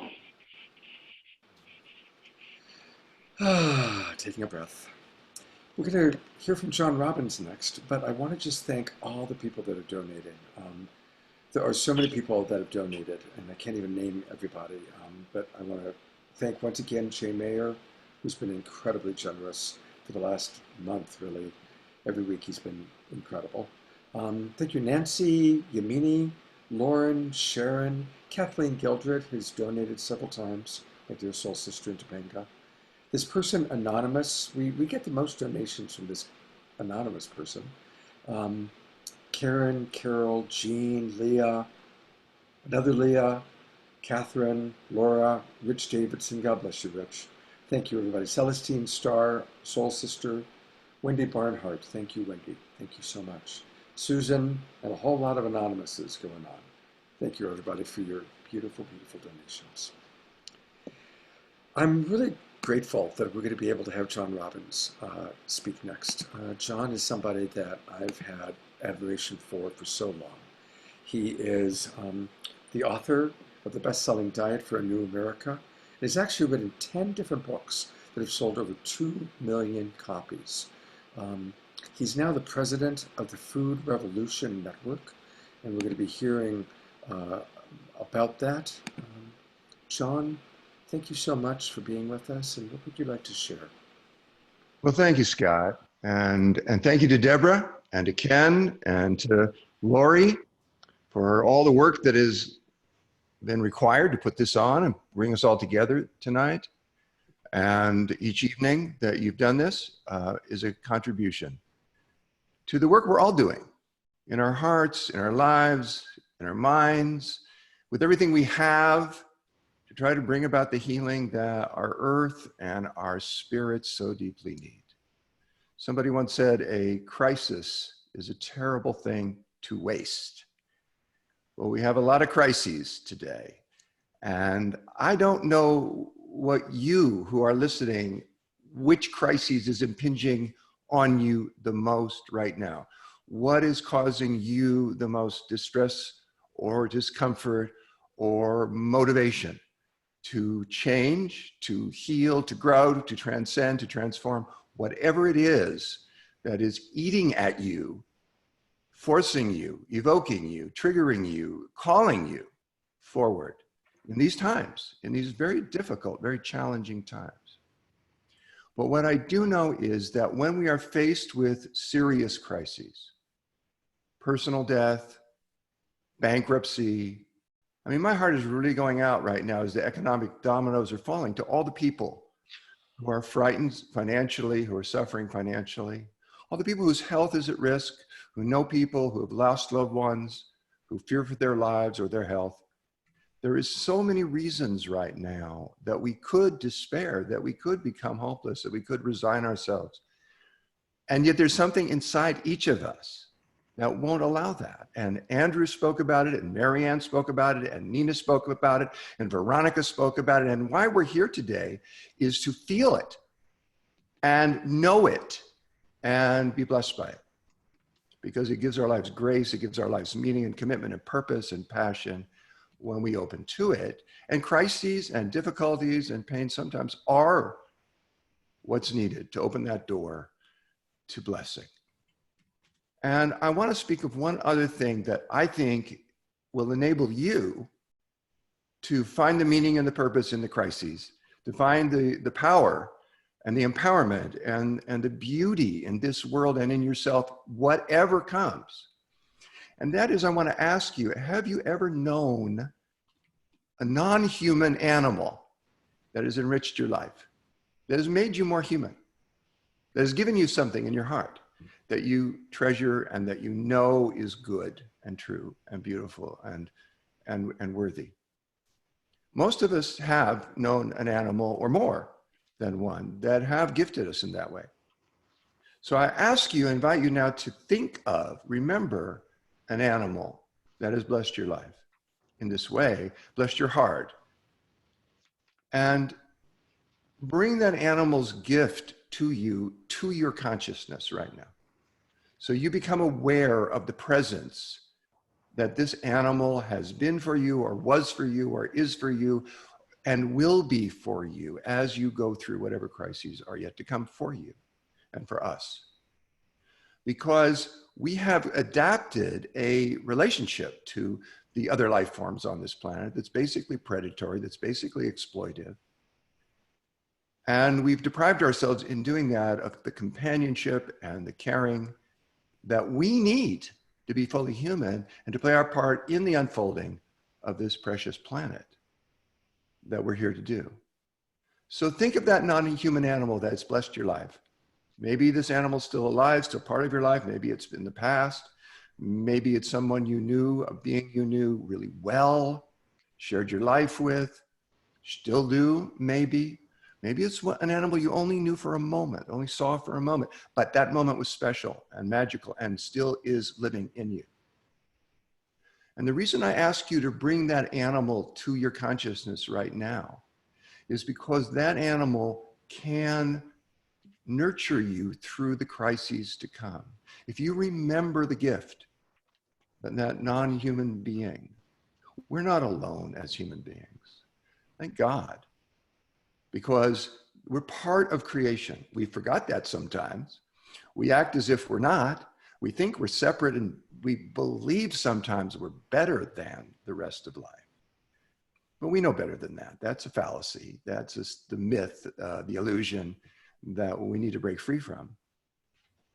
S10: love.
S1: Taking a breath. We're going to hear from John Robbins next, but I want to just thank all the people that are donating. There are so many people that have donated, and I can't even name everybody, but I want to thank once again Jay Mayer, who's been incredibly generous for the last month, really. Every week he's been incredible. Thank you, Nancy, Yamini, Lauren, Sharon, Kathleen Gildred, who's donated several times, my dear soul sister in Topanga. This person, Anonymous, we get the most donations from this anonymous person. Karen, Carol, Jean, Leah, another Leah, Catherine, Laura, Rich Davidson. God bless you, Rich. Thank you, everybody. Celestine Starr, Soul Sister, Wendy Barnhart. Thank you, Wendy. Thank you so much. Susan, and a whole lot of anonymouses going on. Thank you, everybody, for your beautiful, beautiful donations. I'm really grateful that we're going to be able to have John Robbins speak next. John is somebody that I've had admiration for so long. He is the author of the best-selling Diet for a New America. He's actually written 10 different books that have sold over 2 million copies. He's now the president of the Food Revolution Network, and we're going to be hearing about that. John, thank you so much for being with us, and what would you like to share?
S3: Well, thank you, Scott. And thank you to Deborah and to Ken and to Lori for all the work that has been required to put this on and bring us all together tonight. And each evening that you've done this is a contribution to the work we're all doing in our hearts, in our lives, in our minds, with everything we have to try to bring about the healing that our earth and our spirits so deeply need. Somebody once said, a crisis is a terrible thing to waste. Well, we have a lot of crises today. And I don't know what you who are listening, which crisis is impinging on you the most right now. What is causing you the most distress or discomfort or motivation to change, to heal, to grow, to transcend, to transform? Whatever it is that is eating at you, forcing you, evoking you, triggering you, calling you forward in these times, in these very difficult, very challenging times. But what I do know is that when we are faced with serious crises, personal death, bankruptcy. I mean, my heart is really going out right now as the economic dominoes are falling to all the people who are frightened financially, who are suffering financially, all the people whose health is at risk, who know people who have lost loved ones, who fear for their lives or their health. There is so many reasons right now that we could despair, that we could become hopeless, that we could resign ourselves. And yet there's something inside each of us that won't allow that. And Andrew spoke about it, and Marianne spoke about it, and Nina spoke about it, and Veronica spoke about it. And why we're here today is to feel it and know it and be blessed by it. Because it gives our lives grace, it gives our lives meaning and commitment and purpose and passion when we open to it. And crises and difficulties and pain sometimes are what's needed to open that door to blessing. And I want to speak of one other thing that I think will enable you to find the meaning and the purpose in the crises, to find the power and the empowerment and the beauty in this world and in yourself, whatever comes. And that is, I want to ask you, have you ever known a non-human animal that has enriched your life, that has made you more human, that has given you something in your heart that you treasure and that you know is good and true and beautiful and worthy? Most of us have known an animal or more than one that have gifted us in that way. So I ask you, invite you now to think of, remember an animal that has blessed your life in this way, blessed your heart, and bring that animal's gift to you, to your consciousness right now. So you become aware of the presence that this animal has been for you or was for you or is for you and will be for you as you go through whatever crises are yet to come for you and for us. Because we have adapted a relationship to the other life forms on this planet that's basically predatory, that's basically exploitive. And we've deprived ourselves in doing that of the companionship and the caring that we need to be fully human and to play our part in the unfolding of this precious planet that we're here to do. So think of that non-human animal that's blessed your life. Maybe this animal's still alive, still part of your life. Maybe it's in the past. Maybe it's someone you knew, a being you knew really well, shared your life with, still do, maybe. Maybe it's an animal you only knew for a moment, only saw for a moment, but that moment was special and magical and still is living in you. And the reason I ask you to bring that animal to your consciousness right now is because that animal can nurture you through the crises to come. If you remember the gift, that non-human being, we're not alone as human beings. Thank God. Because we're part of creation. We forgot that sometimes. We act as if we're not. We think we're separate and we believe sometimes we're better than the rest of life. But we know better than that. That's a fallacy. That's just the myth, the illusion that we need to break free from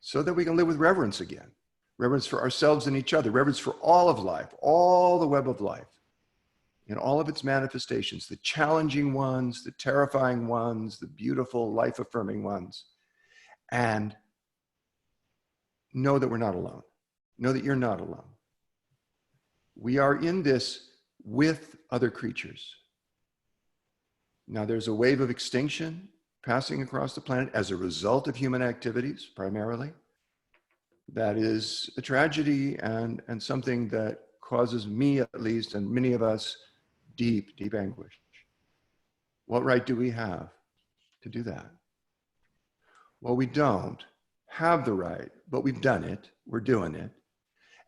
S3: so that we can live with reverence again. Reverence for ourselves and each other, reverence for all of life, all the web of life, in all of its manifestations, the challenging ones, the terrifying ones, the beautiful, life-affirming ones, and know that we're not alone. Know that you're not alone. We are in this with other creatures. Now, there's a wave of extinction passing across the planet as a result of human activities, primarily. That is a tragedy and something that causes me, at least, and many of us, deep, deep anguish. What right do we have to do that? Well, we don't have the right, but we've done it. We're doing it.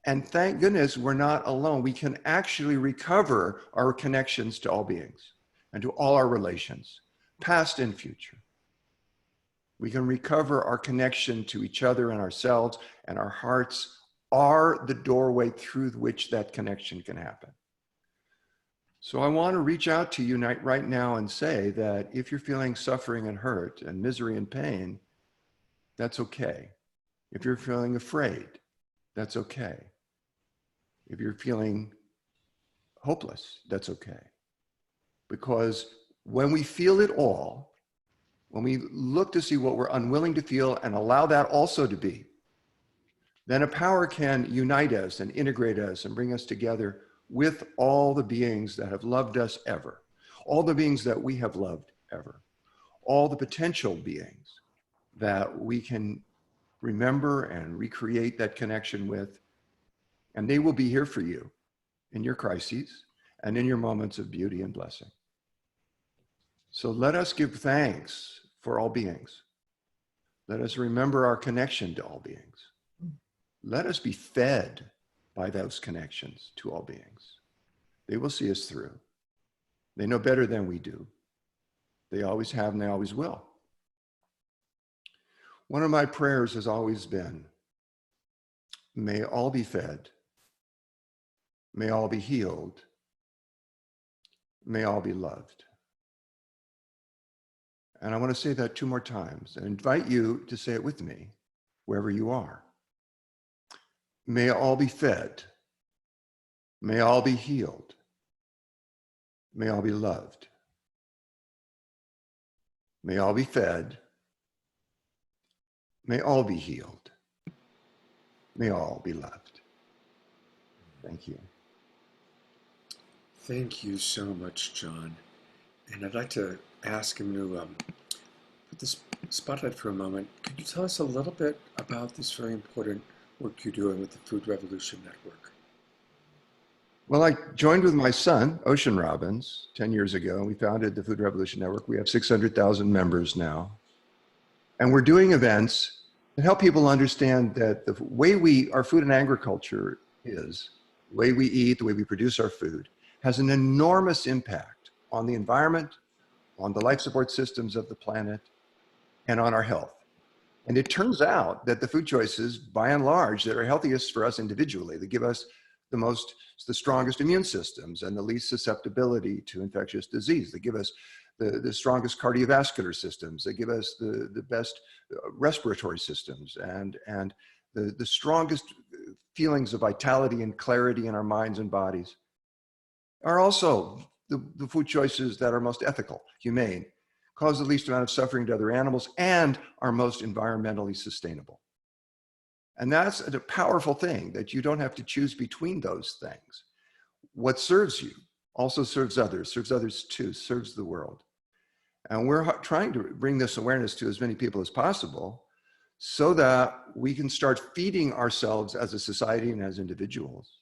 S3: And thank goodness we're not alone. We can actually recover our connections to all beings and to all our relations, past and future. We can recover our connection to each other and ourselves, and our hearts are the doorway through which that connection can happen. So I want to reach out to you right now and say that if you're feeling suffering and hurt and misery and pain, that's okay. If you're feeling afraid, that's okay. If you're feeling hopeless, that's okay. Because when we feel it all, when we look to see what we're unwilling to feel and allow that also to be, then a power can unite us and integrate us and bring us together with all the beings that have loved us ever, all the beings that we have loved ever, all the potential beings that we can remember and recreate that connection with. And they will be here for you in your crises and in your moments of beauty and blessing. So let us give thanks for all beings. Let us remember our connection to all beings. Let us be fed by those connections to all beings. They will see us through. They know better than we do. They always have and they always will. One of my prayers has always been, may all be fed, may all be healed, may all be loved. And I want to say that 2 more times and invite you to say it with me, wherever you are. May all be fed, may all be healed, may all be loved. May all be fed, may all be healed, may all be loved. Thank you.
S1: Thank you so much, John. And I'd like to ask him to put this spotlight for a moment. Could you tell us a little bit about this very important work you're doing with the Food Revolution Network?
S3: Well, I joined with my son, Ocean Robbins, 10 years ago, and we founded the Food Revolution Network. We have 600,000 members now. And we're doing events that help people understand that the way our food and agriculture is, the way we eat, the way we produce our food, has an enormous impact on the environment, on the life support systems of the planet, and on our health. And it turns out that the food choices, by and large, that are healthiest for us individually, that give us the strongest immune systems and the least susceptibility to infectious disease, that give us the strongest cardiovascular systems, that give us the best respiratory systems and the strongest feelings of vitality and clarity in our minds and bodies, are also the food choices that are most ethical, humane, cause the least amount of suffering to other animals, and are most environmentally sustainable. And that's a powerful thing, that you don't have to choose between those things. What serves you also serves others too, serves the world. And we're trying to bring this awareness to as many people as possible so that we can start feeding ourselves as a society and as individuals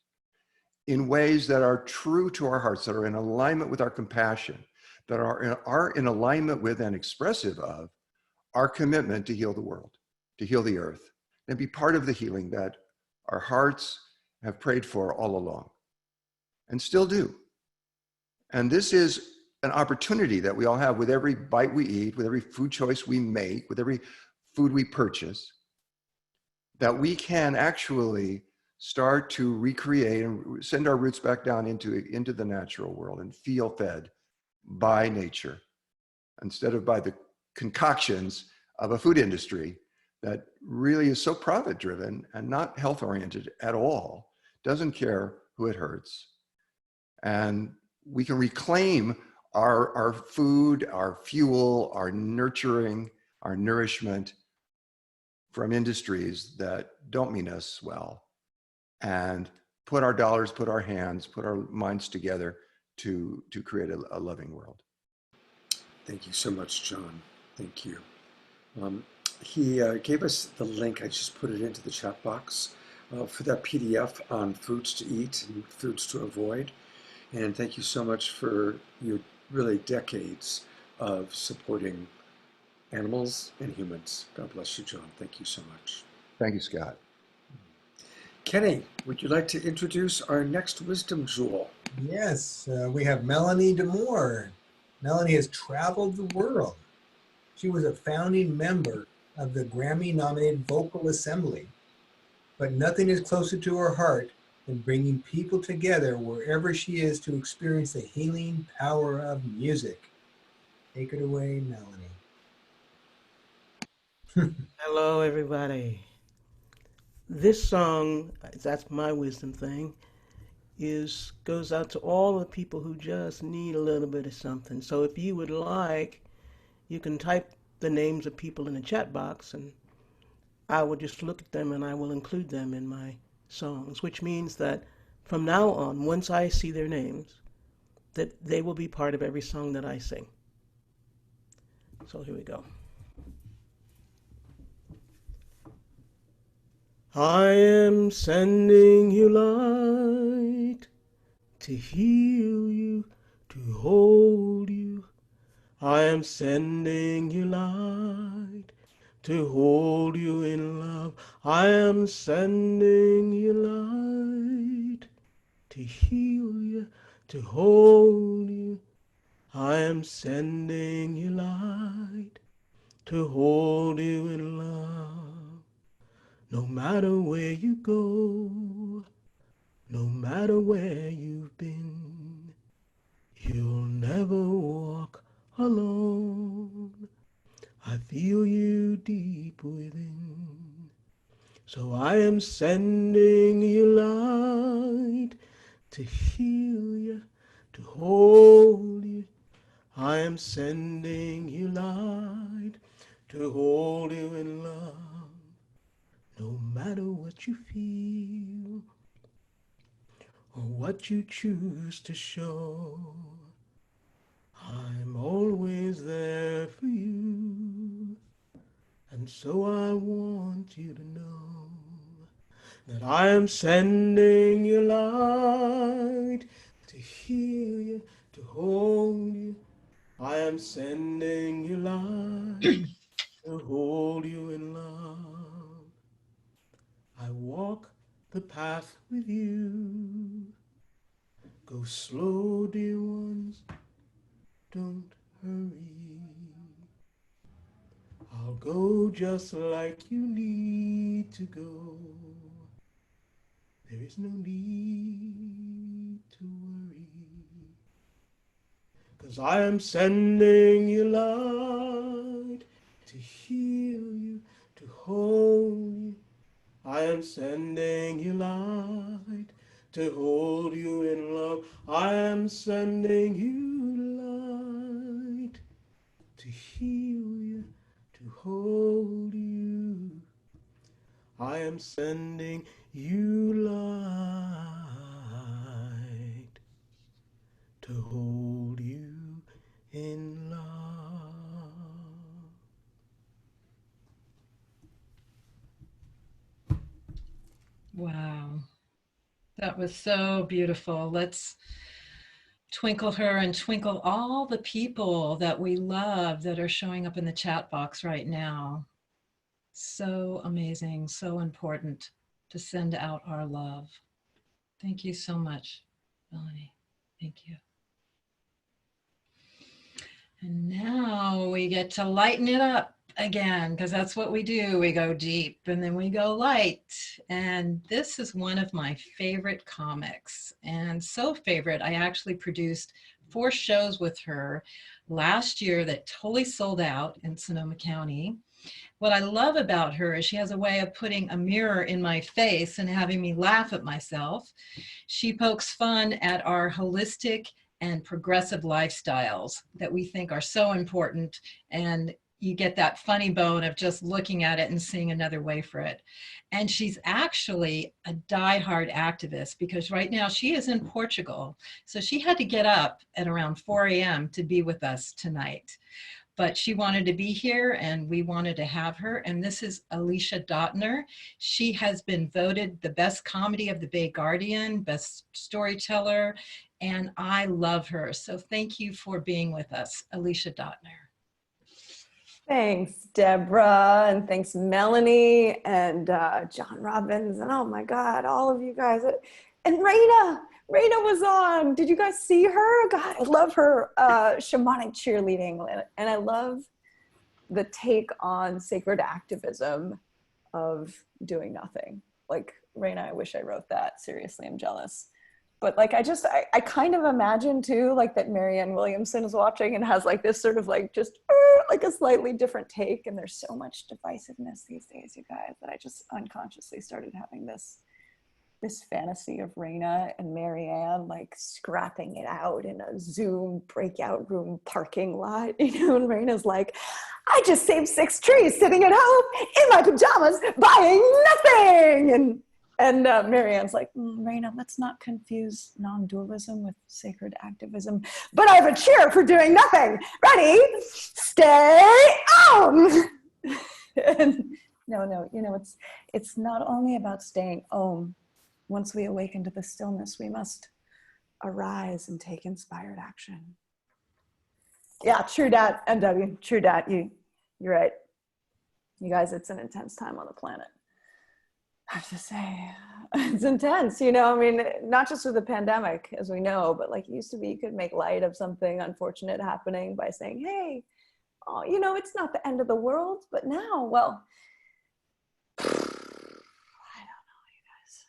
S3: in ways that are true to our hearts, that are in alignment with our compassion, that are in alignment with and expressive of our commitment to heal the world, to heal the earth, and be part of the healing that our hearts have prayed for all along and still do. And this is an opportunity that we all have with every bite we eat, with every food choice we make, with every food we purchase, that we can actually start to recreate and send our roots back down into the natural world and feel fed by nature instead of by the concoctions of a food industry that really is so profit driven and not health oriented at all, doesn't care who it hurts. And we can reclaim our food, our fuel, our nurturing, our nourishment from industries that don't mean us well, and put our dollars, put our hands, put our minds together to create a loving world.
S1: Thank you so much, John. Thank you. He gave us the link. I just put it into the chat box for that PDF on foods to eat and foods to avoid. And thank you so much for your really decades of supporting animals and humans. God bless you, John. Thank you so much.
S3: Thank you, Scott.
S1: Kenny, would you like to introduce our next wisdom jewel?
S9: Yes, we have Melanie Damore. Melanie has traveled the world. She was a founding member of the Grammy-nominated Vocal Assembly, but nothing is closer to her heart than bringing people together wherever she is to experience the healing power of music. Take it away, Melanie.
S7: Hello, everybody. This song, that's my wisdom thing, goes out to all the people who just need a little bit of something. So if you would like, you can type the names of people in the chat box, and I will just look at them and I will include them in my songs, which means that from now on, once I see their names, that they will be part of every song that I sing. So here we go. I am sending you light to heal you, to hold you. I am sending you light to hold you in love. I am sending you light to heal you, to hold you. I am sending you light to hold you in love. No matter where you go, no matter where you've been, you'll never walk alone. I feel you deep within. So I am sending you light to heal you, to hold you. I am sending you light to hold you in love. No matter what you feel or what you choose to show, I'm always there for you. And so I want you to know that I am sending you light to heal you, to hold you. I am sending you light to hold you in love. I walk the path with you. Go slow, dear ones, don't hurry. I'll go just like you need to go. There is no need to worry. 'Cause I am sending you light to heal you, to hold you. I am sending you light to hold you in love. I am sending you light to heal you, to hold you. I am sending you light to hold you in love.
S8: Wow, that was so beautiful. Let's twinkle her and twinkle all the people that we love that are showing up in the chat box right now. So amazing, so important to send out our love. Thank you so much, Melanie. Thank you. And now we get to lighten it up again, because that's what we do. We go deep and then we go light. And this is one of my favorite comics, and so favorite, I actually produced 4 shows with her last year that totally sold out in Sonoma County. What I love about her is she has a way of putting a mirror in my face and having me laugh at myself. She pokes fun at our holistic and progressive lifestyles that we think are so important, and you get that funny bone of just looking at it and seeing another way for it. And she's actually a diehard activist, because right now she is in Portugal. So she had to get up at around 4 a.m. to be with us tonight. But she wanted to be here and we wanted to have her. And this is Alicia Dotner. She has been voted the best comedy of the Bay Guardian, best storyteller, and I love her. So thank you for being with us, Alicia Dotner.
S11: Thanks, Deborah, and thanks, Melanie, and John Robbins, and oh my God, all of you guys. And Raina was on. Did you guys see her? God, I love her shamanic cheerleading, and I love the take on sacred activism of doing nothing. Like, Raina, I wish I wrote that. Seriously, I'm jealous. But like, I kind of imagine too, like that Marianne Williamson is watching and has like this sort of like just like a slightly different take. And there's so much divisiveness these days, you guys, that I just unconsciously started having this this fantasy of Raina and Marianne like scrapping it out in a Zoom breakout room parking lot, you know, and Raina's like, I just saved 6 trees sitting at home in my pajamas buying nothing. And Marianne's like, Raina, let's not confuse non-dualism with sacred activism. But I have a cheer for doing nothing. Ready? Stay on. And no, you know, it's not only about staying om. Once we awaken to the stillness, we must arise and take inspired action. Yeah, true dat, MW, true dat. You're right. You guys, it's an intense time on the planet. I have to say, it's intense, you know, I mean, not just with the pandemic, as we know, but like it used to be, you could make light of something unfortunate happening by saying, hey, oh, you know, it's not the end of the world, but now, well, I don't know, you guys.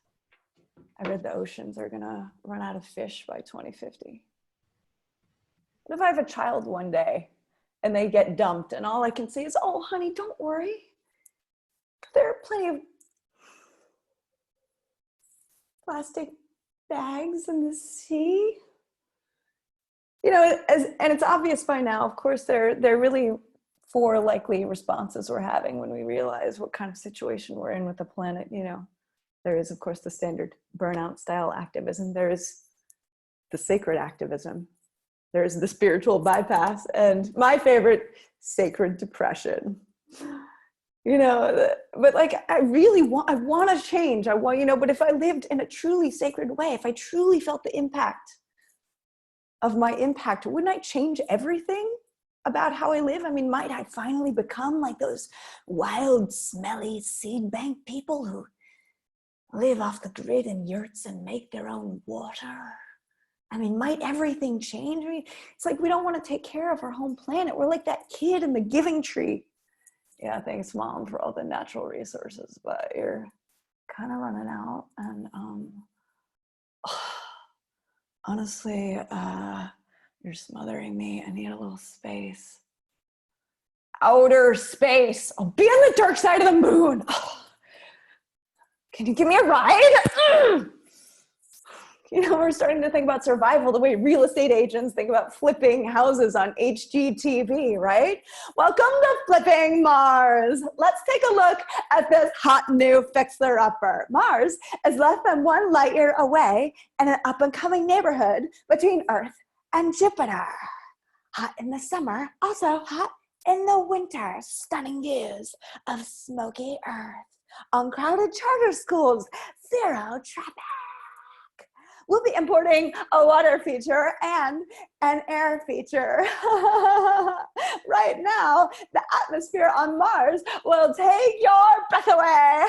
S11: I read the oceans are gonna run out of fish by 2050. What if I have a child one day and they get dumped and all I can say is, oh, honey, don't worry. There are plenty of plastic bags in the sea. You know, and it's obvious by now, of course, there are really 4 likely responses we're having when we realize what kind of situation we're in with the planet. You know, there is, of course, the standard burnout style activism. There is the sacred activism. There is the spiritual bypass, and my favorite, sacred depression. You know, but like, I want to change. I want, you know, but if I lived in a truly sacred way, if I truly felt the impact of my impact, wouldn't I change everything about how I live? I mean, might I finally become like those wild, smelly seed bank people who live off the grid in yurts and make their own water? I mean, might everything change? I mean, it's like we don't want to take care of our home planet. We're like that kid in the giving tree. Yeah, thanks, Mom, for all the natural resources, but you're kind of running out. And honestly, you're smothering me. I need a little space. Outer space. I'll be on the dark side of the moon. Can you give me a ride? You know, we're starting to think about survival the way real estate agents think about flipping houses on HGTV, right? Welcome to Flipping Mars. Let's take a look at this hot new fixer-upper. Mars is less than 1 light year away in an up-and-coming neighborhood between Earth and Jupiter. Hot in the summer, also hot in the winter. Stunning views of smoky Earth. Uncrowded charter schools, 0 traffic. We'll be importing a water feature and an air feature. Right now, the atmosphere on Mars will take your breath away.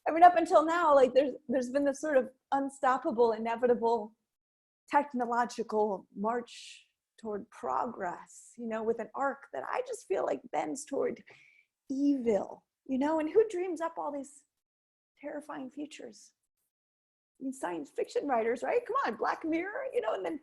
S11: I mean, up until now, like there's been this sort of unstoppable, inevitable technological march toward progress, you know, with an arc that I just feel like bends toward evil, you know, and who dreams up all these terrifying futures? I mean, science fiction writers, right? Come on, Black Mirror, you know, and then